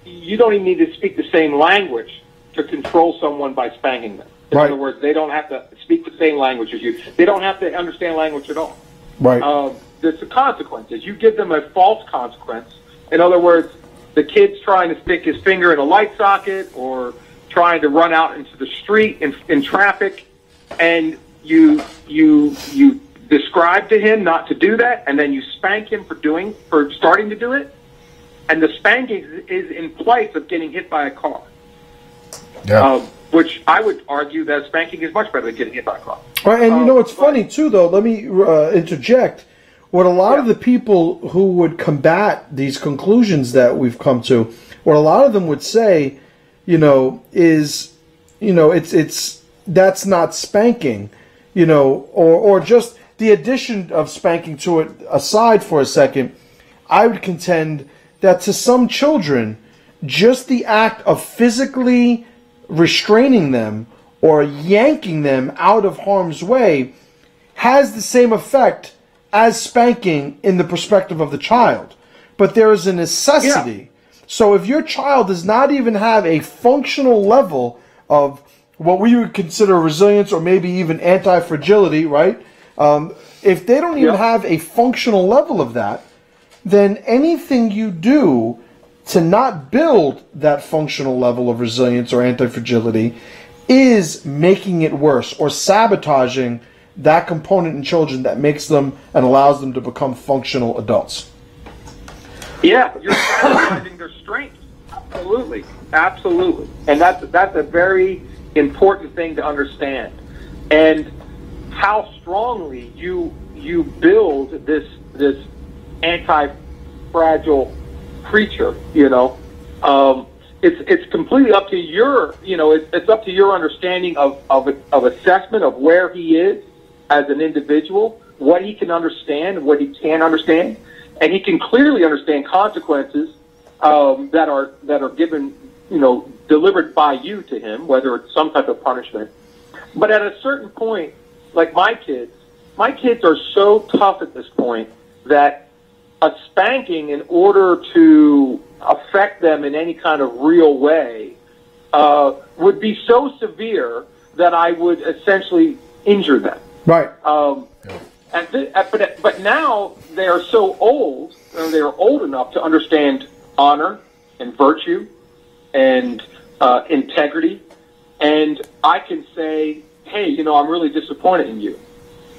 you don't even need to speak the same language to control someone by spanking them. In other words, they don't have to speak the same language as you. They don't have to understand language at all. Right. There's the consequences. You give them a false consequence. In other words, the kid's trying to stick his finger in a light socket or trying to run out into the street in traffic, and you describe to him not to do that, and then you spank him for starting to do it, and the spanking is in place of getting hit by a car. Yeah. Which I would argue that spanking is much better than getting hit by a car. Right, and it's funny too, though. Let me interject. What a lot of the people who would combat these conclusions that we've come to, what a lot of them would say, is, it's that's not spanking, or just the addition of spanking to it aside for a second. I would contend that to some children, just the act of physically restraining them or yanking them out of harm's way has the same effect as spanking in the perspective of the child. But there is a necessity. Yeah. So if your child does not even have a functional level of what we would consider resilience or maybe even anti-fragility, right? If they don't even have a functional level of that, then anything you do to not build that functional level of resilience or anti-fragility is making it worse or sabotaging that component in children that makes them and allows them to become functional adults. Yeah, you're sabotaging their strengths. Absolutely. And that's a very important thing to understand. And how strongly you build this anti-fragile creature, it's completely up to your, it's up to your understanding of assessment of where he is as an individual, what he can understand, what he can't understand, and he can clearly understand consequences that are given, delivered by you to him, whether it's some type of punishment. But at a certain point, like my kids are so tough at this point that a spanking, in order to affect them in any kind of real way, would be so severe that I would essentially injure them. Right. But now they are so old, they are old enough to understand honor and virtue and integrity. And I can say, hey, I'm really disappointed in you.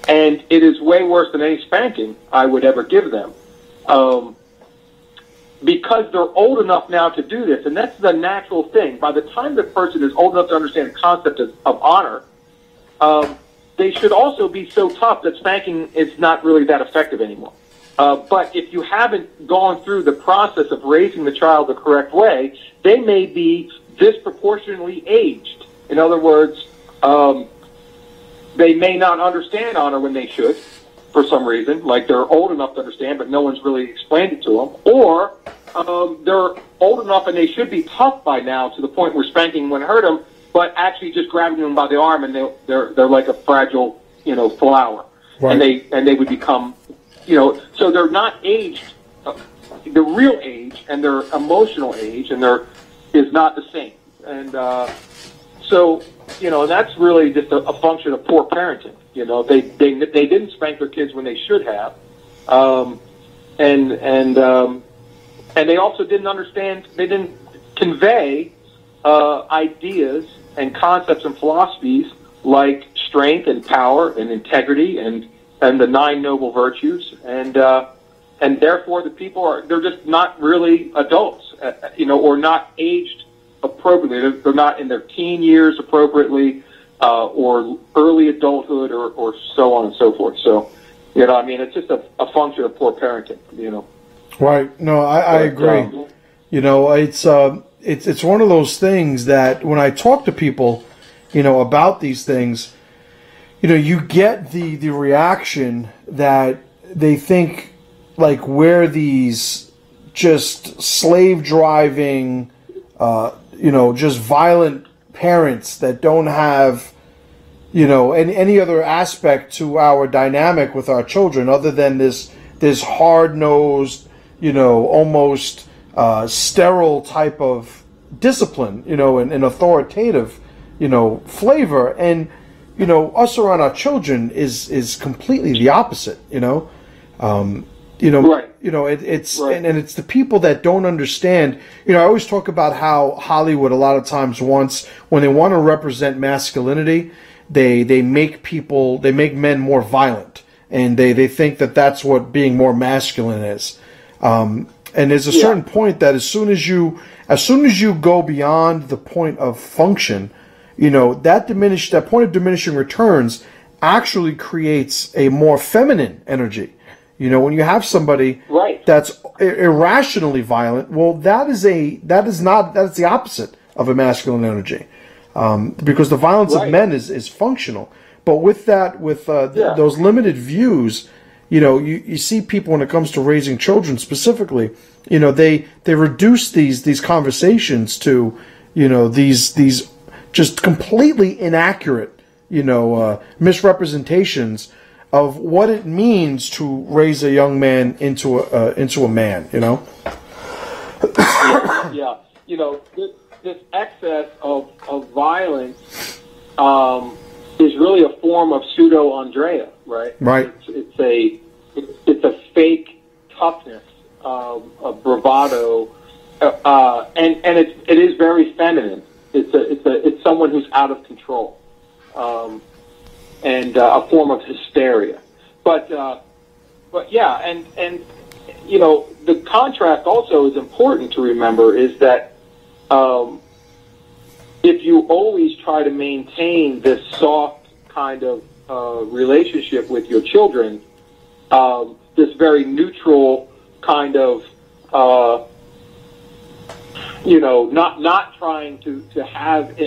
And it is way worse than any spanking I would ever give them. Because they're old enough now to do this, and that's the natural thing. By the time the person is old enough to understand the concept of honor, they should also be so tough that spanking is not really that effective anymore. But if you haven't gone through the process of raising the child the correct way, they may be disproportionately aged. In other words, they may not understand honor when they should, for some reason, like they're old enough to understand, but no one's really explained it to them, or they're old enough and they should be tough by now to the point where spanking wouldn't hurt them, but actually just grabbing them by the arm and they're like a fragile, flower, right. and they would become, so they're not aged, the real age and their emotional age, and is not the same, and so. And that's really just a function of poor parenting. They didn't spank their kids when they should have, and they also didn't understand. They didn't convey ideas and concepts and philosophies like strength and power and integrity and the 9 noble virtues, and therefore the people they're just not really adults, or not aged appropriately. They're not in their teen years appropriately, or early adulthood, or so on and so forth. So, it's just a function of poor parenting. Right. No, I agree. It's one of those things that when I talk to people, about these things, you get the reaction that they think like we're these just slave driving, just violent parents that don't have, any other aspect to our dynamic with our children other than this hard-nosed, almost sterile type of discipline, and authoritative, flavor. And, us around our children is completely the opposite, right. It's right. and it's the people that don't understand. I always talk about how Hollywood a lot of times when they want to represent masculinity, they make men more violent, and they think that that's what being more masculine is. And there's a certain point that as soon as you go beyond the point of function, that point of diminishing returns actually creates a more feminine energy. When you have somebody that's irrationally violent, well, that's the opposite of a masculine energy, because the violence of men is functional. But with those limited views, you see people when it comes to raising children specifically, they reduce these conversations to, these just completely inaccurate, misrepresentations of what it means to raise a young man into a man, Yeah. This excess of violence is really a form of pseudo Andrea, right? Right. It's a fake toughness, a bravado, and it is very feminine. It's someone who's out of control. And a form of hysteria, but yeah, and the contrast also is important to remember is that if you always try to maintain this soft kind of relationship with your children, this very neutral kind of not trying to have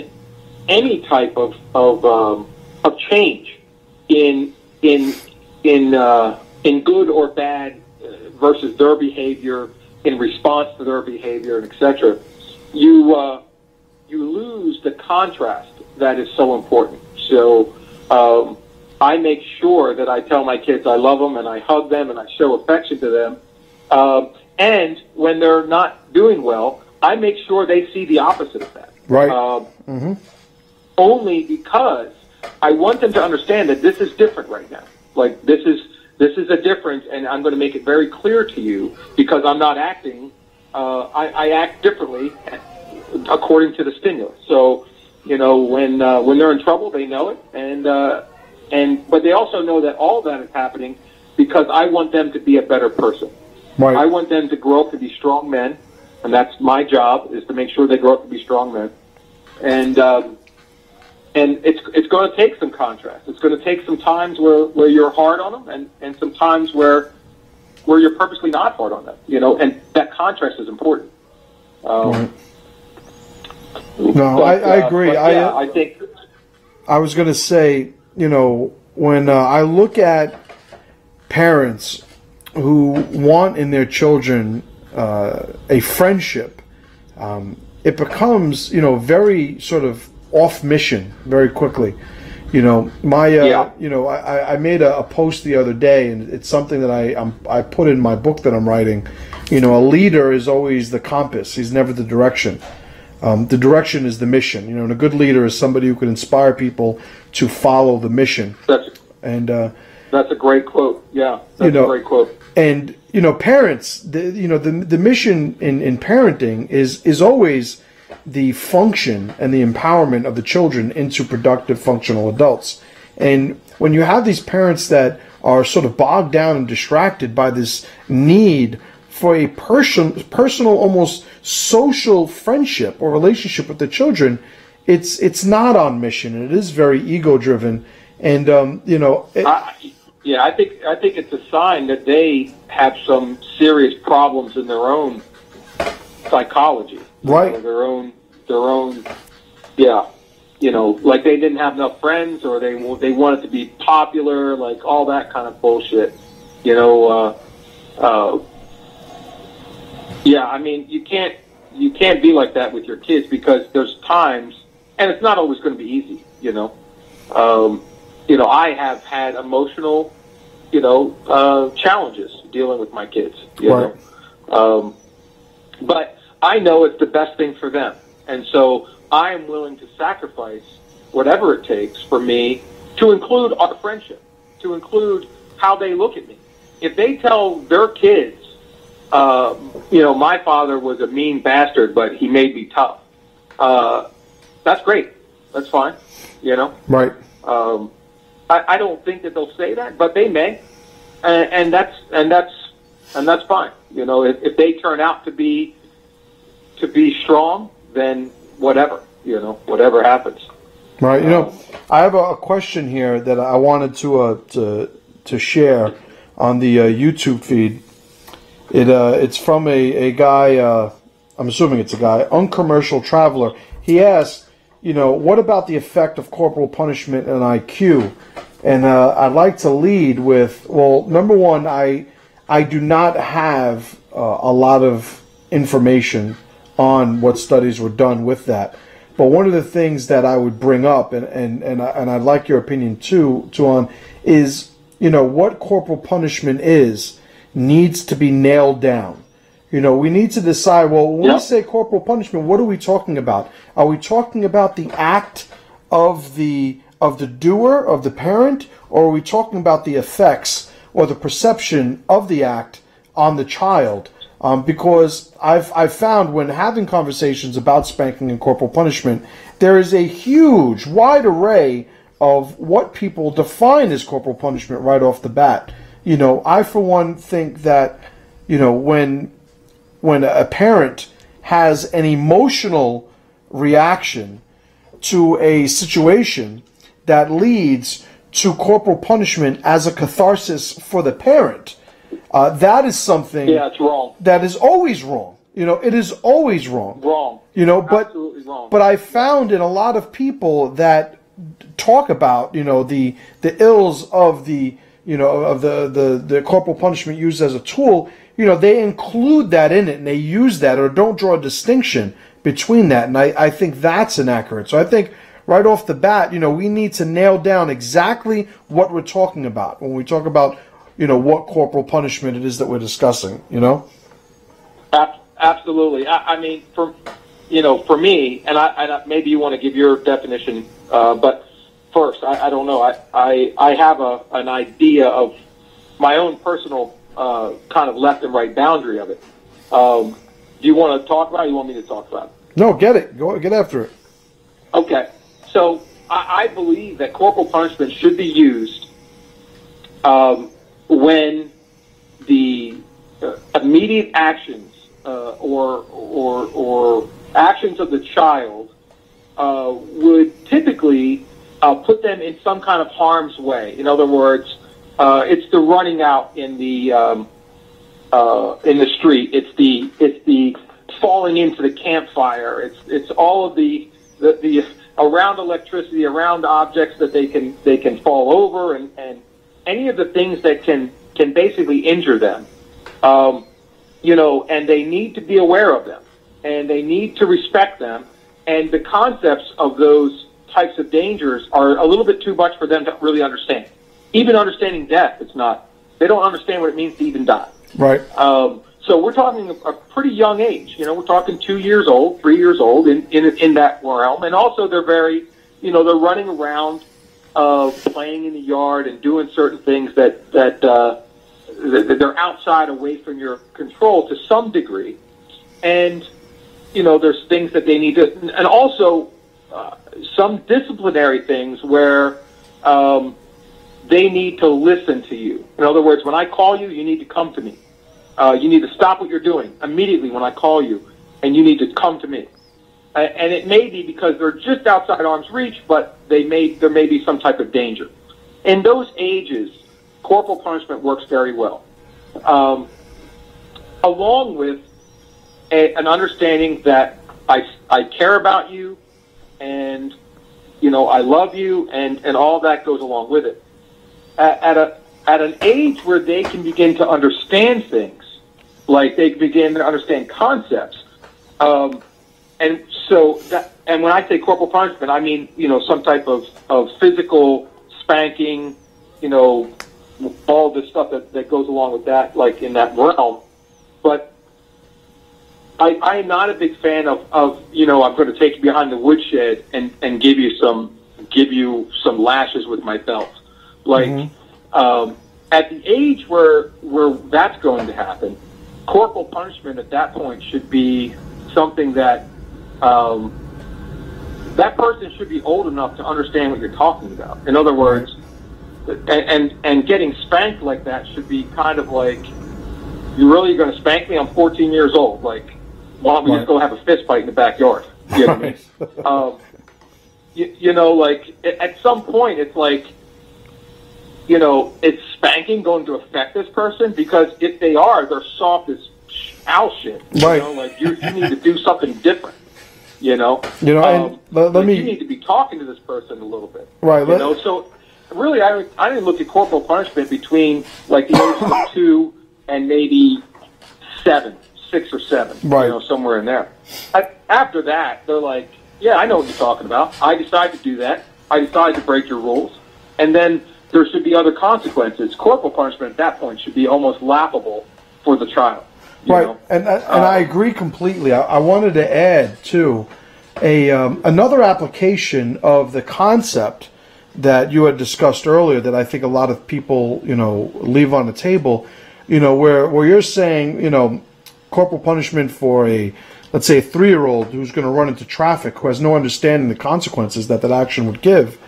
any type of change in in good or bad versus their behavior in response to their behavior, and etc. You lose the contrast that is so important. So I make sure that I tell my kids I love them and I hug them and I show affection to them. And when they're not doing well, I make sure they see the opposite of that. Right. Only because I want them to understand that this is different right now. Like this is a difference, and I'm going to make it very clear to you because I'm not acting. I act differently according to the stimulus. So, when they're in trouble, they know it, but they also know that all that is happening because I want them to be a better person. Right. I want them to grow up to be strong men, and that's my job, is to make sure they grow up to be strong men. And it's going to take some contrast. It's going to take some times where you're hard on them, and some times where you're purposely not hard on them. And that contrast is important. Right. No, I agree. I think I was going to say, when I look at parents who want in their children a friendship, it becomes, very sort of off mission very quickly. I made a post the other day, and it's something that I put in my book that I'm writing. A leader is always the compass. He's never the direction. The direction is the mission. And a good leader is somebody who can inspire people to follow the mission. That's a great quote. Yeah, that's a great quote. And parents, the mission in parenting is always the function and the empowerment of the children into productive, functional adults. And when you have these parents that are sort of bogged down and distracted by this need for a personal, almost social friendship or relationship with the children, it's not on mission. It is very ego-driven, and I think it's a sign that they have some serious problems in their own psychology. Right. Their own, like they didn't have enough friends, or they wanted to be popular, like all that kind of bullshit. I mean, you can't be like that with your kids, because there's times, and it's not always going to be easy. I have had emotional, challenges dealing with my kids. Right. But I know it's the best thing for them, and so I am willing to sacrifice whatever it takes for me to include our friendship, to include how they look at me. If they tell their kids, my father was a mean bastard, but he made me tough, that's great. That's fine. Right. I don't think that they'll say that, but they may, and that's fine. If they turn out to be strong, then whatever happens. Right. I have a question here that I wanted to share on the YouTube feed. It's from a guy. I'm assuming it's a guy. Uncommercial Traveler. He asked, what about the effect of corporal punishment and IQ? And I'd like to lead with, well, number one, I do not have a lot of information on what studies were done with that. But one of the things that I would bring up, and I'd like your opinion too, on, is, what corporal punishment needs to be nailed down. We need to decide, well, when we say corporal punishment, what are we talking about? Are we talking about the act of the doer, of the parent, or are we talking about the effects or the perception of the act on the child? Because I've found, when having conversations about spanking and corporal punishment, there is a huge, wide array of what people define as corporal punishment right off the bat. I, for one, think that, when a parent has an emotional reaction to a situation that leads to corporal punishment as a catharsis for the parent, that is something it's wrong. That is always wrong. It is always wrong. Wrong. But absolutely wrong. But I found in a lot of people that talk about, the ills of the, of the corporal punishment used as a tool, they include that in it and they use that, or don't draw a distinction between that. And I think that's inaccurate. So I think right off the bat, we need to nail down exactly what we're talking about when we talk about, what corporal punishment it is that we're discussing, Absolutely. I mean, for me, and I maybe you want to give your definition, but first, I don't know. I have an idea of my own personal kind of left and right boundary of it. Do you want to talk about it, or you want me to talk about it? No, get it. Get after it. Okay. So I believe that corporal punishment should be used when the immediate actions or actions of the child would typically put them in some kind of harm's way. In other words, it's the running out in the street. It's the falling into the campfire. It's all of the around electricity, around objects that they can fall over, and any of the things that can basically injure them. And they need to be aware of them, and they need to respect them. And the concepts of those types of dangers are a little bit too much for them to really understand. Even understanding death, they don't understand what it means to even die. Right. So we're talking a pretty young age. We're talking 2 years old, 3 years old in that realm. And also they're very, they're running around, playing in the yard and doing certain things that they're outside, away from your control to some degree. And, there's things that they need to, and also some disciplinary things where they need to listen to you. In other words, when I call you, you need to come to me. You need to stop what you're doing immediately when I call you, and you need to come to me. And it may be because they're just outside arm's reach, but there may be some type of danger. In those ages, corporal punishment works very well, along with an understanding that I care about you, and I love you, and all that goes along with it. At an age where they can begin to understand things, like they begin to understand concepts, and when I say corporal punishment, I mean some type of physical spanking, all the stuff that goes along with that, like in that realm. But I am not a big fan of I'm going to take you behind the woodshed and give you some lashes with my belt. Like at the age where that's going to happen, corporal punishment at that point should be something that that person should be old enough to understand what you're talking about. In other words, and getting spanked like that should be kind of like, you're really going to spank me? I'm 14 years old. Like, why don't we just go have a fist fight in the backyard? You know what I mean? Like at some point, it's like, is spanking going to affect this person? Because if they are, they're soft as owl shit. Right. Like you need to do something different. And you need to be talking to this person a little bit. Right. So really, I didn't look at corporal punishment between like the ages of 2 and maybe 6 or 7. Right. Somewhere in there. After that, they're like, yeah, I know what you're talking about. I decided to do that. I decided to break your rules. And then there should be other consequences. Corporal punishment at that point should be almost laughable for the child. Right, and I agree completely. I wanted to add, too, another application of the concept that you had discussed earlier that I think a lot of people, leave on the table, where you're saying, corporal punishment for let's say a 3-year-old who's going to run into traffic, who has no understanding the consequences that action would give.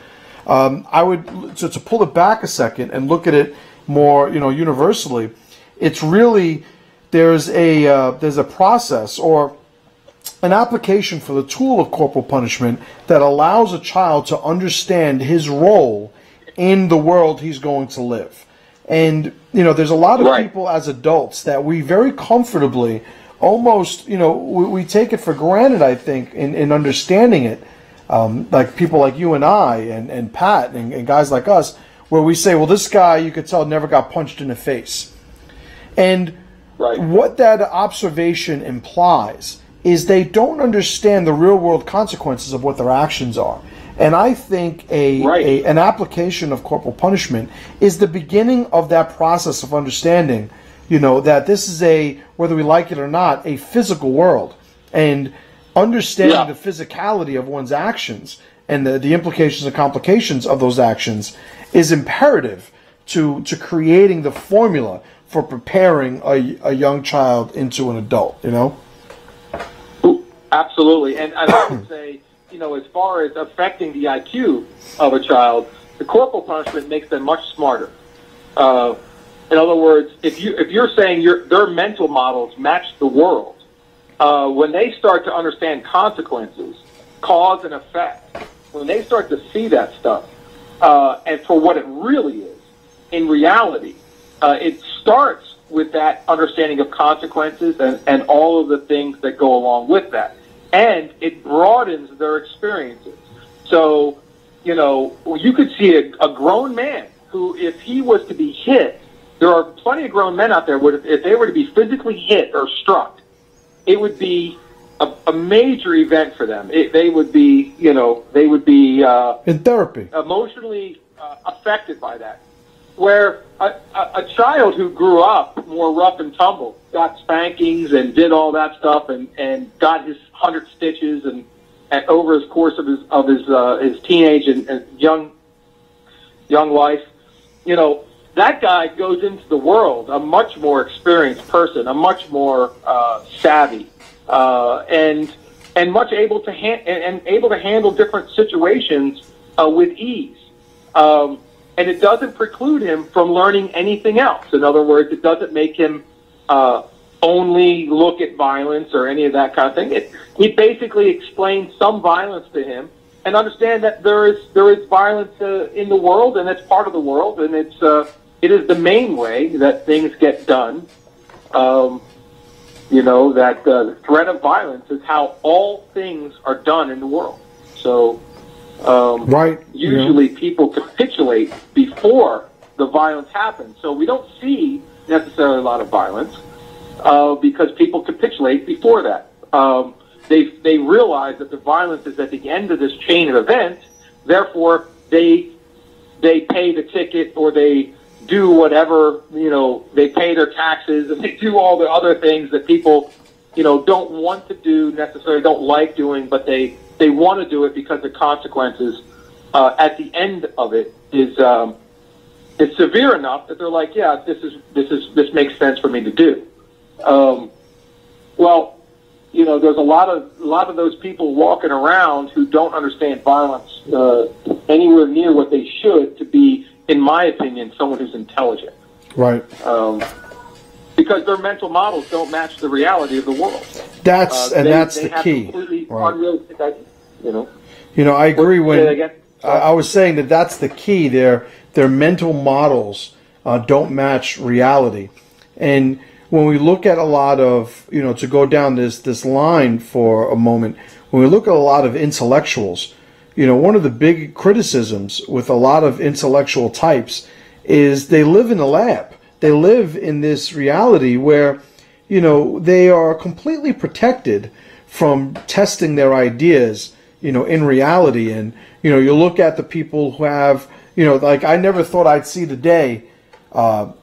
I would, to pull it back a second and look at it more, universally, it's really, there's a process or an application for the tool of corporal punishment that allows a child to understand his role in the world he's going to live. And, there's a lot of people as adults that we very comfortably, almost, we take it for granted, I think, in understanding it. like people like you and I and Pat and guys like us, where we say, well, this guy, you could tell, never got punched in the face. And what that observation implies is they don't understand the real world consequences of what their actions are. And I think an application of corporal punishment is the beginning of that process of understanding, you know, that this is whether we like it or not, a physical world. And understanding the physicality of one's actions and the implications and complications of those actions is imperative to creating the formula for preparing a young child into an adult, you know? Absolutely. And I would say, you know, as far as affecting the IQ of a child, the corporal punishment makes them much smarter. In other words, if you're saying their mental models match the world, when they start to understand consequences, cause and effect, when they start to see that stuff, and for what it really is, in reality, it starts with that understanding of consequences and all of the things that go along with that. And it broadens their experiences. So, you know, you could see a grown man who, if he was to be hit, there are plenty of grown men out there where if they were to be physically hit or struck, it would be a major event for them. They would be, you know, in therapy, emotionally affected by that. Where a child who grew up more rough and tumble, got spankings and did all that stuff and got his 100 stitches and over his course of his teenage and young life, you know, that guy goes into the world a much more experienced person, a much more savvy, and much able to handle different situations with ease. And it doesn't preclude him from learning anything else. In other words, it doesn't make him only look at violence or any of that kind of thing. He basically explains some violence to him and understand that there is violence in the world, and it's part of the world, and it is the main way that things get done. You know, that the threat of violence is how all things are done in the world. So. Usually people capitulate before the violence happens. So we don't see necessarily a lot of violence because people capitulate before that. They realize that the violence is at the end of this chain of events. Therefore, they pay the ticket or they do whatever, you know, they pay their taxes and they do all the other things that people, you know, don't want to do necessarily, don't like doing, but they want to do it because the consequences at the end of it is severe enough that they're like, yeah, this makes sense for me to do. Well, you know, there's a lot of those people walking around who don't understand violence anywhere near what they should to be, in my opinion, someone who's intelligent. Right. Because their mental models don't match the reality of the world. That's the key. Right. Unrealistic ideas, you know. I agree. I was saying that's the key. Their mental models don't match reality, and when we look at a lot of, you know, to go down this line for a moment, when we look at a lot of intellectuals, you know, one of the big criticisms with a lot of intellectual types is they live in a lab. They live in this reality where, you know, they are completely protected from testing their ideas, you know, in reality. And, you know, you look at the people who have, you know, like I never thought I'd see the day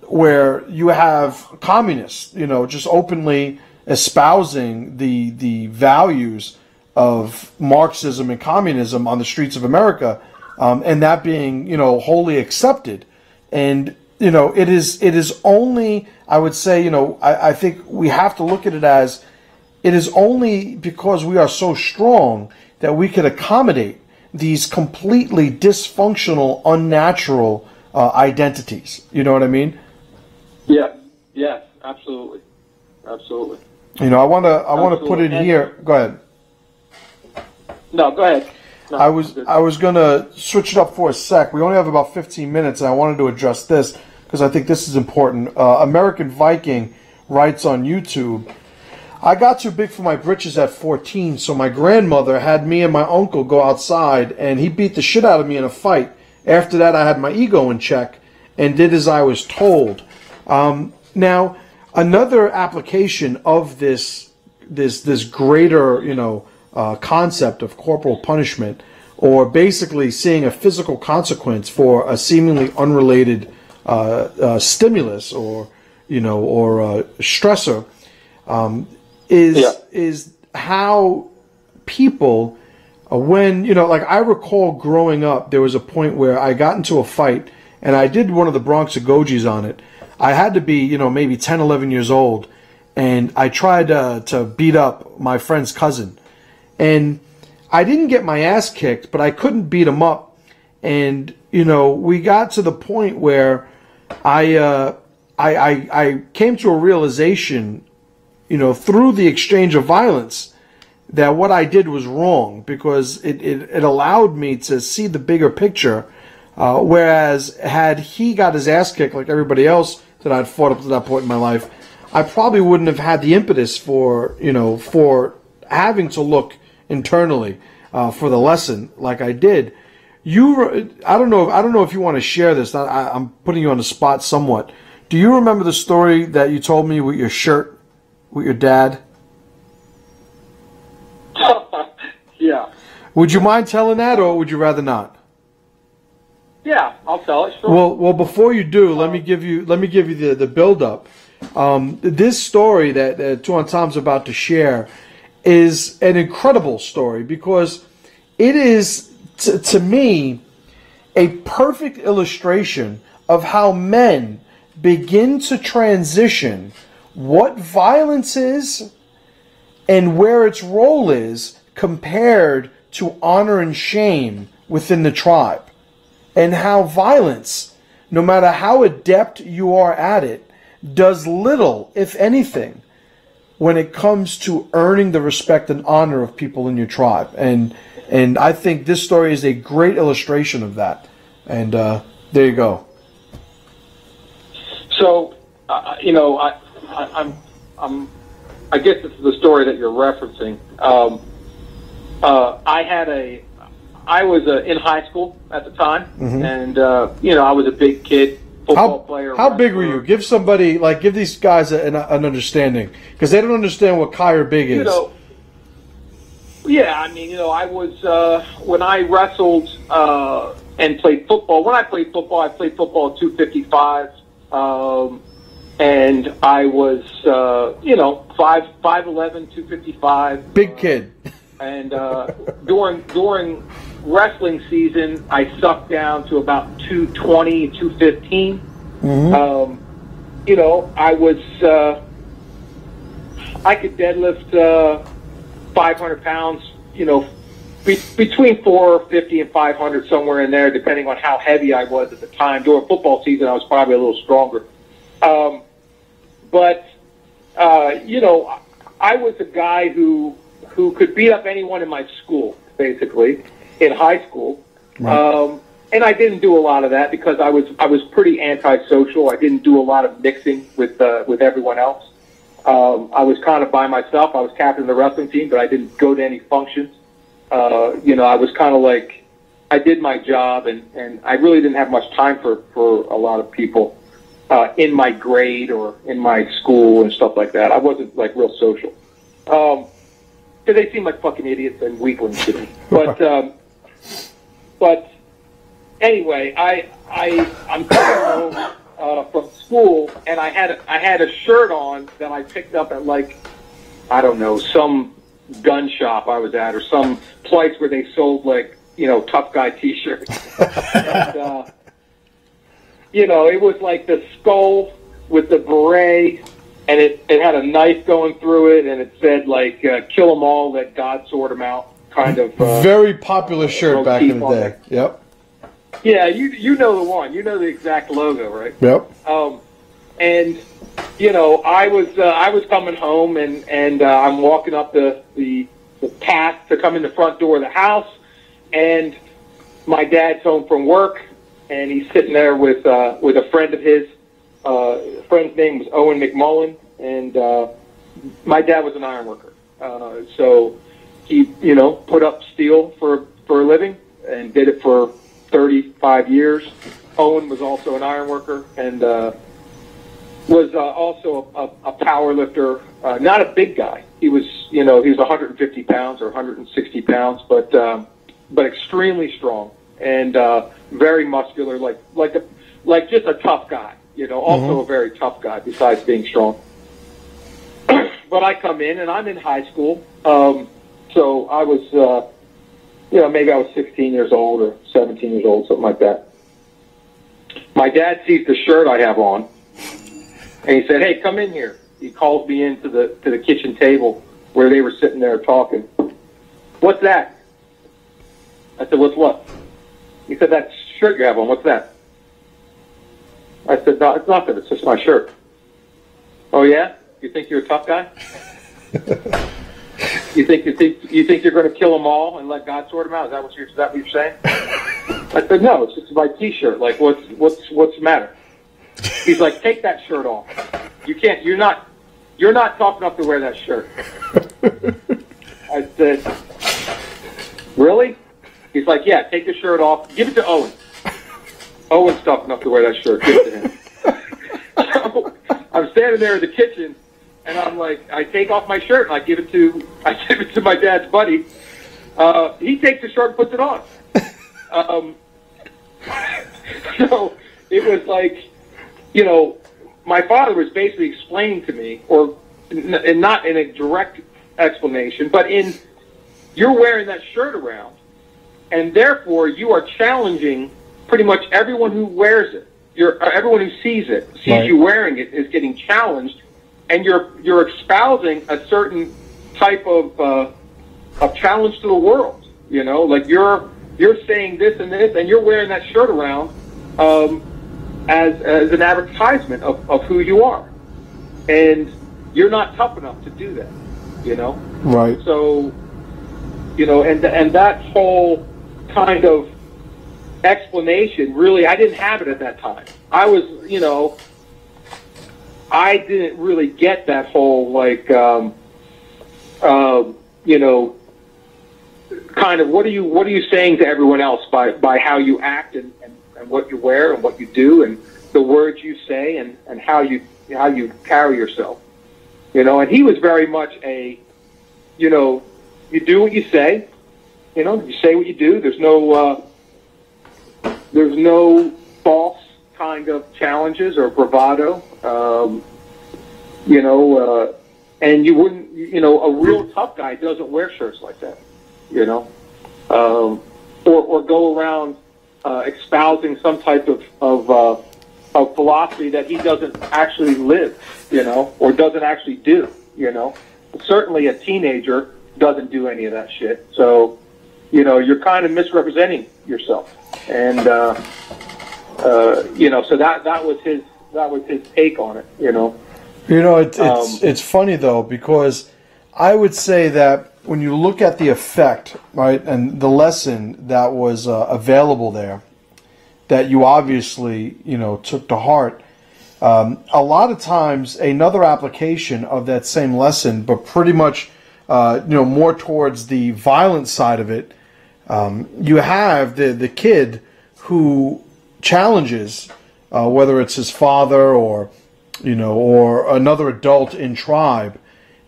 where you have communists, you know, just openly espousing the values of Marxism and communism on the streets of America, and that being, you know, wholly accepted. And, you know, it is only, I would say, you know, I think we have to look at it as it is only because we are so strong that we could accommodate these completely dysfunctional, unnatural identities. You know what I mean? Yes, absolutely. You know, I want to put it here. Go ahead. No, go ahead. No, I was going to switch it up for a sec. We only have about 15 minutes, and I wanted to address this because I think this is important. American Viking writes on YouTube, I got too big for my britches at 14, so my grandmother had me and my uncle go outside, and he beat the shit out of me in a fight. After that, I had my ego in check and did as I was told. Now, another application of this greater, concept of corporal punishment, or basically seeing a physical consequence for a seemingly unrelated stimulus or stressor, is how people, when, like I recall growing up, there was a point where I got into a fight and I did one of the Bronx Agojis on it. I had to be, maybe 10, 11 years old, and I tried to beat up my friend's cousin. And I didn't get my ass kicked, but I couldn't beat him up. And, we got to the point where I came to a realization, through the exchange of violence, that what I did was wrong, because it allowed me to see the bigger picture. Whereas had he got his ass kicked like everybody else that I'd fought up to that point in my life, I probably wouldn't have had the impetus for having to look internally for the lesson like I did. I don't know if you want to share this. I'm putting you on the spot somewhat. Do you remember the story that you told me with your shirt, with your dad? Yeah. Would you mind telling that, or would you rather not? Yeah, I'll tell it. Sure. Well, before you do, let me give you the build up. This story that Two on Tom's about to share is an incredible story, because it is, to me, a perfect illustration of how men begin to transition what violence is and where its role is compared to honor and shame within the tribe. And how violence, no matter how adept you are at it, does little, if anything, when it comes to earning the respect and honor of people in your tribe. And I think this story is a great illustration of that. And there you go. So, I guess this is the story that you're referencing. I was in high school at the time, and I was a big kid, football player. How big were you? Give somebody, give these guys an understanding, because they don't understand what Kai or big is. I was when I wrestled and played football. When I played football at 255, and I was 5'11", 255. Big kid. And during wrestling season, I sucked down to about 220, 215. I could deadlift 500 pounds, between 450 and 500, somewhere in there, depending on how heavy I was at the time. During football season, I was probably a little stronger. I was a guy who could beat up anyone in my school, basically, in high school. Right. And I didn't do a lot of that because I was pretty antisocial. I didn't do a lot of mixing with everyone else. I was kind of by myself. I was captain of the wrestling team, but I didn't go to any functions. I was kind of like, I did my job, and I really didn't have much time for a lot of people in my grade or in my school and stuff like that. I wasn't real social. Because they seem like fucking idiots and weaklings to me. But anyway, I'm coming home from school, and I had a shirt on that I picked up at some gun shop I was at, or some place where they sold tough guy T-shirts. And, it was like the skull with the beret. And it had a knife going through it, and it said, kill them all, let God sort them out, kind of. Very popular shirt back in the day. Yep. Yeah, you know the one. You know the exact logo, right? Yep. I was coming home, and I'm walking up the path to come in the front door of the house, and my dad's home from work, and he's sitting there with a friend of his. Friend's name was Owen McMullen, and my dad was an iron worker. So he, put up steel for a living and did it for 35 years. Owen was also an iron worker and was also a power lifter. Not a big guy. He was, he was 150 pounds or 160 pounds, but extremely strong and very muscular, like just a tough guy. Also a very tough guy besides being strong. But I come in and I'm in high school. So I was, maybe I was 16 years old or 17 years old, something like that. My dad sees the shirt I have on, and he said, "Hey, come in here." He calls me into the kitchen table where they were sitting there talking. "What's that?" I said, "What's what?" He said, "That shirt you have on, what's that?" I said, "No, it's nothing. It's just my shirt." "Oh yeah? You think you're a tough guy? You think you're going to kill them all and let God sort them out? Is that what you're saying?" I said, "No, it's just my T-shirt. Like, what's the matter?" He's like, "Take that shirt off. You can't. You're not tough enough to wear that shirt." I said, "Really?" He's like, "Yeah, take the shirt off. Give it to Owen. Owen's tough enough to wear that shirt. Give it to him." So I'm standing there in the kitchen, and I'm like, I take off my shirt and I give it to my dad's buddy. He takes the shirt and puts it on. So it was like, my father was basically explaining to me, and not in a direct explanation, but you're wearing that shirt around, and therefore you are challenging pretty much everyone who wears it. Everyone who sees right. You wearing it is getting challenged, and you're espousing a certain type of challenge to the world. Like you're saying this and this, and you're wearing that shirt around as an advertisement of who you are, and you're not tough enough to do that. Right. So, and that whole kind of explanation, really, I didn't have it at that time. I was, I didn't really get that whole, kind of what are you saying to everyone else by how you act and what you wear and what you do and the words you say and how you carry yourself. And he was very much you do what you say, you say what you do. There's no false kind of challenges or bravado, and you wouldn't, a real tough guy doesn't wear shirts like that, or go around espousing some type of philosophy that he doesn't actually live, or doesn't actually do, Certainly a teenager doesn't do any of that shit. So, you're kind of misrepresenting yourself. And, so that was his take on it, It's funny though, because I would say that when you look at the effect, right, and the lesson that was available there, that you obviously, took to heart, a lot of times another application of that same lesson, but pretty much, more towards the violent side of it, you have the kid who challenges, whether it's his father or another adult in tribe,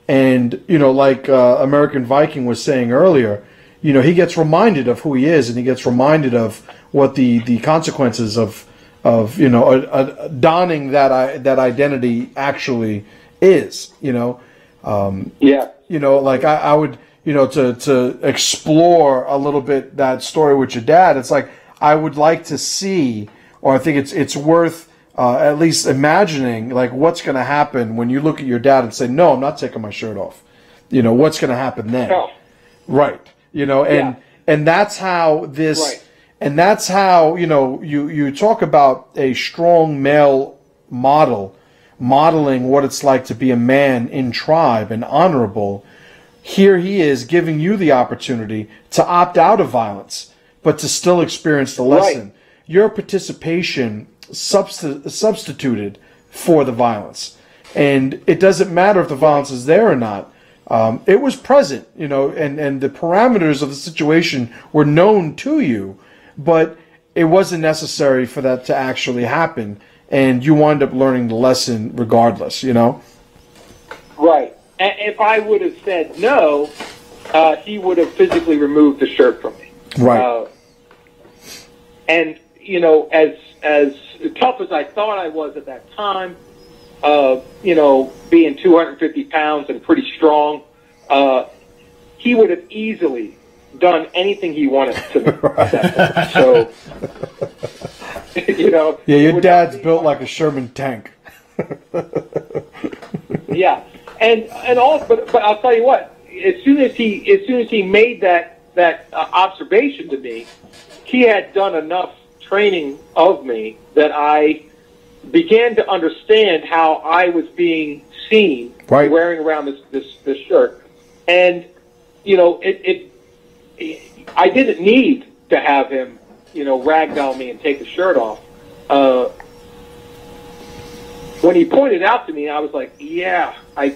and like American Viking was saying earlier, he gets reminded of who he is, and he gets reminded of what the consequences of donning that identity actually is. I would. To explore a little bit that story with your dad, it's like I would like to see, or I think it's worth at least imagining, like what's going to happen when you look at your dad and say, "No, I'm not taking my shirt off." What's going to happen then? No. Right. And that's how this, right. And that's how you talk about a strong male modeling what it's like to be a man in tribe and honorable. Here he is giving you the opportunity to opt out of violence, but to still experience the lesson. Right. Your participation substituted for the violence. And it doesn't matter if the violence is there or not. It was present, you know, and the parameters of the situation were known to you, but it wasn't necessary for that to actually happen. And you wind up learning the lesson regardless, you know? Right. And if I would have said no, he would have physically removed the shirt from me. Right. And, you know, as tough as I thought I was at that time, you know, being 250 pounds and pretty strong, he would have easily done anything he wanted to me at that point. So, you know. Yeah, your dad's built like a Sherman tank. Yeah. And all, but I'll tell you what, as soon as he made that observation to me, he had done enough training of me that I began to understand how I was being seen wearing around this shirt. And, you know, I didn't need to have him, you know, ragdoll me and take the shirt off. When he pointed out to me, I was like, yeah, I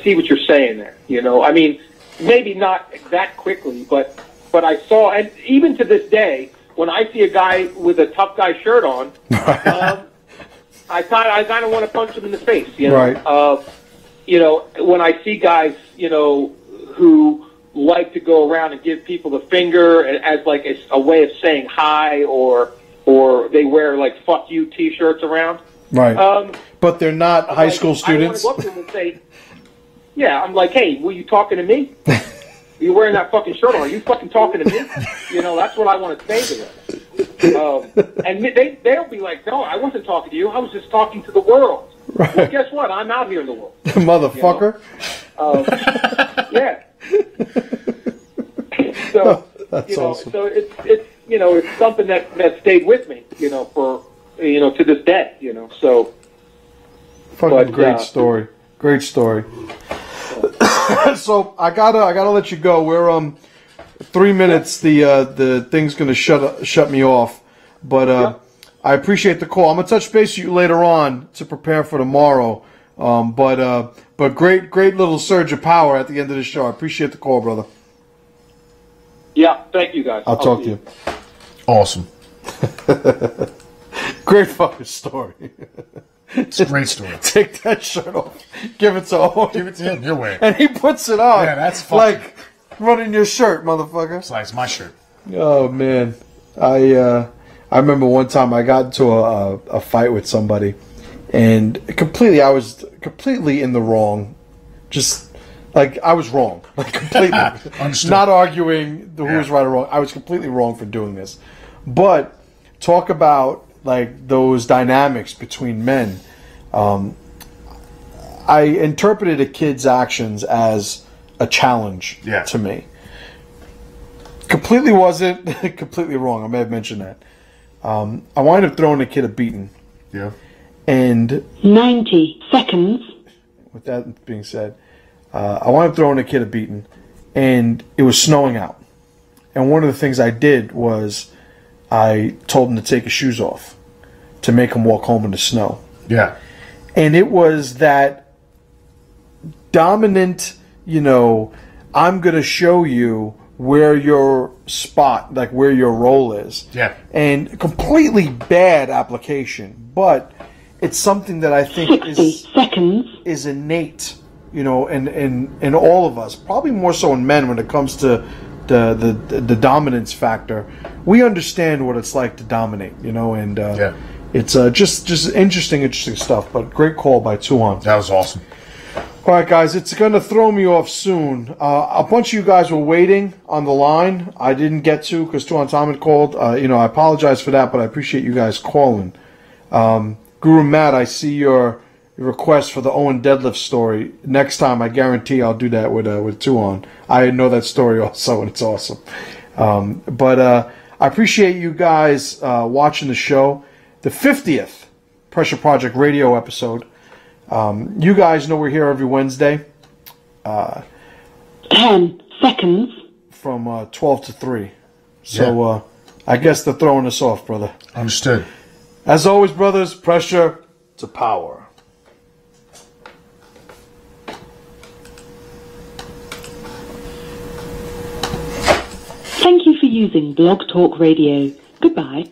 see what you're saying there. You know, I mean, maybe not that quickly, but I saw, and even to this day, when I see a guy with a tough guy shirt on, I kind of want to punch him in the face. You know, Right. You know, when I see guys, you know, who like to go around and give people the finger as like a way of saying hi, or they wear like "fuck you" T-shirts around. Right. But they're not high school students. I want to go up to him and say, yeah, I'm like, hey, were you talking to me? You're wearing that fucking shirt on. Are you fucking talking to me? You know, that's what I want to say to them. And they'll be like, no, I wasn't talking to you. I was just talking to the world. Right. Well, guess what? I'm out here in the world. Motherfucker. You know? Yeah. So, that's awesome. So it's you know, it's something that stayed with me, you know, for, you know, to this day, you know, so. Fucking great story. Great story. So I gotta let you go. We're 3 minutes. The thing's gonna shut me off. But I appreciate the call. I'm gonna touch base with you later on to prepare for tomorrow. But great little surge of power at the end of the show. I appreciate the call, brother. Yeah, thank you guys. I'll talk to you. Awesome. Great fucking story. It's a great story. Take that shirt off. Give it to Owen. Give it to him. You're wearing. And he puts it on. Yeah, that's fucking... like running your shirt, motherfucker. It's my shirt. Oh man, I remember one time I got into a fight with somebody, and I was completely in the wrong. Just like I was wrong, like completely. Not arguing who was right or wrong. I was completely wrong for doing this. But talk about like those dynamics between men. I interpreted a kid's actions as a challenge to me. Completely wasn't completely wrong. I may have mentioned that. I wind up throwing the kid a beating. Yeah. And 90 seconds. With that being said, I wound up throwing the kid a beating, and it was snowing out. And one of the things I did was I told him to take his shoes off to make him walk home in the snow. Yeah. And it was that dominant, you know, I'm going to show you where your spot, like where your role is. Yeah. And completely bad application, but it's something that I think is innate, you know, in all of us. Probably more so in men when it comes to the dominance factor. We understand what it's like to dominate, you know, and it's just interesting stuff. But great call by Tuan. That was awesome. All right, guys, it's going to throw me off soon. A bunch of you guys were waiting on the line. I didn't get to because Tuan Tom had called. You know, I apologize for that, but I appreciate you guys calling. Guru Matt, I see your request for the Owen deadlift story. Next time, I guarantee I'll do that with Tuan. I know that story also, and it's awesome. But I appreciate you guys watching the show. The 50th Pressure Project radio episode. You guys know we're here every Wednesday. 10 seconds. From 12 to 3. So I guess they're throwing us off, brother. Understood. As always, brothers, pressure to power. Thank you for using Blog Talk Radio. Goodbye.